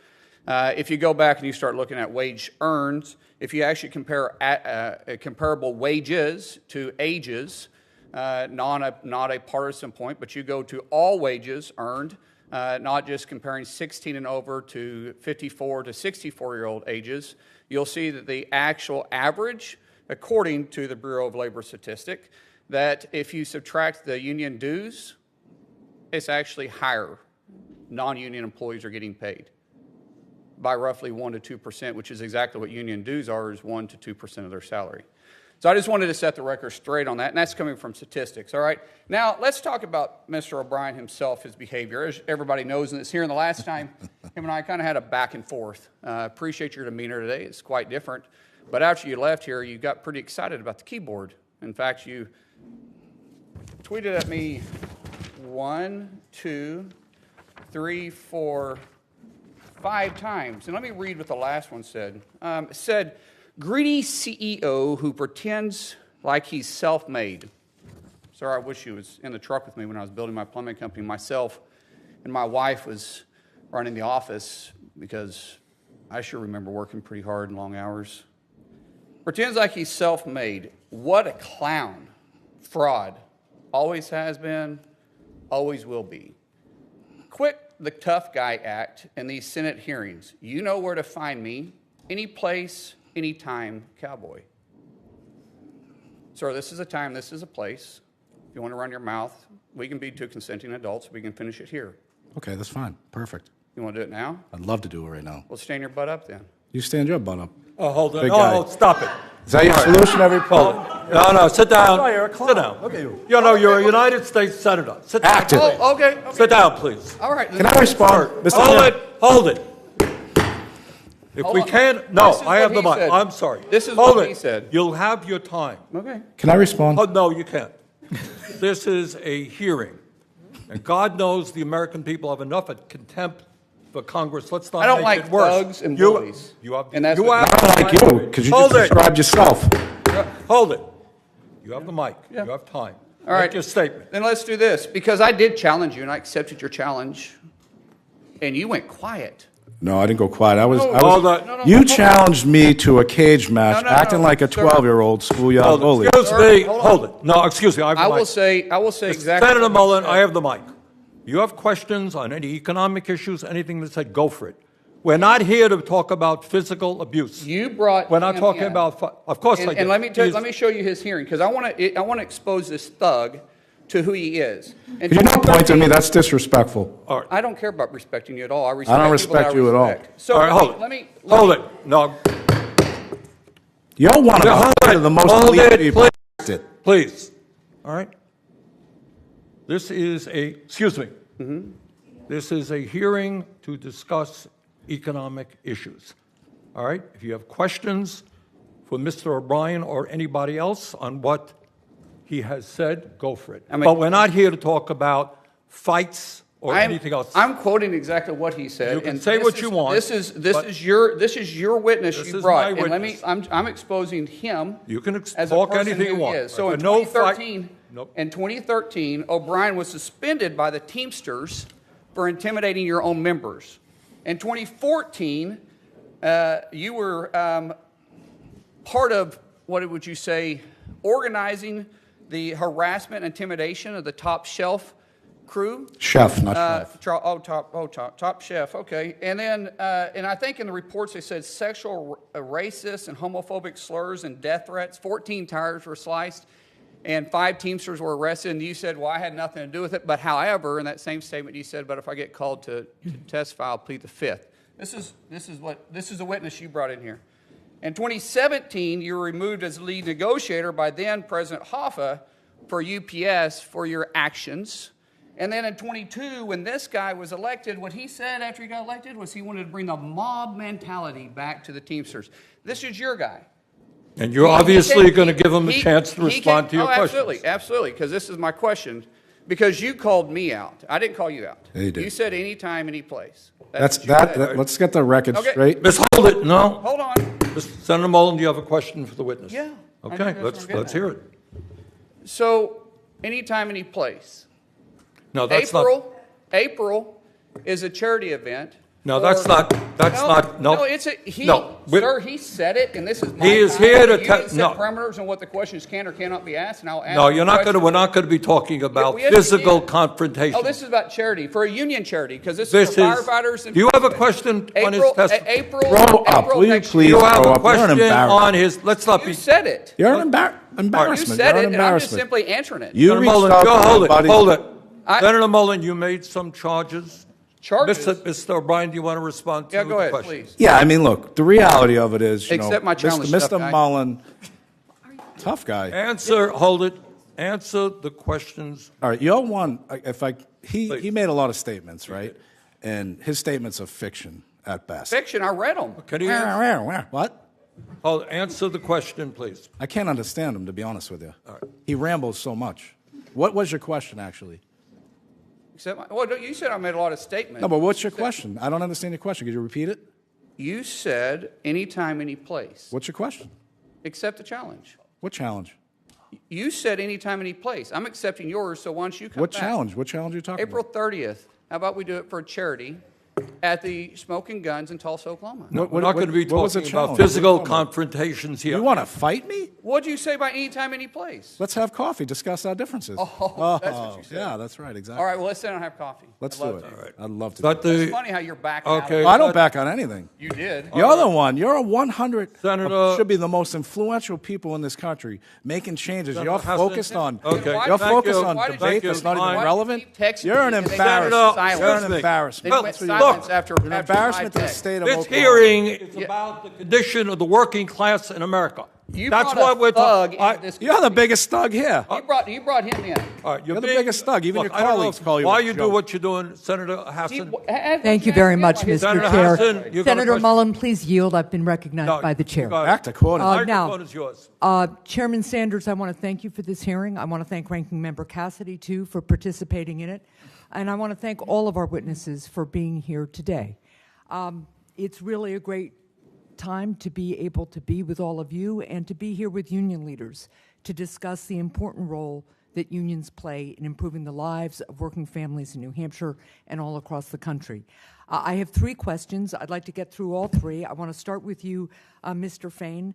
If you go back and you start looking at wage earned, if you actually compare comparable wages to ages, not a partisan point, but you go to all wages earned, not just comparing 16 and over to 54 to 64-year-old ages, you'll see that the actual average, according to the Bureau of Labor Statistics, that if you subtract the union dues, it's actually higher. Non-union employees are getting paid by roughly 1% to 2%, which is exactly what union dues are, is 1% to 2% of their salary. So I just wanted to set the record straight on that, and that's coming from statistics, all right? Now, let's talk about Mr. O'Brien himself, his behavior. As everybody knows, and it's here in the last time, him and I kind of had a back and forth. Appreciate your demeanor today. It's quite different. But after you left here, you got pretty excited about the keyboard. In fact, you tweeted at me 1, 2, 3, 4, 5 times. And let me read what the last one said. It said, greedy CEO who pretends like he's self-made. Sir, I wish he was in the truck with me when I was building my plumbing company. Myself and my wife was running the office because I sure remember working pretty hard and long hours. Pretends like he's self-made. What a clown. Fraud. Always has been, always will be. Quit the tough guy act in these Senate hearings. You know where to find me, any place, anytime, cowboy. Sir, this is a time, this is a place. If you want to run your mouth, we can be two consenting adults. We can finish it here. Okay, that's fine. Perfect. You want to do it now? I'd love to do it right now. Well, stand your butt up then. You stand your butt up. Oh, hold on. Big guy. Oh, stop it. Is that your solution every problem? No, sit down. Sit down. Okay. You know, you're a United States Senator. Sit down. Active. Oh, okay. Sit down, please. All right. Can I respond? Hold it. If we can't, no, I have the mic. said. I'm sorry. This is Hold what it. he said. You'll have your time. Okay. Can I respond? Oh, no, you can't. This is a hearing. And God knows the American people have enough of contempt for Congress. Let's not I don't make like it worse. thugs and bullies. You have, And that's you what- have I don't like you, because you just Hold it. described yourself. Hold it. You have the mic. Yeah. You have time. All right. Make your statement. Then let's do this, because I did challenge you, and I accepted your challenge, and you went quiet. No, I didn't go quiet. Hold on. You challenged me to a cage match, No, acting like a sir. 12-year-old schoolyard bully. Excuse me. Hold on. Hold it. No, excuse me. I have the I mic. will say exactly. Senator what you Mullen, said. I have the mic. You have questions on any economic issues, anything that said, go for it. We're not here to talk about physical abuse. You brought. We're not him talking in. about. Of course, I did. And let me show you his hearing, because I want to expose this thug to who he is. And Could you not point to me? That's disrespectful. All right. I don't care about respecting you at all. I respect don't people that respect you at all. respect. So All right, hold let it. me Hold it. No. You're one of the most Hold elite it, people. please. All right. This is excuse me. Mm-hmm. This is a hearing to discuss economic issues. All right. If you have questions for Mr. O'Brien or anybody else on what he has said, go for it. But we're not here to talk about fights or anything else. I'm quoting exactly what he said. You can and say this what is- you want, This is but- your witness This you is brought. my And let me. witness. I'm exposing him. You can as a talk person anything who you want. he is. So but in no fight- 2013, Nope. in 2013, O'Brien was suspended by the Teamsters for intimidating your own members. In 2014, you were part of, what would you say, organizing the harassment and intimidation of the Top Shelf crew. Chef, not chef. Top Chef, okay. And then, and I think in the reports they said sexual, racist, and homophobic slurs and death threats. 14 tires were sliced, and 5 Teamsters were arrested. And you said, well, I had nothing to do with it. But however, in that same statement, you said, but if I get called to testify, I'll plead the fifth. This is a witness you brought in here. In 2017, you were removed as lead negotiator by then President Hoffa for UPS for your actions. And then in 22, when this guy was elected, what he said after he got elected was he wanted to bring the mob mentality back to the Teamsters. This is your guy. And you're obviously going to give him a chance to respond to your questions. Absolutely, because this is my question. Because you called me out. I didn't call you out. Yeah, you did. You said anytime, any place. Let's get the record straight. Miss, hold it. No. Hold on. Senator Mullen, do you have a question for the witness? Yeah. Okay, let's hear it. So, anytime, any place. No, that's April is a charity event. No, that's not. No, it's a sir. He said it, and this is my He is time, here to and you didn't set no. parameters on what the questions can or cannot be asked. And I'll ask. No, you're not going to. We're not going to be talking about we physical understand. confrontation. Oh, this is about charity for a union charity because this is for firefighters. And do you have a question on his testimony? April. Grow up, will you please You have grow a up? You're an question embarrassment. on his. Let's not be. You said it. You're an embarrassment. You said You're it, an and I'm just embarrassment. simply answering it. You Senator reached Mullen, out to hold it. somebody- Hold it. Senator Mullen, you made some charges. Charges? Mr. O'Brien, do you want to respond to Yeah, go the ahead, question? please. Yeah, I mean, look, the reality of it is, you Accept know, my challenge, Mr. tough guy. Mullen, tough guy. Hold it. Answer the questions. All right, you're one. He Please. made a lot of statements, right? And his statements are fiction at best. Fiction. I read them. Can he answer? What? Answer the question, please. I can't understand him, to be honest with you. He rambles so much. What was your question, actually? Well, you said I made a lot of statements. No, but what's your question? I don't understand your question. Could you repeat it? You said anytime, any place. What's your question? Accept the challenge. What challenge? You said anytime, any place. I'm accepting yours, so why don't you come What back? challenge? What challenge are you talking April about? 30th. How about we do it for a charity at the Smoking Guns in Tulsa, Oklahoma? No, we're not going to be what was the talking about challenge? physical What are you talking about? confrontations here. You want to fight me? What'd you say by anytime, any place? Let's have coffee, discuss our differences. Oh, that's what you said. Yeah, that's right, exactly. All right, well, let's sit down and have coffee. Let's I'd do love it. to. All right. I'd love to. But do it. It's funny how you're backing out. Okay. I don't back on anything. You did. You're the one. You're a 100. Senator- Should be the most influential people in this country making changes. Senator You're Hassan- focused on. Okay. You're Thank focused you. on Why did debate you- that's not Why- even relevant. Keep texting You're an me, and then embarrassment. silence. You're an Excuse me. embarrassment. Then you went That's what silence you after You're an embarrassment to the text. state of This Oklahoma. hearing is about the condition of the working class in America. You That's brought what a we're thug talking. into this You're the biggest thug here. You brought him in. All right, You're the biggest thug. Even your I don't know colleagues call you why a you do joke. what you're doing, Senator Hassan. Thank you very much, Mr. Senator Chair. Hassan, you got a Senator question? Mullen, please yield. I've been recognized No, by the chair. you got it. Act accordingly. The now- microphone is yours. Chairman Sanders, I want to thank you for this hearing. I want to thank Ranking Member Cassidy, too, for participating in it. And I want to thank all of our witnesses for being here today. It's really a great time to be able to be with all of you and to be here with union leaders to discuss the important role that unions play in improving the lives of working families in New Hampshire and all across the country. I have 3 questions. I'd like to get through all 3. I want to start with you, Mr. Fain.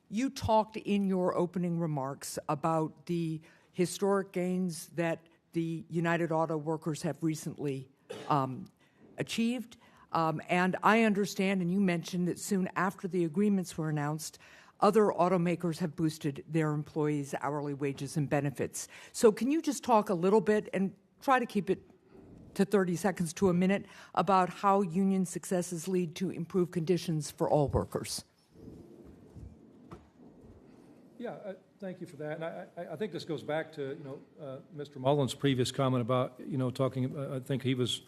You talked in your opening remarks about the historic gains that the United Auto Workers have recently achieved. And I understand, and you mentioned that soon after the agreements were announced, other automakers have boosted their employees' hourly wages and benefits. So can you just talk a little bit, and try to keep it to 30 seconds to a minute, about how union successes lead to improved conditions for all workers? Yeah, thank you for that. And I think this goes back to, Mr. Mullen's previous comment about, talking, I think he was,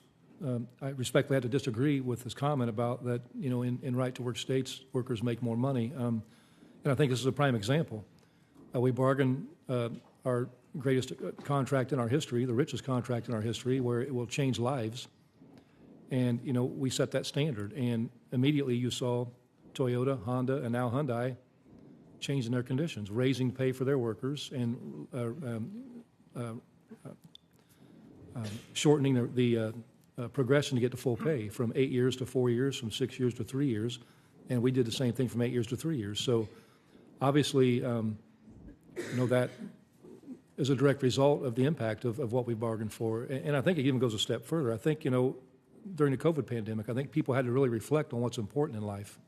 I respectfully had to disagree with his comment about that, in right-to-work states, workers make more money. And I think this is a prime example. We bargained our greatest contract in our history, the richest contract in our history, where it will change lives. And, we set that standard. And immediately you saw Toyota, Honda, and now Hyundai changing their conditions, raising pay for their workers and shortening the progression to get to full pay from 8 years to 4 years, from 6 years to 3 years. And we did the same thing from 8 years to 3 years. So obviously, that is a direct result of the impact of what we bargained for. And I think it even goes a step further. I think, during the COVID pandemic, I think people had to really reflect on what's important in life.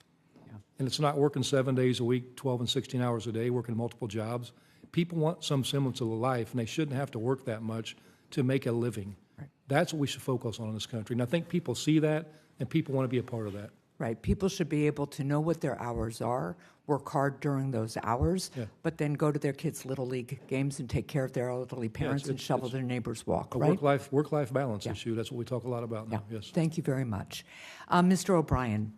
Yeah. And it's not working 7 days a week, 12 and 16 hours a day, working multiple jobs. People want some semblance of a life, and they shouldn't have to work that much to make a living. Right. That's what we should focus on in this country. And I think people see that, and people want to be a part of that. Right. People should be able to know what their hours are, work hard during those hours, but then go to their kids' Little League games and take care of their elderly parents and shovel their neighbor's walk, right? Work-life balance issue. That's what we talk a lot about now, yes. Thank you very much. Mr. O'Brien,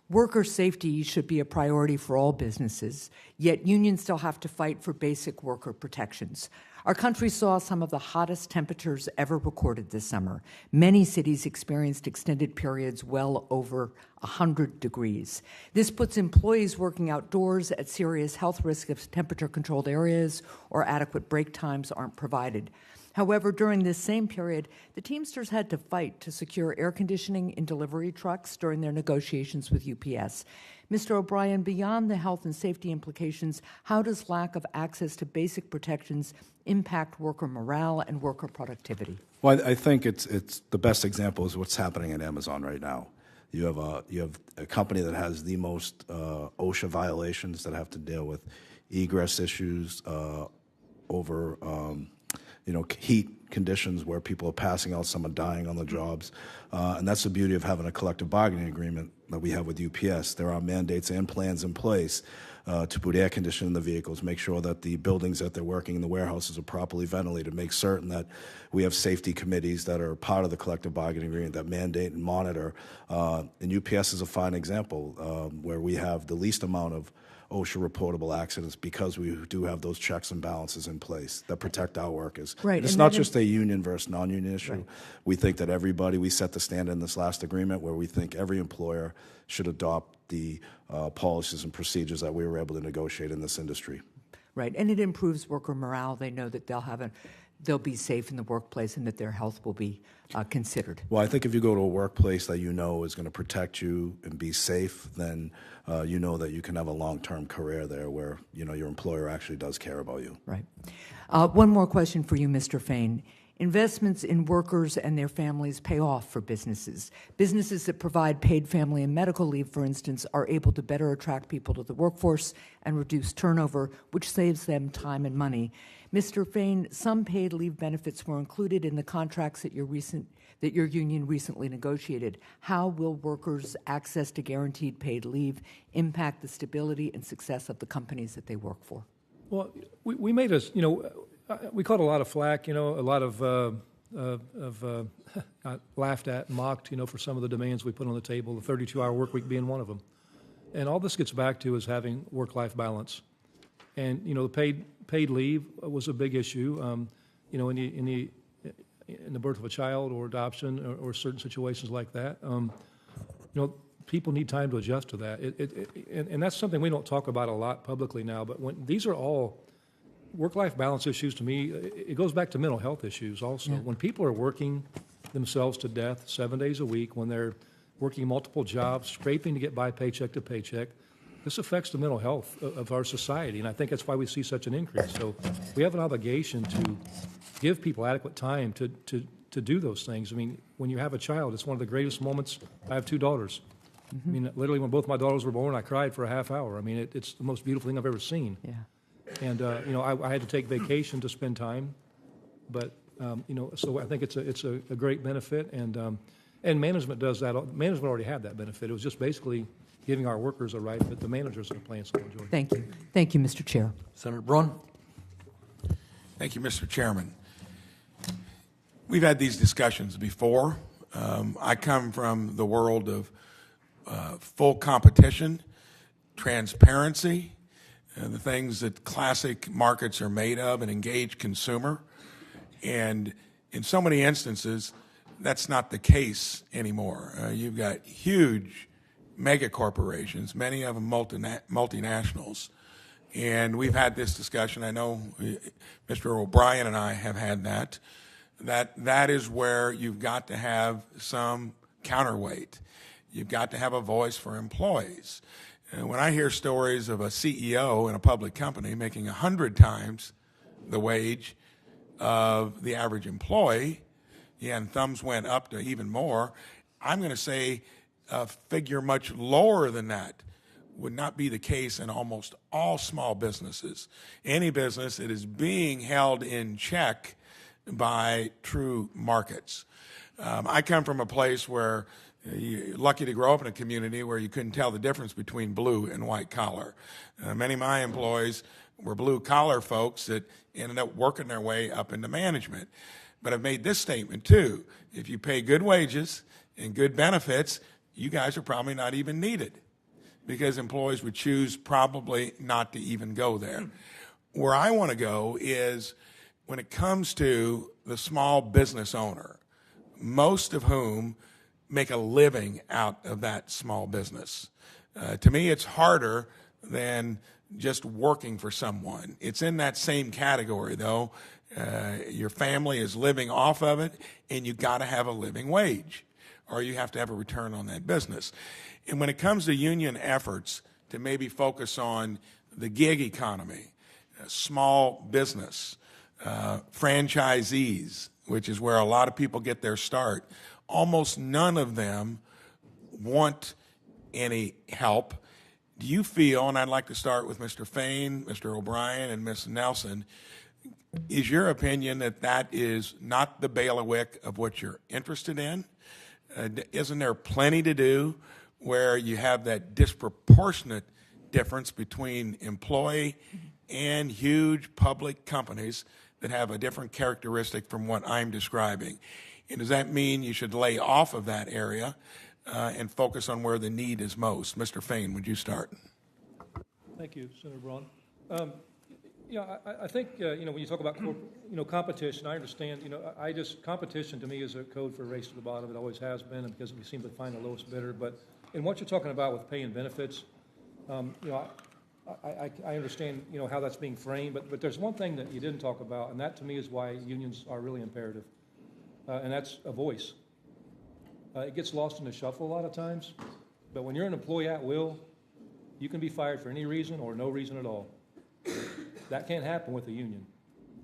worker safety should be a priority for all businesses, yet unions still have to fight for basic worker protections. Our country saw some of the hottest temperatures ever recorded this summer. Many cities experienced extended periods well over 100 degrees. This puts employees working outdoors at serious health risk if temperature-controlled areas or adequate break times aren't provided. However, during this same period, the Teamsters had to fight to secure air conditioning in delivery trucks during their negotiations with UPS. Mr. O'Brien, beyond the health and safety implications, how does lack of access to basic protections impact worker morale and worker productivity? Well, I think it's the best example is what's happening at Amazon right now. You have a company that has the most OSHA violations that have to deal with egress issues over heat conditions where people are passing out, some are dying on the jobs. And that's the beauty of having a collective bargaining agreement that we have with UPS. There are mandates and plans in place to put air conditioning in the vehicles, make sure that the buildings that they're working in, the warehouses, are properly ventilated, make certain that we have safety committees that are part of the collective bargaining agreement that mandate and monitor. And UPS is a fine example where we have the least amount of OSHA reportable accidents because we do have those checks and balances in place that protect our workers. Right. It's not just a union versus non-union issue. Right. We think that we set the standard in this last agreement where we think every employer should adopt the policies and procedures that we were able to negotiate in this industry. Right, and it improves worker morale. They know that they'll be safe in the workplace and that their health will be considered. Well, I think if you go to a workplace that you know is going to protect you and be safe, then you know that you can have a long-term career there where your employer actually does care about you. Right. One more question for you, Mr. Fain. Investments in workers and their families pay off for businesses. Businesses that provide paid family and medical leave, for instance, are able to better attract people to the workforce and reduce turnover, which saves them time and money. Mr. Fain, some paid leave benefits were included in the contracts that your union recently negotiated. How will workers' access to guaranteed paid leave impact the stability and success of the companies that they work for? Well, we made we caught a lot of flack, a lot of laughed at and mocked, for some of the demands we put on the table, the 32-hour work week being one of them. And all this gets back to is having work-life balance. And, the paid leave was a big issue, in the birth of a child or adoption or certain situations like that. People need time to adjust to that. And that's something we don't talk about a lot publicly now, but these are all work-life balance issues. To me, it goes back to mental health issues also. Yeah. When people are working themselves to death 7 days a week, when they're working multiple jobs, scraping to get by paycheck to paycheck, this affects the mental health of our society, and I think that's why we see such an increase. So we have an obligation to give people adequate time to do those things. I mean, when you have a child, it's one of the greatest moments. I have 2 daughters. I mean, literally, when both my daughters were born, I cried for a half hour. I mean, it's the most beautiful thing I've ever seen. Yeah. And you know, I had to take vacation to spend time, but you know, so I think it's a great benefit, and management does that. Management already had that benefit. It was just basically giving our workers a right that the managers are playing so enjoy. Thank you. Thank you, Mr. Chair. Senator Braun. Thank you, Mr. Chairman. We've had these discussions before. I come from the world of full competition, transparency, the things that classic markets are made of, an engaged consumer. And in so many instances, that's not the case anymore. You've got huge mega corporations, many of them multinationals. And we've had this discussion. I know Mr. O'Brien and I have had that. That is where you've got to have some counterweight. You've got to have a voice for employees. And when I hear stories of a CEO in a public company making 100 times the wage of the average employee, and thumbs went up to even more, I'm going to say a figure much lower than that would not be the case in almost all small businesses. Any business that is being held in check by true markets. I come from a place where you're lucky to grow up in a community where you couldn't tell the difference between blue and white collar. Many of my employees were blue collar folks that ended up working their way up into management. But I've made this statement too. If you pay good wages and good benefits, you guys are probably not even needed, because employees would choose probably not to even go there. Where I want to go is when it comes to the small business owner, most of whom make a living out of that small business. To me, it's harder than just working for someone. It's in that same category, though. Your family is living off of it, and you got to have a living wage, or you have to have a return on that business. And when it comes to union efforts to maybe focus on the gig economy, small business, franchisees, which is where a lot of people get their start, almost none of them want any help. Do you feel, and I'd like to start with Mr. Fain, Mr. O'Brien, and Ms. Nelson, is your opinion that that is not the bailiwick of what you're interested in? Isn't there plenty to do where you have that disproportionate difference between employee and huge public companies that have a different characteristic from what I'm describing? And does that mean you should lay off of that area and focus on where the need is most? Mr. Fain, would you start? Thank you, Senator Braun. I think when you talk about competition, I understand. Competition to me is a code for a race to the bottom. It always has been, because we seem to find the lowest bidder. But in what you're talking about with pay and benefits, I understand how that's being framed. But there's one thing that you didn't talk about, and that to me is why unions are really imperative, and that's a voice. It gets lost in the shuffle a lot of times. But when you're an employee at will, you can be fired for any reason or no reason at all. That can't happen with a union.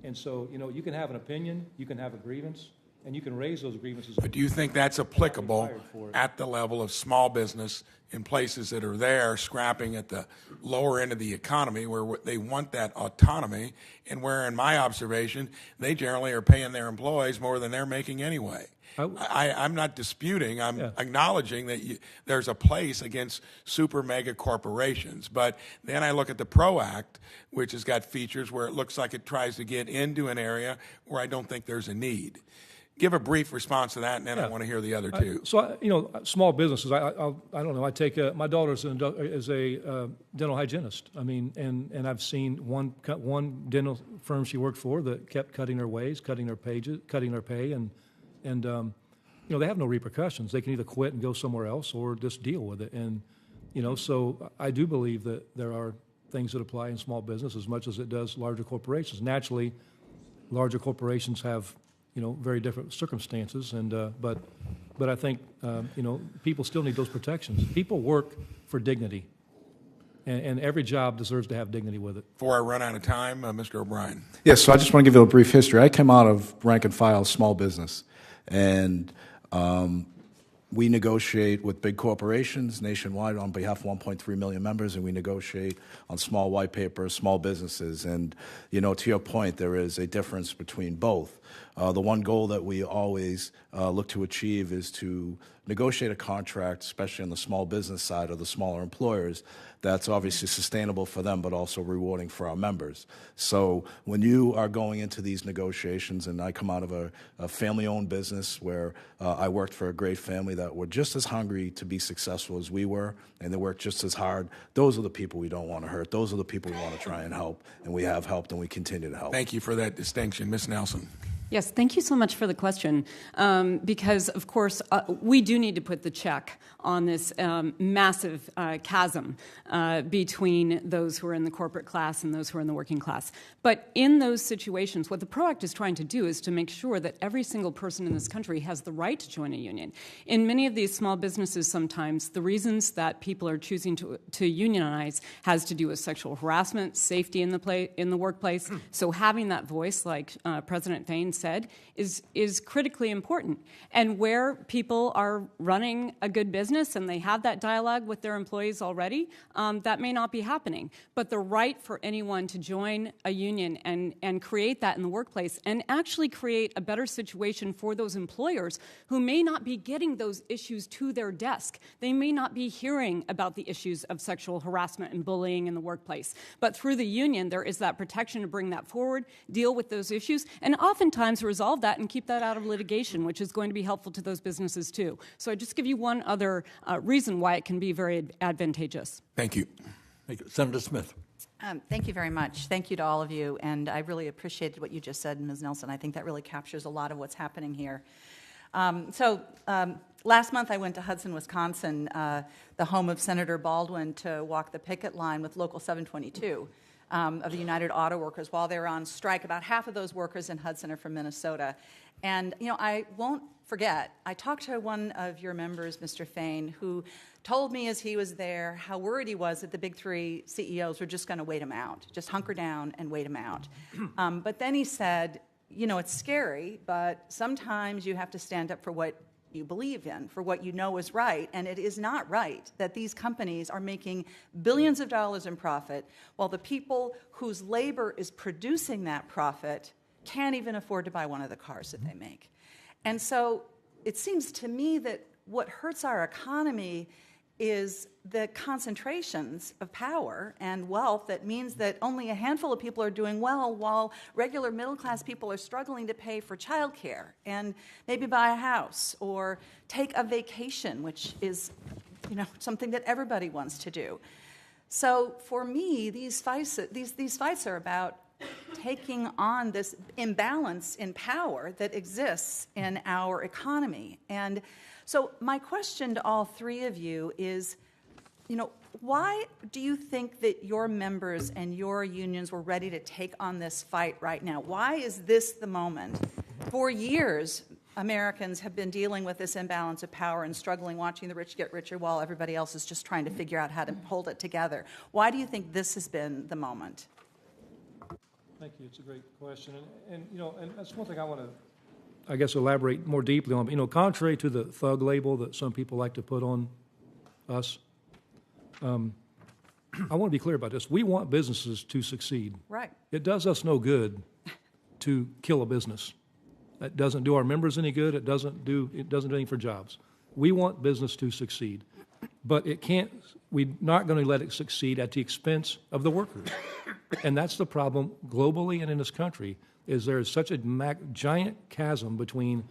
And so, you can have an opinion, you can have a grievance, and you can raise those grievances. But do you think that's applicable at the level of small business in places that are there scrapping at the lower end of the economy, where they want that autonomy, and where, in my observation, they generally are paying their employees more than they're making anyway? I'm not disputing. I'm acknowledging that there's a place against super mega corporations. But then I look at the PRO Act, which has got features where it looks like it tries to get into an area where I don't think there's a need. Give a brief response to that, and then I want to hear the other two. Small businesses. I don't know. I take my daughter is a dental hygienist. I mean, and I've seen one dental firm she worked for that kept cutting their wages, cutting their pay, and they have no repercussions. They can either quit and go somewhere else or just deal with it. And so I do believe that there are things that apply in small business as much as it does larger corporations. Naturally, larger corporations have very different circumstances, and but I think people still need those protections. People work for dignity, and every job deserves to have dignity with it. Before I run out of time, Mr. O'Brien. Yes, so I just want to give you a brief history. I came out of rank and file small business, and we negotiate with big corporations nationwide on behalf of 1.3 million members, and we negotiate on small white papers, small businesses. And, you know, to your point, there is a difference between both. The one goal that we always look to achieve is to negotiate a contract, especially on the small business side or the smaller employers, that's obviously sustainable for them, but also rewarding for our members. So when you are going into these negotiations, and I come out of a family-owned business where I worked for a great family that were just as hungry to be successful as we were, and they worked just as hard, those are the people we don't want to hurt. Those are the people we want to try and help, and we have helped, and we continue to help. Thank you for that distinction. Ms. Nelson. Yes, thank you so much for the question, because, of course, we do need to put the check on this massive chasm between those who are in the corporate class and those who are in the working class. But in those situations, what the PRO Act is trying to do is to make sure that every single person in this country has the right to join a union. In many of these small businesses, sometimes the reasons that people are choosing to unionize has to do with sexual harassment, safety in the workplace. So having that voice, like President Fain said, is critically important. And where people are running a good business and they have that dialogue with their employees already, that may not be happening. But the right for anyone to join a union and create that in the workplace and actually create a better situation for those employers who may not be getting those issues to their desk. They may not be hearing about the issues of sexual harassment and bullying in the workplace. But through the union, there is that protection to bring that forward, deal with those issues, and oftentimes resolve that and keep that out of litigation, which is going to be helpful to those businesses too. So I just give you one other reason why it can be very advantageous. Thank you. Thank you. Senator Smith. Thank you very much. Thank you to all of you, and I really appreciated what you just said, Ms. Nelson. I think that really captures a lot of what's happening here. Last month I went to Hudson, Wisconsin, the home of Senator Baldwin, to walk the picket line with Local 722 of the United Auto Workers while they were on strike. About half of those workers in Hudson are from Minnesota. And, you know, I won't forget, I talked to one of your members, Mr. Fain, who told me as he was there how worried he was that the big three CEOs were just going to wait him out, just hunker down and wait him out. But then he said, you know, it's scary, but sometimes you have to stand up for what you believe in, for what you know is right, and it is not right that these companies are making billions of dollars in profit while the people whose labor is producing that profit can't even afford to buy one of the cars that they make. And so it seems to me that what hurts our economy is the concentrations of power and wealth that means that only a handful of people are doing well while regular middle-class people are struggling to pay for childcare and maybe buy a house or take a vacation, which is, you know, something that everybody wants to do. So for me, these fights are about taking on this imbalance in power that exists in our economy. And so my question to all three of you is, you know, why do you think that your members and your unions were ready to take on this fight right now? Why is this the moment? For years, Americans have been dealing with this imbalance of power and struggling, watching the rich get richer while everybody else is just trying to figure out how to hold it together. Why do you think this has been the moment? Thank you. It's a great question. And you know, and that's one thing I want to, I guess, elaborate more deeply on. You know, contrary to the thug label that some people like to put on us, I want to be clear about this. We want businesses to succeed. Right. It does us no good to kill a business. That doesn't do our members any good. It doesn't do anything for jobs. We want business to succeed, but it can't. We're not going to let it succeed at the expense of the workers. And that's the problem globally and in this country, is there is such a giant chasm between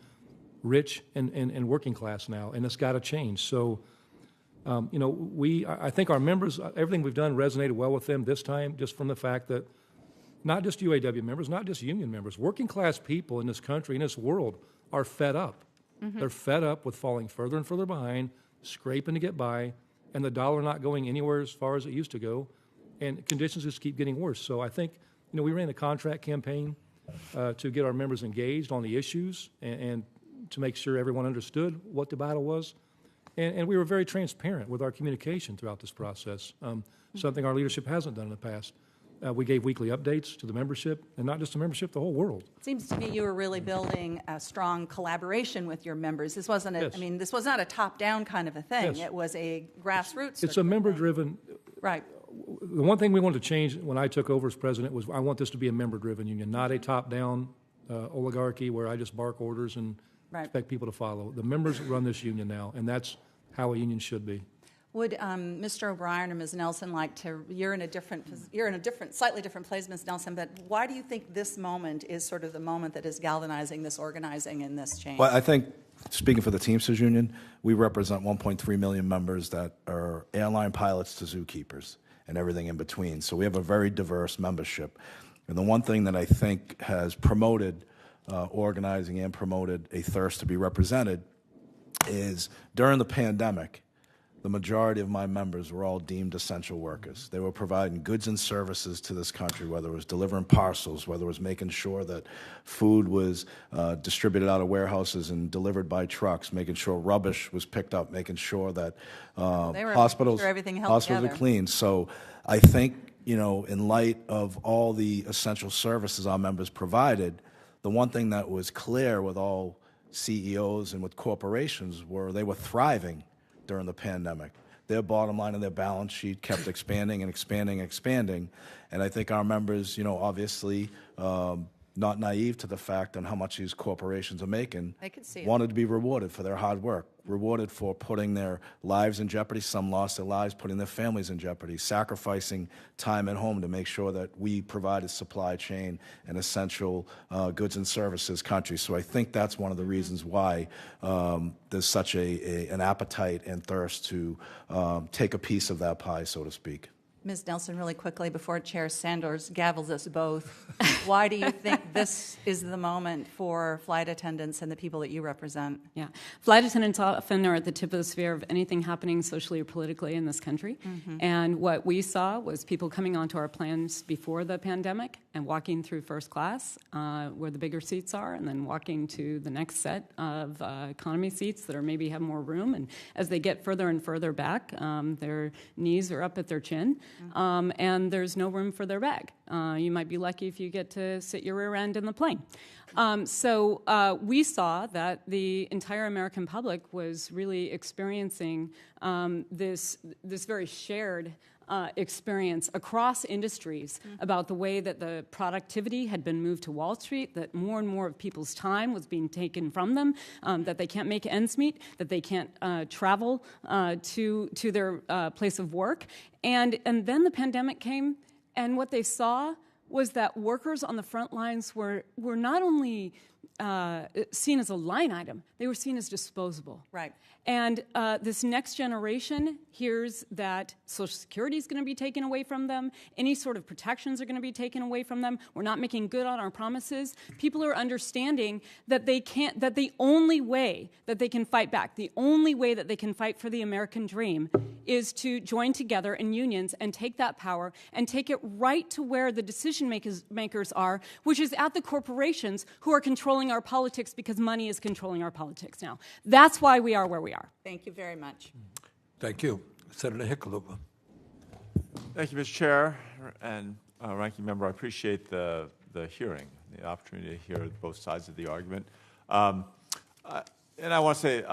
rich and working class now, and it's got to change. So, you know, I think our members, everything we've done resonated well with them this time, just from the fact that not just UAW members, not just union members, working class people in this country, in this world, are fed up. Mm-hmm. They're fed up with falling further and further behind, scraping to get by, and the dollar not going anywhere as far as it used to go, and conditions just keep getting worse. So I think, you know, we ran a contract campaign to get our members engaged on the issues and to make sure everyone understood what the battle was. And we were very transparent with our communication throughout this process. something our leadership hasn't done in the past. We gave weekly updates to the membership, and not just the membership, the whole world. It seems to me you were really building a strong collaboration with your members. This wasn't Yes. this was not a top-down kind of a thing. Yes. It was a grassroots. It's a member-driven. Right. The one thing we wanted to change when I took over as president was I want this to be a member-driven union, not a top-down oligarchy where I just bark orders and expect people to follow. The members run this union now, and that's how a union should be. Would Mr. O'Brien or Ms. Nelson like to? You're in a slightly different place, Ms. Nelson. But why do you think this moment is sort of the moment that is galvanizing this organizing and this change? Well, I think, speaking for the Teamsters Union, we represent 1.3 million members that are airline pilots to zookeepers and everything in between. So we have a very diverse membership. And the one thing that I think has promoted organizing and promoted a thirst to be represented is during the pandemic, the majority of my members were all deemed essential workers. They were providing goods and services to this country, whether it was delivering parcels, whether it was making sure that food was distributed out of warehouses and delivered by trucks, making sure rubbish was picked up, making sure that hospitals were clean. So I think, in light of all the essential services our members provided, the one thing that was clear with all CEOs and with corporations were they were thriving during the pandemic. Their bottom line and their balance sheet kept expanding and expanding and expanding. And I think our members, obviously not naive to the fact on how much these corporations are making, they could see it. Wanted to be rewarded for their hard work, rewarded for putting their lives in jeopardy. Some lost their lives, putting their families in jeopardy, sacrificing time at home to make sure that we provide a supply chain and essential goods and services country. So I think that's one of the reasons why there's such an appetite and thirst to take a piece of that pie, so to speak. Ms. Nelson, really quickly, before Chair Sanders gavels us both, why do you think this is the moment for flight attendants and the people that you represent? Yeah. Flight attendants often are at the tip of the spear of anything happening socially or politically in this country. Mm-hmm. And what we saw was people coming onto our planes before the pandemic and walking through first class, where the bigger seats are, and then walking to the next set of economy seats that are maybe have more room. And as they get further and further back, their knees are up at their chin. And there's no room for their bag. You might be lucky if you get to sit your rear end in the plane. So we saw that the entire American public was really experiencing this very shared experience across industries about the way that the productivity had been moved to Wall Street, that more and more of people's time was being taken from them, that they can't make ends meet, that they can't travel to their place of work. And then the pandemic came, and what they saw was that workers on the front lines were not only seen as a line item, they were seen as disposable. Right. And this next generation hears that Social Security is going to be taken away from them. Any sort of protections are going to be taken away from them. We're not making good on our promises. People are understanding that that the only way that they can fight back, the only way that they can fight for the American dream is to join together in unions and take that power and take it right to where the decision makers are, which is at the corporations who are controlling our politics because money is controlling our politics now. That's why we are where we are. Thank you very much. Thank you. Senator Hickenlooper. Thank you, Mr. Chair and Ranking Member. I appreciate the hearing, the opportunity to hear both sides of the argument. And I want to say,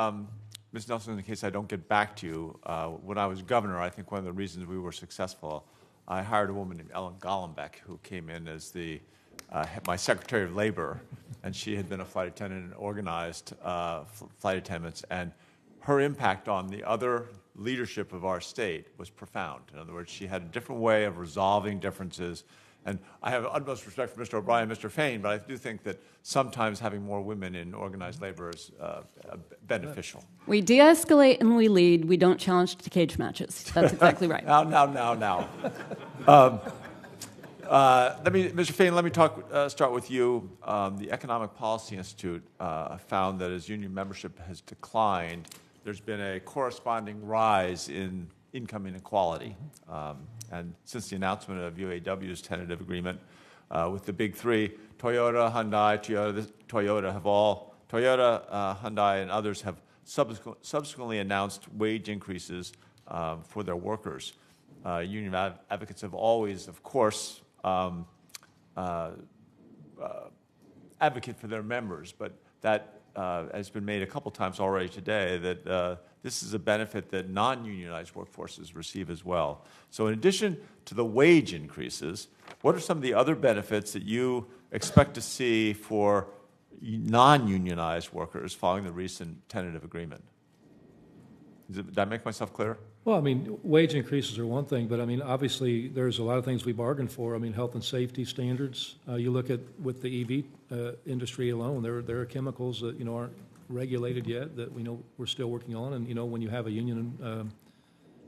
Ms. Nelson, in case I don't get back to you, when I was governor, I think one of the reasons we were successful, I hired a woman named Ellen Gollenbeck who came in as my Secretary of Labor, and she had been a flight attendant and organized flight attendants, and her impact on the other leadership of our state was profound. In other words, she had a different way of resolving differences. And I have utmost respect for Mr. O'Brien and Mr. Fain, but I do think that sometimes having more women in organized labor is beneficial. We de-escalate and we lead. We don't challenge to cage matches. That's exactly right. Now. Mr. Fain, let me start with you. The Economic Policy Institute found that as union membership has declined, there's been a corresponding rise in income inequality. And since the announcement of UAW's tentative agreement with the big three, Toyota, Hyundai, Hyundai, and others have subsequently announced wage increases for their workers. union advocates have always, of course, advocate for their members, but that has been made a couple times already today, that this is a benefit that non-unionized workforces receive as well. So in addition to the wage increases, what are some of the other benefits that you expect to see for non-unionized workers following the recent tentative agreement? Did I make myself clear? Well, I mean, wage increases are one thing, but I mean, obviously, there's a lot of things we bargained for. I mean, health and safety standards. You look at with the EV industry alone, there are chemicals that aren't regulated yet that we know we're still working on, and when you have a union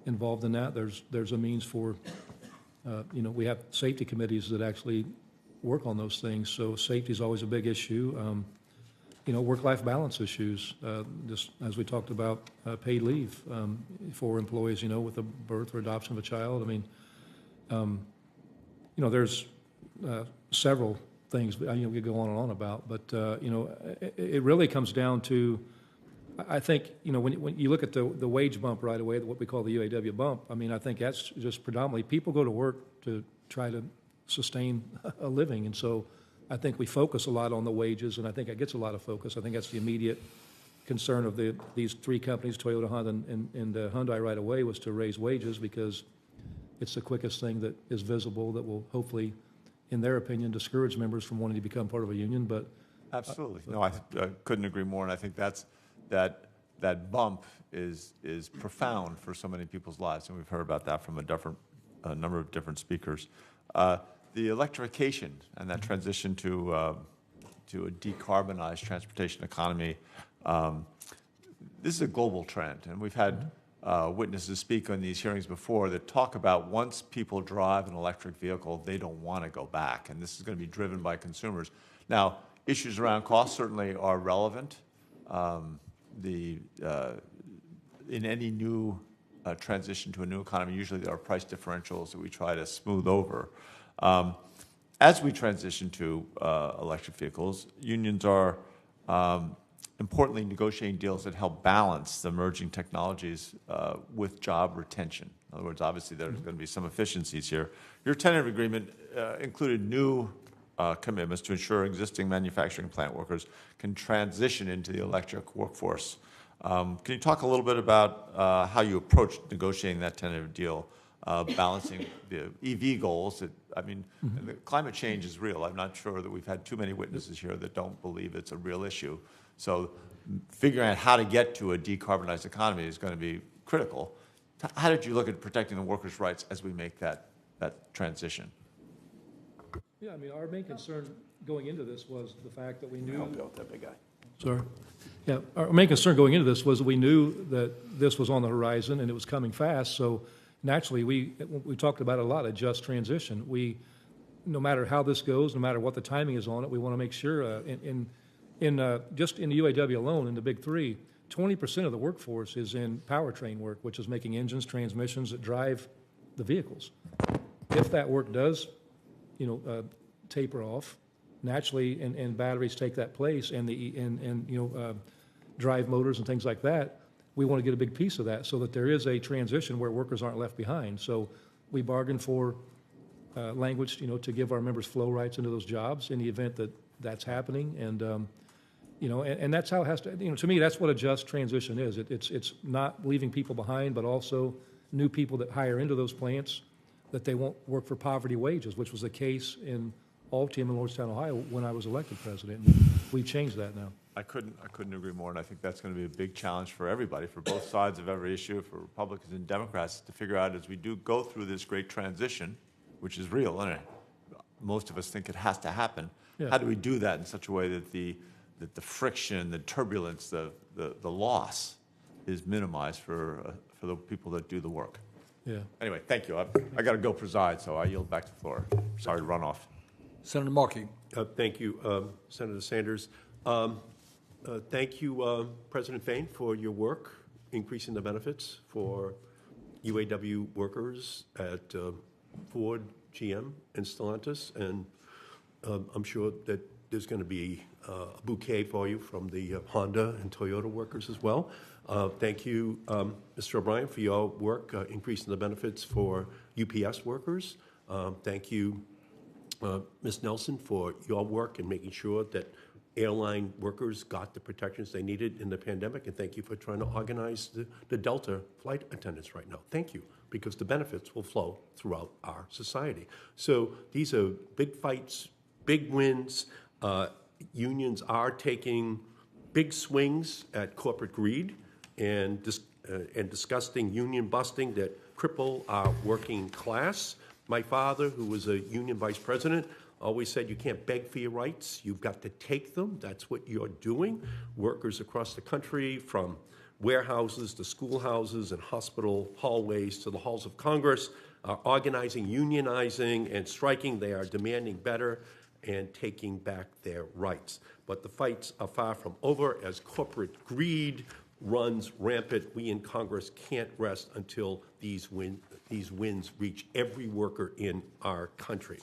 involved in that, there's a means for we have safety committees that actually work on those things. So safety is always a big issue. Work-life balance issues, just as we talked about paid leave for employees, with a birth or adoption of a child. I mean, there's several things we could go on and on about, but it really comes down to, I think, when you look at the wage bump right away, what we call the UAW bump. I mean, I think that's just predominantly people go to work to try to sustain a living, and so I think we focus a lot on the wages, and I think it gets a lot of focus. I think that's the immediate concern of these three companies, Toyota, Honda, and Hyundai right away, was to raise wages because it's the quickest thing that is visible that will hopefully, in their opinion, discourage members from wanting to become part of a union. But absolutely, no, I couldn't agree more, and I think that bump is profound for so many people's lives, and we've heard about that from a number of different speakers. The electrification and that transition to a decarbonized transportation economy, this is a global trend, and we've had witnesses speak on these hearings before that talk about once people drive an electric vehicle, they don't want to go back, and this is going to be driven by consumers. Now, issues around cost certainly are relevant. In any new transition to a new economy, usually there are price differentials that we try to smooth over. As we transition to electric vehicles, unions are importantly negotiating deals that help balance the emerging technologies with job retention. In other words, obviously there's going to be some efficiencies here. Your tentative agreement included new commitments to ensure existing manufacturing plant workers can transition into the electric workforce. Can you talk a little bit about how you approached negotiating that tentative deal, balancing the EV goals? The climate change is real. I'm not sure that we've had too many witnesses here that don't believe it's a real issue. So figuring out how to get to a decarbonized economy is going to be critical. How did you look at protecting the workers' rights as we make that transition? Yeah, I mean, our main concern going into this was the fact that we knew. Help you out, that big guy. Sorry. Yeah, our main concern going into this was we knew that this was on the horizon and it was coming fast. So naturally, we talked about it a lot, a just transition. No matter how this goes, no matter what the timing is on it, we want to make sure just in the UAW alone, in the big three, 20% of the workforce is in powertrain work, which is making engines, transmissions that drive the vehicles. If that work does, taper off, naturally, and batteries take that place, and drive motors and things like that, we want to get a big piece of that so that there is a transition where workers aren't left behind. So we bargained for language, to give our members flow rights into those jobs in the event that that's happening. And, and that's how it has to, to me, that's what a just transition is. It's not leaving people behind, but also new people that hire into those plants that they won't work for poverty wages, which was the case in Altium in Lordstown, Ohio, when I was elected president. And we've changed that now. I couldn't agree more, and I think that's going to be a big challenge for everybody, for both sides of every issue, for Republicans and Democrats, to figure out as we do go through this great transition, which is real, and most of us think it has to happen. Yeah. How do we do that in such a way that the friction, the turbulence, the loss is minimized for the people that do the work? Yeah. Anyway, thank you. I got to go preside, so I yield back the floor. Sorry to run off. Senator Markey. Thank you, Senator Sanders. Thank you, President Fain, for your work increasing the benefits for UAW workers at Ford, GM, and Stellantis. And I'm sure that there's going to be a bouquet for you from the Honda and Toyota workers as well. Thank you, Mr. O'Brien, for your work increasing the benefits for UPS workers. Thank you, Ms. Nelson, for your work in making sure that airline workers got the protections they needed in the pandemic, and thank you for trying to organize the Delta flight attendants right now. Thank you, because the benefits will flow throughout our society. So these are big fights, big wins. Unions are taking big swings at corporate greed and disgusting union busting that cripple our working class. My father, who was a union vice president, always said you can't beg for your rights, you've got to take them. That's what you're doing. Workers across the country, from warehouses to schoolhouses and hospital hallways to the halls of Congress, are organizing, unionizing, and striking. They are demanding better and taking back their rights. But the fights are far from over as corporate greed runs rampant. We in Congress can't rest until these wins reach every worker in our country.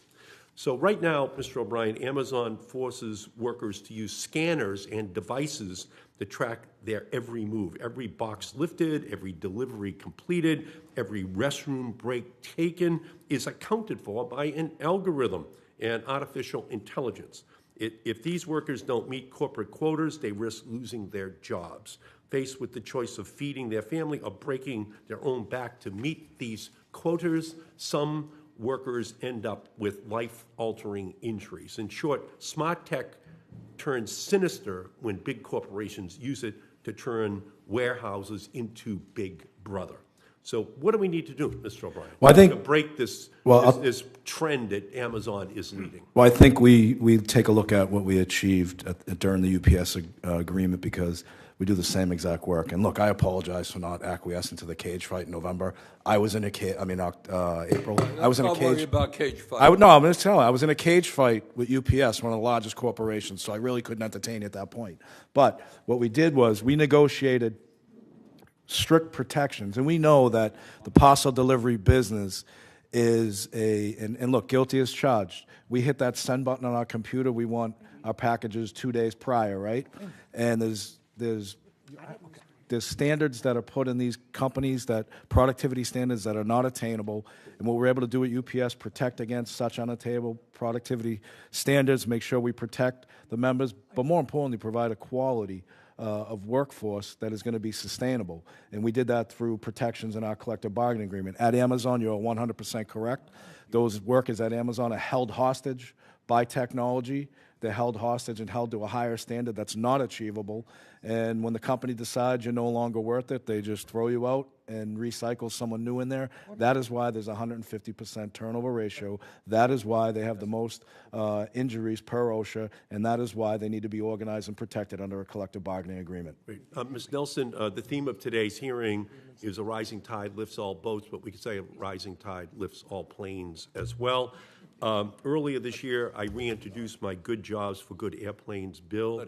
So right now, Mr. O'Brien, Amazon forces workers to use scanners and devices to track their every move, every box lifted, every delivery completed, every restroom break taken is accounted for by an algorithm and artificial intelligence. If these workers don't meet corporate quotas, they risk losing their jobs. Faced with the choice of feeding their family or breaking their own back to meet these quotas, some workers end up with life-altering injuries. In short, smart tech turns sinister when big corporations use it to turn warehouses into Big Brother. So what do we need to do, Mr. O'Brien, to break this trend that Amazon is leading? Well, I think we take a look at what we achieved during the UPS agreement, because we do the same exact work. And look, I apologize for not acquiescing to the cage fight in November. I was in April. I was in a cage. Don't worry about cage fight. I'm going to tell you, I was in a cage fight with UPS, one of the largest corporations, so I really couldn't entertain you at that point. But what we did was we negotiated strict protections, and we know that the parcel delivery business is and look, guilty as charged. We hit that send button on our computer. We want our packages 2 days prior, right? And there's standards that are put in these companies, that productivity standards that are not attainable. And what we're able to do at UPS, protect against such unattainable productivity standards, make sure we protect the members, but more importantly, provide a quality of workforce that is going to be sustainable. And we did that through protections in our collective bargaining agreement. At Amazon, you're 100% correct. Those workers at Amazon are held hostage by technology. They're held hostage and held to a higher standard that's not achievable. And when the company decides you're no longer worth it, they just throw you out and recycle someone new in there. That is why there's a 150% turnover ratio. That is why they have the most injuries per OSHA, and that is why they need to be organized and protected under a collective bargaining agreement. Ms. Nelson, the theme of today's hearing is a rising tide lifts all boats, but we could say a rising tide lifts all planes as well. Earlier this year, I reintroduced my Good Jobs for Good Airplanes bill,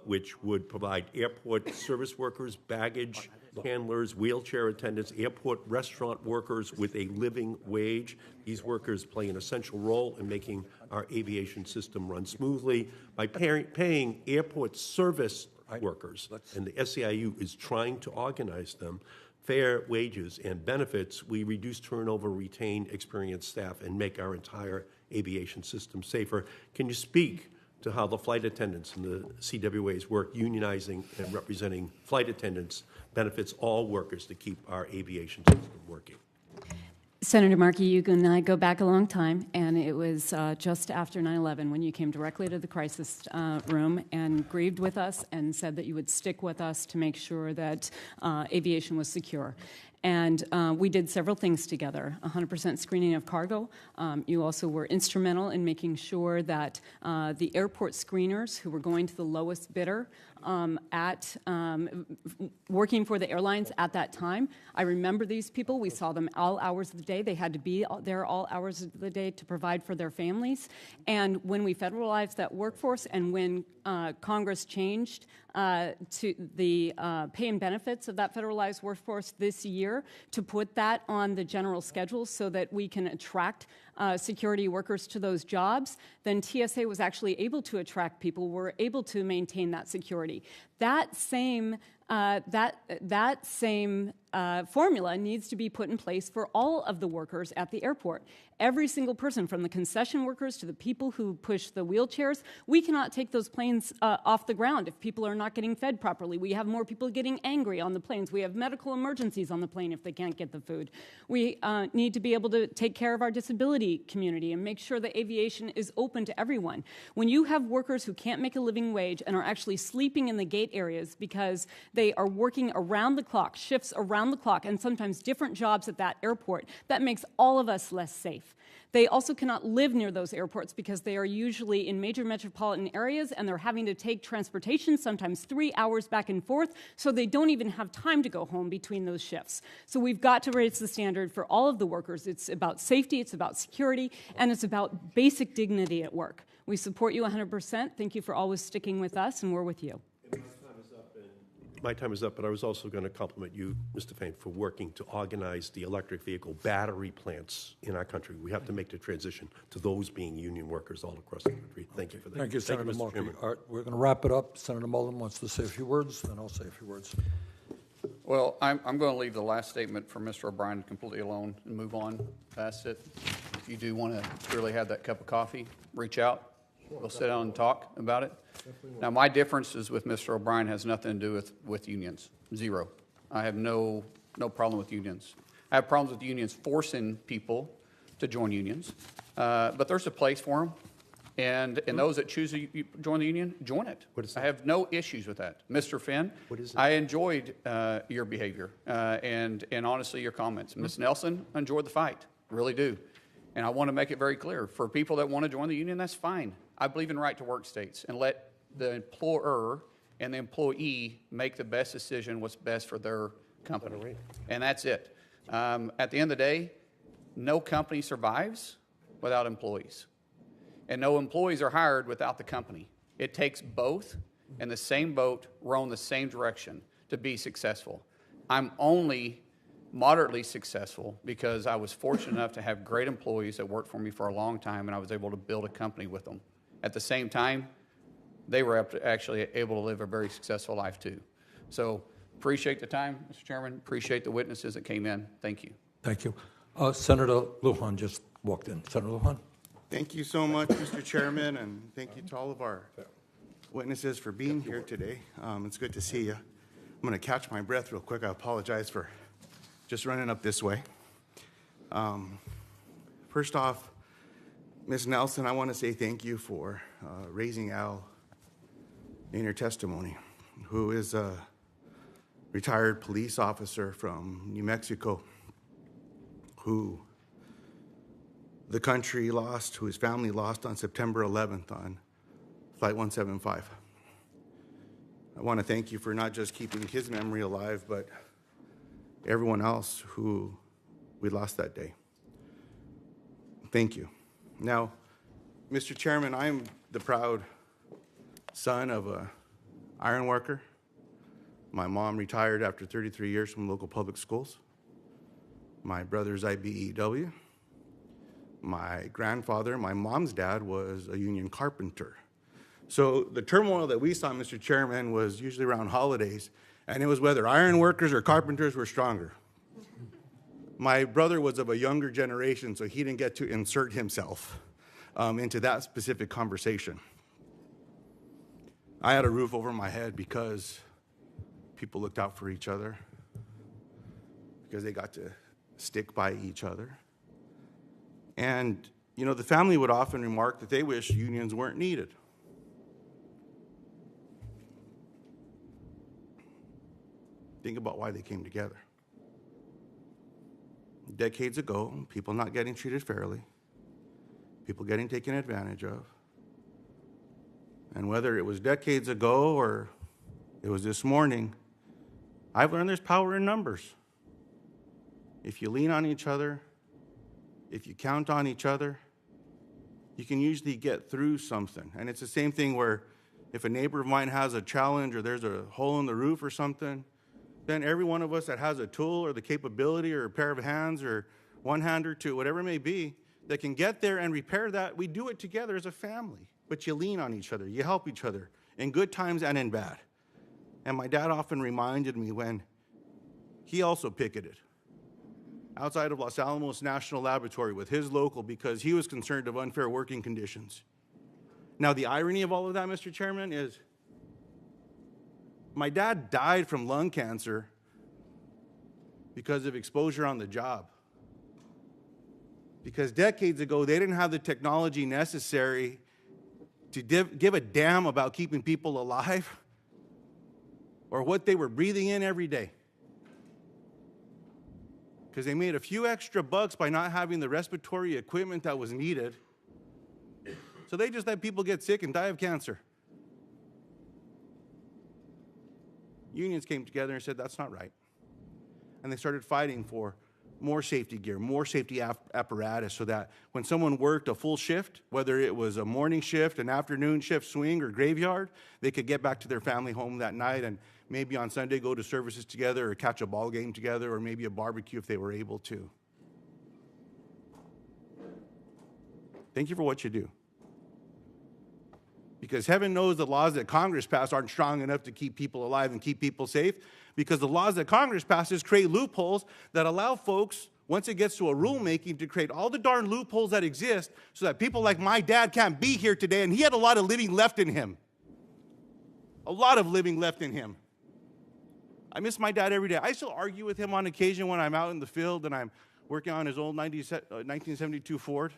which would provide airport service workers, baggage handlers, wheelchair attendants, airport restaurant workers with a living wage. These workers play an essential role in making our aviation system run smoothly by paying airport service workers, and the SEIU is trying to organize them, fair wages and benefits. We reduce turnover, retain experienced staff, and make our entire aviation system safer. Can you speak to how the flight attendants and the CWAs work unionizing and representing flight attendants benefits all workers to keep our aviation system working? Senator Markey, you and I go back a long time, and it was just after 9/11 when you came directly to the crisis room and grieved with us and said that you would stick with us to make sure that aviation was secure. And we did several things together, 100% screening of cargo. You also were instrumental in making sure that the airport screeners who were going to the lowest bidder working for the airlines at that time. I remember these people. We saw them all hours of the day. They had to be there all hours of the day to provide for their families. And when we federalized that workforce and when Congress changed to the pay and benefits of that federalized workforce this year to put that on the general schedule so that we can attract security workers to those jobs, then TSA was actually able to attract people, were able to maintain that security. That same formula needs to be put in place for all of the workers at the airport. Every single person, from the concession workers to the people who push the wheelchairs, we cannot take those planes off the ground if people are not getting fed properly. We have more people getting angry on the planes. We have medical emergencies on the plane if they can't get the food. We need to be able to take care of our disability community and make sure that aviation is open to everyone. When you have workers who can't make a living wage and are actually sleeping in the gate areas because they are working around the clock, shifts around the clock, and sometimes different jobs at that airport, that makes all of us less safe. They also cannot live near those airports because they are usually in major metropolitan areas and they're having to take transportation, sometimes 3 hours back and forth, so they don't even have time to go home between those shifts. So we've got to raise the standard for all of the workers. It's about safety, it's about security, and it's about basic dignity at work. We support you 100%. Thank you for always sticking with us, and we're with you. My time is up, but I was also going to compliment you, Mr. Fain, for working to organize the electric vehicle battery plants in our country. We have to make the transition to those being union workers all across the country. Thank you for that. Thank you, Senator Mr. Markey. Chairman. All right, we're going to wrap it up. Senator Mullen wants to say a few words, then I'll say a few words. Well, I'm going to leave the last statement for Mr. O'Brien completely alone and move on past it. If you do want to really have that cup of coffee, reach out. We'll sit down and talk about it. Now, my differences with Mr. O'Brien has nothing to do with unions. Zero. I have no problem with unions. I have problems with unions forcing people to join unions. But there's a place for them. And those that choose to join the union, join it. I have no issues with that. Mr. Finn, I enjoyed your behavior and honestly your comments. Ms. Nelson, I enjoyed the fight. Really do. And I want to make it very clear. For people that want to join the union, that's fine. I believe in right to work states and let the employer and the employee make the best decision what's best for their company. And that's it. At the end of the day, no company survives without employees. And no employees are hired without the company. It takes both in the same boat, rowing the same direction to be successful. I'm only moderately successful because I was fortunate enough to have great employees that worked for me for a long time, and I was able to build a company with them. At the same time, they were actually able to live a very successful life too. So appreciate the time, Mr. Chairman. Appreciate the witnesses that came in. Thank you. Thank you. Senator Lujan just walked in. Senator Lujan. Thank you so much, Mr. Chairman, and thank you to all of our witnesses for being here today. It's good to see you. I'm going to catch my breath real quick. I apologize for just running up this way. First off, Ms. Nelson, I want to say thank you for raising Al in your testimony, who is a retired police officer from New Mexico, who the country lost, who his family lost on September 11th on Flight 175. I want to thank you for not just keeping his memory alive, but everyone else who we lost that day. Thank you. Now, Mr. Chairman, I'm the proud son of an iron worker. My mom retired after 33 years from local public schools. My brother's IBEW. My grandfather, my mom's dad, was a union carpenter. So the turmoil that we saw, Mr. Chairman, was usually around holidays, and it was whether iron workers or carpenters were stronger. My brother was of a younger generation, so he didn't get to insert himself into that specific conversation. I had a roof over my head because people looked out for each other, because they got to stick by each other. And, you know, the family would often remark that they wish unions weren't needed. Think about why they came together. Decades ago, people not getting treated fairly, people getting taken advantage of. And whether it was decades ago or it was this morning, I've learned there's power in numbers. If you lean on each other, if you count on each other, you can usually get through something. And it's the same thing where if a neighbor of mine has a challenge or there's a hole in the roof or something, then every one of us that has a tool or the capability or a pair of hands or one hand or two, whatever it may be, that can get there and repair that, we do it together as a family. But you lean on each other, you help each other, in good times and in bad. And my dad often reminded me when he also picketed outside of Los Alamos National Laboratory with his local because he was concerned of unfair working conditions. Now, the irony of all of that, Mr. Chairman, is my dad died from lung cancer because of exposure on the job. Because decades ago, they didn't have the technology necessary to give a damn about keeping people alive or what they were breathing in every day. Because they made a few extra bucks by not having the respiratory equipment that was needed. So they just let people get sick and die of cancer. Unions came together and said, that's not right. And they started fighting for more safety gear, more safety apparatus, so that when someone worked a full shift, whether it was a morning shift, an afternoon shift, swing, or graveyard, they could get back to their family home that night and maybe on Sunday go to services together or catch a ball game together or maybe a barbecue if they were able to. Thank you for what you do. Because heaven knows the laws that Congress passed aren't strong enough to keep people alive and keep people safe, because the laws that Congress passes create loopholes that allow folks, once it gets to a rulemaking, to create all the darn loopholes that exist so that people like my dad can't be here today, and he had a lot of living left in him. A lot of living left in him. I miss my dad every day. I still argue with him on occasion when I'm out in the field and I'm working on his old 1972 Ford,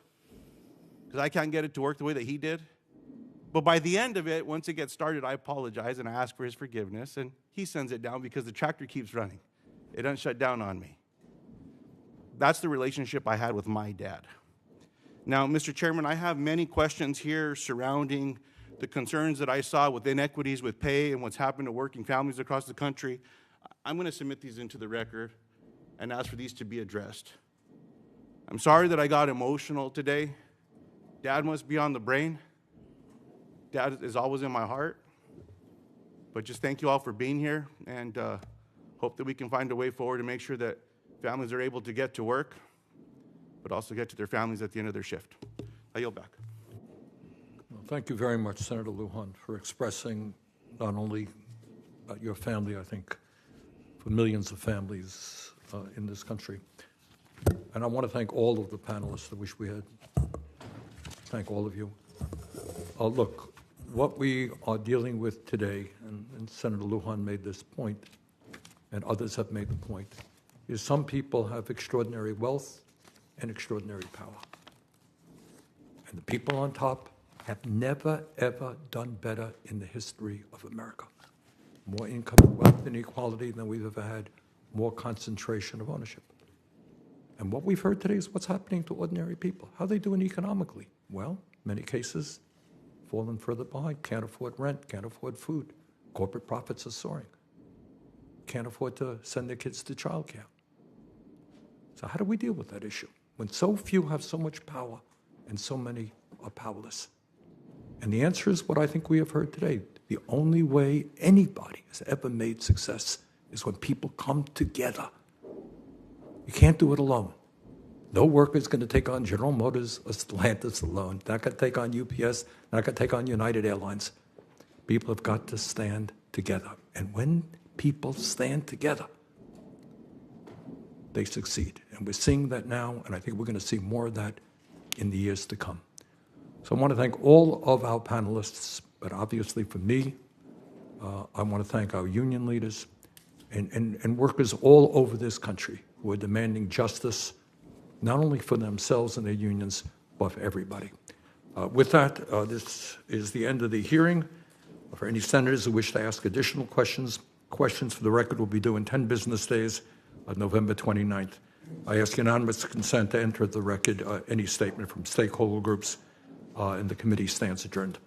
because I can't get it to work the way that he did. But by the end of it, once it gets started, I apologize and I ask for his forgiveness, and he sends it down because the tractor keeps running. It doesn't shut down on me. That's the relationship I had with my dad. Now, Mr. Chairman, I have many questions here surrounding the concerns that I saw with inequities with pay and what's happened to working families across the country. I'm going to submit these into the record and ask for these to be addressed. I'm sorry that I got emotional today. Dad must be on the brain. Dad is always in my heart. But just thank you all for being here, and hope that we can find a way forward to make sure that families are able to get to work, but also get to their families at the end of their shift. I yield back. Well, thank you very much, Senator Lujan, for expressing not only your family, I think, for millions of families in this country. And I want to thank all of the panelists. I wish we had. Thank all of you. Look, what we are dealing with today, and Senator Lujan made this point, and others have made the point, is some people have extraordinary wealth and extraordinary power. And the people on top have never, ever done better in the history of America. More income and wealth inequality than we've ever had, more concentration of ownership. And what we've heard today is what's happening to ordinary people. How are they doing economically? Well, many cases, fallen further behind, can't afford rent, can't afford food. Corporate profits are soaring. Can't afford to send their kids to childcare. So how do we deal with that issue when so few have so much power and so many are powerless? And the answer is what I think we have heard today. The only way anybody has ever made success is when people come together. You can't do it alone. No worker is going to take on General Motors or Stellantis alone. Not going to take on UPS, not going to take on United Airlines. People have got to stand together. And when people stand together, they succeed. And we're seeing that now, and I think we're going to see more of that in the years to come. So I want to thank all of our panelists, but obviously for me, I want to thank our union leaders and workers all over this country who are demanding justice, not only for themselves and their unions, but for everybody. With that, this is the end of the hearing. For any senators who wish to ask additional questions for the record will be due in 10 business days on November 29th. I ask unanimous consent to enter the record any statement from stakeholder groups, and the committee stands adjourned.